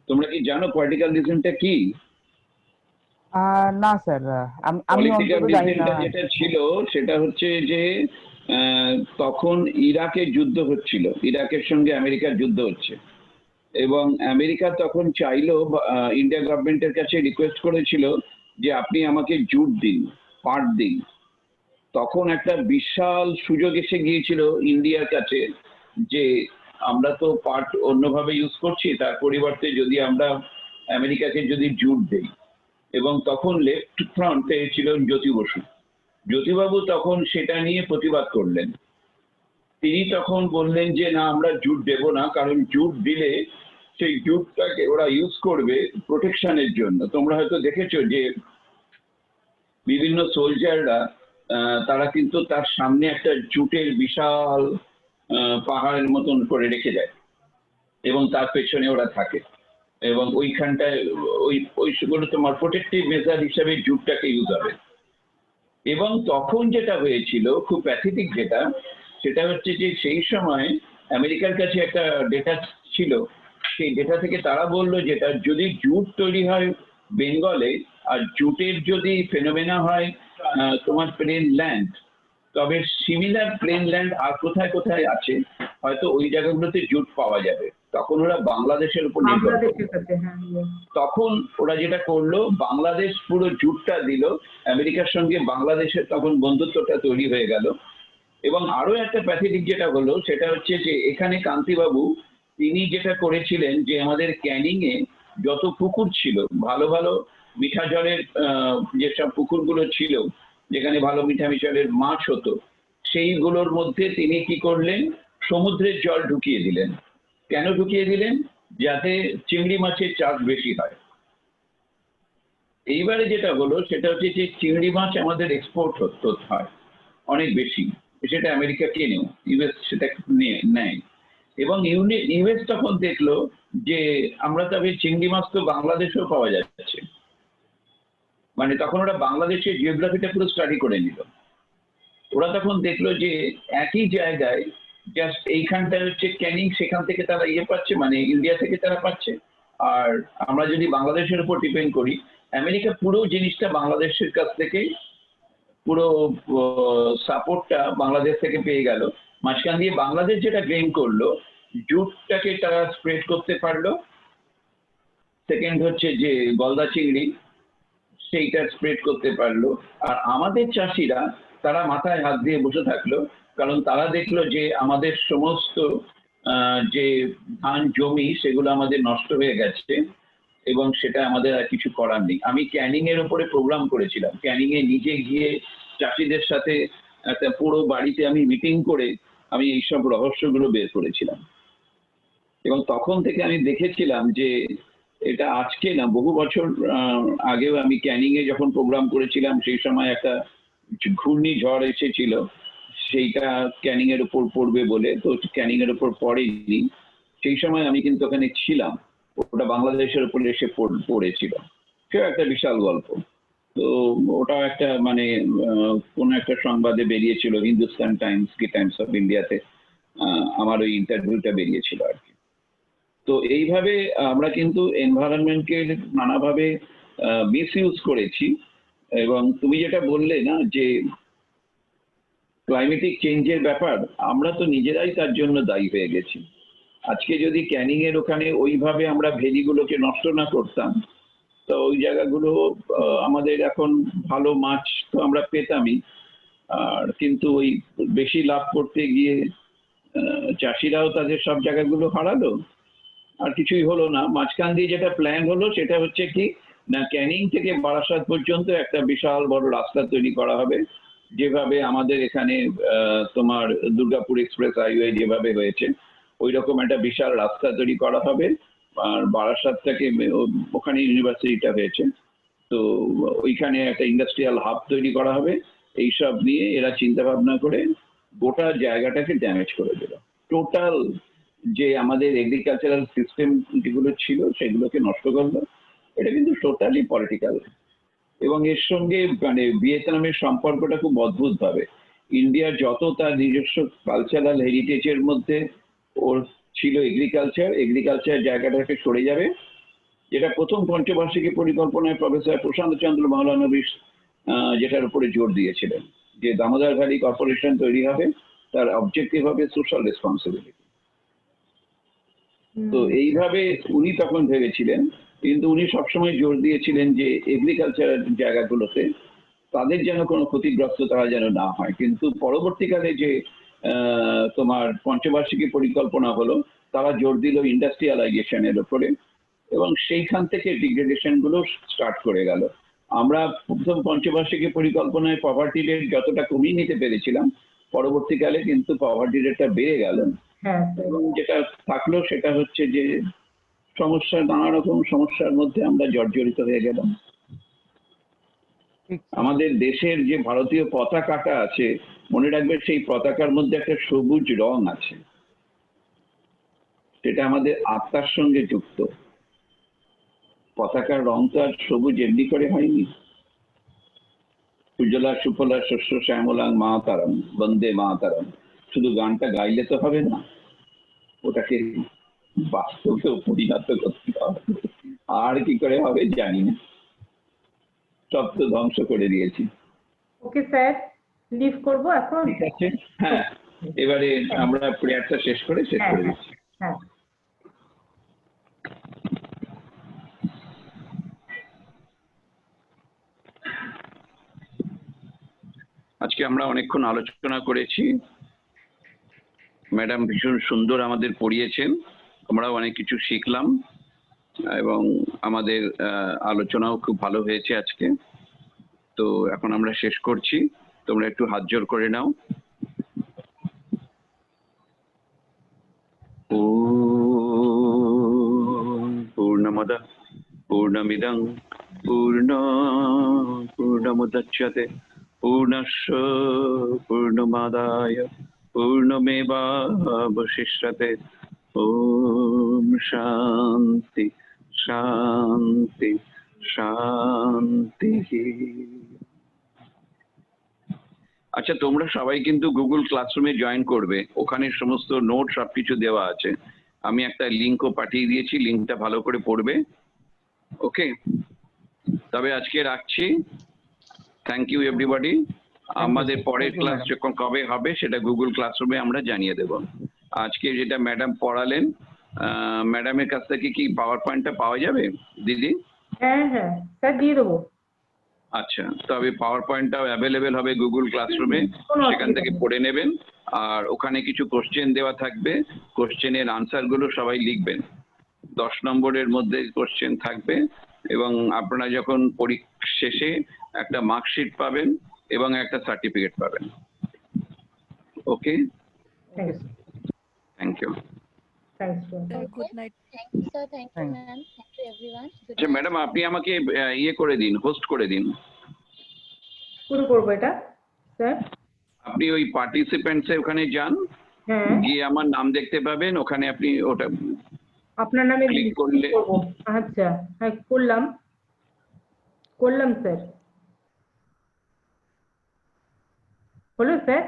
তোমরা কি জানো পলিটিক্যাল রিজনটা কি? না স্যার, আমি অন্তত জানি না। যেটা ছিল সেটা হচ্ছে যে তখন ইরাকের যুদ্ধ হচ্ছিল, ইরাকের সঙ্গে আমেরিকার যুদ্ধ হচ্ছে, এবং আমেরিকা তখন চাইলো, ইন্ডিয়া গভর্নমেন্টের কাছে রিকোয়েস্ট করেছিল যে আপনি আমাকে জুট দিন, পাট দিন। তখন একটা বিশাল সুযোগ এসে গিয়েছিল ইন্ডিয়ার কাছে যে আমরা তো পাট অন্যভাবে ইউজ করছি, তার পরিবর্তে যদি আমরা আমেরিকাকে যদি জুট দেই। এবং তখন লেফট ফ্রন্টে ছিলেন জ্যোতি বসু। জ্যোতিবাবু তখন সেটা নিয়ে প্রতিবাদ করলেন। তিনি তখন বললেন যে না, আমরা জুট দেব না, কারণ জুট দিলে সেই জুটটাকে ওরা ইউজ করবে প্রোটেকশনের জন্য। তোমরা হয়তো দেখেছো যে বিভিন্ন সোলজাররা তারা কিন্তু তার সামনে একটা জুটের বিশাল পাহাড়ের মতন করে রেখে যায়, এবং তার পেছনে ওরা থাকে, এবং ওইখানটায় ওইগুলো তোমার প্রোটেক্টিভ মেজার হিসাবে জুটটাকে ইউজ হবে। এবং তখন যেটা হয়েছিল খুব প্যাথেটিক, সেটা হচ্ছে যে সেই সময় আমেরিকার কাছে একটা ডেটা ছিল, সেই ডেটা থেকে তারা বললো যেটা যদি জুট তৈরি হয় বেঙ্গলে, আর জুটের যদি ফেনোমেনা হয় তোমার প্লেন ল্যান্ড, তবে সিমিলার প্লেনল্যান্ড আর কোথায় কোথায় আছে হয়তো ওই জায়গাগুলোতে জুট পাওয়া যাবে, তখন ওরা বাংলাদেশের উপর নির্ভর করবে। বাংলাদেশের কাছে, হ্যাঁ, yes. তখন ওরা যেটা করলো, বাংলাদেশ পুরো জুটটা দিল আমেরিকার সঙ্গে, বাংলাদেশের তখন বন্ধুত্বটা তৈরি হয়ে গেল। এবং আরো একটা প্যাথেটিক যেটা হলো সেটা হচ্ছে যে এখানে কান্তিবাবু তিনি যেটা করেছিলেন যে আমাদের ক্যানিং এ যত পুকুর ছিল, ভালো ভালো মিঠা জলের যেসব পুকুরগুলো ছিল যেখানে ভালো মিঠা জলের মাছ হতো, সেইগুলোর মধ্যে তিনি কি করলেন, সমুদ্রের জল ঢুকিয়ে দিলেন। কেন ঢুকিয়ে দিলেন? যাতে চিংড়ি মাছের চাষ বেশি হয়। এইবারে যেটা হলো সেটা হচ্ছে যে চিংড়ি মাছ আমাদের এক্সপোর্ট হয় অনেক বেশি, সেটা আমেরিকা কেনেও, ইউএস সেটা নেয়। এবং ইউএস তখন দেখলো যে আমরা তবে চিংড়ি মাছ তো বাংলাদেশেও পাওয়া যাচ্ছে, মানে তখন ওরা বাংলাদেশের জিওগ্রাফিটা পুরো স্টাডি করে নিল। ওরা তখন দেখলো যে একই জায়গায় জাস্ট এইখানটা হচ্ছে ক্যানিং, সেখান থেকে তারা পাচ্ছে, মানে ইন্ডিয়া থেকে তারা পাচ্ছে। আর আমরা যদি বাংলাদেশের উপর ডিপেন্ড করি, আমেরিকা পুরো জিনিসটা বাংলাদেশের কাছ থেকে পুরো সাপোর্টটা বাংলাদেশ থেকে পেয়ে গেল। মাঝখান দিয়ে বাংলাদেশ যেটা গেইন করলো, জুটটাকে তারা স্প্রেড করতে পারলো। সেকেন্ড হচ্ছে যে গলদা চিংড়ি, সেইটা স্প্রেড করতে পারলো। আর আমাদের চাষিরা তারা মাথায় হাত দিয়ে বসে থাকলো, কারণ তারা দেখলো যে আমাদের সমস্ত যে ধান জমি সেগুলো আমাদের নষ্ট হয়ে গেছে এবং সেটা আমাদের আর কিছু করার নেই। আমি ক্যানিং এর উপরে প্রোগ্রাম করেছিলাম, ক্যানিং এ নিজে গিয়ে চাষিদের সাথে একটা পুরো বাড়িতে আমি মিটিং করে আমি এইসব রহস্যগুলো বের করেছিলাম। এবং তখন থেকে আমি দেখেছিলাম যে এটা আজকে না, বহু বছর আগেও আমি ক্যানিং এ যখন প্রোগ্রাম করেছিলাম সেই সময় একটা ঘূর্ণিঝড় এসেছিল, সেইটা ক্যানিং এর উপর পড়বে বলে, তো ক্যানিং এর উপর পড়েনি। সেই সময় আমি কিন্তু ওখানে ছিলাম, ওটা বাংলাদেশের উপর এসে পড়েছিল। সেও একটা বিশাল গল্প। তো ওটাও একটা মানে কোন একটা সংবাদে বেরিয়েছিল, হিন্দুস্তান টাইমস কি টাইমস অফ ইন্ডিয়াতে আমার ওই ইন্টারভিউটা বেরিয়েছিল আর কি। তো এইভাবে আমরা কিন্তু এনভায়রনমেন্টকে নানাভাবে মিসইউজ করেছি। এবং তুমি যেটা বললে না যে ক্লাইমেটিক চেঞ্জের ব্যাপার, আমরা তো নিজেরাই তার জন্য দায়ী হয়ে গেছি। আজকে যদি ক্যানিং এর ওখানে ওইভাবে আমরা ভেলিগুলোকে নষ্ট না করতাম, তো ওই জায়গাগুলো আমাদের এখন ভালো মাছ তো আমরা পেতামই, আর কিন্তু ওই বেশি লাভ করতে গিয়ে চাষিরাও তাদের সব জায়গাগুলো হারালো, আর কিছুই হলো না। মাঝখান দিয়ে যেটা প্ল্যান হলো সেটা হচ্ছে কি না, ক্যানিং থেকে বারাসাত পর্যন্ত একটা বিশাল বড় রাস্তা তৈরি করা হবে, যেভাবে আমাদের এখানে তোমার দুর্গাপুর এক্সপ্রেস হাইওয়ে যেভাবে হয়েছে ওই রকম একটা বিশাল রাস্তা তৈরি করা হবে। আর বারাসাত থেকে ওখানে ইউনিভার্সিটিটা হয়েছে, তো ওইখানে একটা ইন্ডাস্ট্রিয়াল হাব তৈরি করা হবে। এইসব নিয়ে এরা চিন্তা ভাবনা করে গোটা জায়গাটাকে ড্যামেজ করে দিল। টোটাল যে আমাদের এগ্রিকালচারাল সিস্টেম যেগুলো ছিল সেগুলোকে নষ্ট করলো। এটা কিন্তু টোটালি পলিটিক্যাল। এবং এর সঙ্গে মানে ভিয়েতনামের সম্পর্কটা খুব অদ্ভুত ভাবে, ইন্ডিয়ার যত তার নিজস্ব কালচারাল হেরিটেজের মধ্যে ওর ছিল এগ্রিকালচার জায়গাটাকে সরে যাবে, যেটা প্রথম পঞ্চবার্ষিকী পরিকল্পনায় প্রফেসর প্রশান্ত চন্দ্র মহলানবিশ যেটার উপরে জোর দিয়েছিলেন যে দামোদর ভ্যালি কর্পোরেশন তৈরি হবে, তার অবজেক্টিভ হবে সোশ্যাল রেসপন্সিবিলিটি। তো এইভাবে উনি তখন ভেবেছিলেন, কিন্তু উনি সবসময় জোর দিয়েছিলেন যে এগ্রিকালচারের জায়গাগুলোতে তাদের যেন কোনো ক্ষতিগ্রস্ত তারা যেন না হয়। কিন্তু পরবর্তীকালে যে তোমার পঞ্চবার্ষিকী পরিকল্পনা হলো, তারা জোর দিল ইন্ডাস্ট্রিয়ালাইজেশনের উপরে, এবং সেইখান থেকে ডিগ্রেডেশন গুলো স্টার্ট করে গেল। আমরা প্রথম পঞ্চবার্ষিকী পরিকল্পনায় পভার্টি রেট যতটা কমিয়ে নিতে পেরেছিলাম, পরবর্তীকালে কিন্তু পভার্টি রেটটা বেড়ে গেল। এবং যেটা থাকলো সেটা হচ্ছে যে সমস্যা, নানা রকম সমস্যার মধ্যে আমরা জর্জরিত হয়ে গেলাম। আমাদের দেশের যে ভারতীয় পতাকাটা আছে, মনে রাখবে সেই পতাকার মধ্যে একটা সবুজ রং আছে, সেটা আমাদের আত্মার সঙ্গে যুক্ত। পতাকার রং তো আর সবুজ এমনি করে হয়নি। সুজলা সুফলা শস্য শ্যামলাং মাতরম বন্দে মাতরম, শুধু গানটা গাইলে তো হবে না, ওটাকে বাস্তবে পরিণত করতে হবে। আর কি করে হবে জানি না, সব তো ধ্বংস করে দিয়েছি। Okay, sir. লিভ করব এখন। ঠিক আছে, হ্যাঁ এবারে আমরা প্রেয়ারটা শেষ করে হ্যাঁ হ্যাঁ দিচ্ছি। হ্যাঁ। আজকে আমরা অনেকক্ষণ আলোচনা করেছি, ম্যাডাম ভীষণ সুন্দর আমাদের পড়িয়েছেন, আমরাও অনেক কিছু শিখলাম এবং আমাদের আলোচনাও খুব ভালো হয়েছে আজকে। তো এখন আমরা শেষ করছি, তোমরা একটু হাত জোড় করে নাও। পূর্ণমদ পূর্ণমিদং পূর্ণমুদচ্যতে পূর্ণস্য পূর্ণমাদায় পূর্ণমেবাবশিষ্যতে। ওম শান্তি শান্তি শান্তি। আচ্ছা, তোমরা সবাই কিন্তু গুগল ক্লাসরুমে জয়েন করবে, ওখানে সমস্ত নোট সবকিছু দেওয়া আছে। আমি একটা লিঙ্কও পাঠিয়ে দিয়েছি, লিঙ্কটা ভালো করে পড়বে। ওকে, তবে আজকে রাখছি। Thank you everybody. আমাদের পরের ক্লাস যখন কবে হবে সেটা গুগল ক্লাসরুমে আমরা জানিয়ে দেব। আজকে যেটা ম্যাডাম পড়ালেন, ম্যাডামের কাছ থেকে কি পাওয়ার পয়েন্টটা পাওয়া যাবে দিদি? হ্যাঁ হ্যাঁ স্যার দিয়ে দেবো। আচ্ছা, তবে পাওয়ার পয়েন্টটাও অ্যাভেলেবেল হবে গুগল ক্লাসরুমে, সেখান থেকে পড়ে নেবেন। আর ওখানে কিছু কোশ্চেন দেওয়া থাকবে, কোশ্চেনের আনসারগুলো সবাই লিখবেন। 10 নম্বরের মধ্যে কোশ্চেন থাকবে এবং আপনারা যখন পরীক্ষা শেষে একটা মার্কশিট পাবেন এবং একটা সার্টিফিকেট পাবেন। Okay, thank you. Good night. Thank you, sir. Thank you, ma'am. Thank you, everyone. Good আচ্ছা night. ম্যাডাম, আপনি আমাকে ইয়ে করে দিন, হোস্ট করে দিন। শুরু করবো এটা স্যার? আপনি ওই পার্টিসিপেন্টস ওখানে যান, হ্যাঁ গিয়ে আমার নাম দেখতে পাবেন, ওখানে আপনি ওটা আপনার নামে ক্লিক করলে। করবো। আচ্ছা হ্যাঁ করলাম স্যার। হলো স্যার?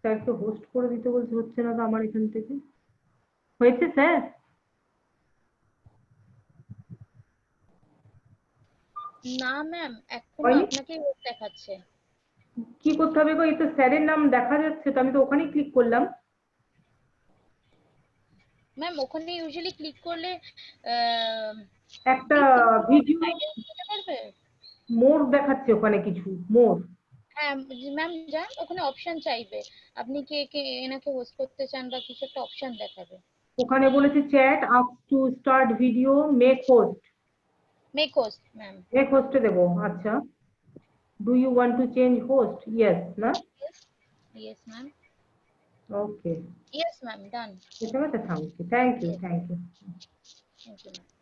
স্যারকে হোস্ট করে দিতে বলছে, হচ্ছে না তো আমার এখান থেকে। হয়েছে স্যার? না ম্যাম, এখন হয়নি? আপনাকে দেখাচ্ছে। কি করতে হবে গো? এই তো স্যারের নাম দেখা যাচ্ছে, তো আমি তো ওখানেই ক্লিক করলাম। ম্যাম ওখানে ইউজুয়ালি ক্লিক করলে একটা ভিডিও যেতে পারবে। মোর দেখাচ্ছে ওখানে, কিছু মোর। হ্যাঁ ম্যাম, যান ওখানে অপশন চাইবে, আপনি কে এনাকে হোস্ট করতে চান বা কিছু একটা অপশন দেখাবে। ওখানে বলেছে chat up to start video make host. Make host ma'am. Make হোস্টে দেবো। আচ্ছা, do you want to change host? Yes না? Yes ma'am. Okay, yes ma'am, done. ঠিক আছে, thank you. Thank you ma'am.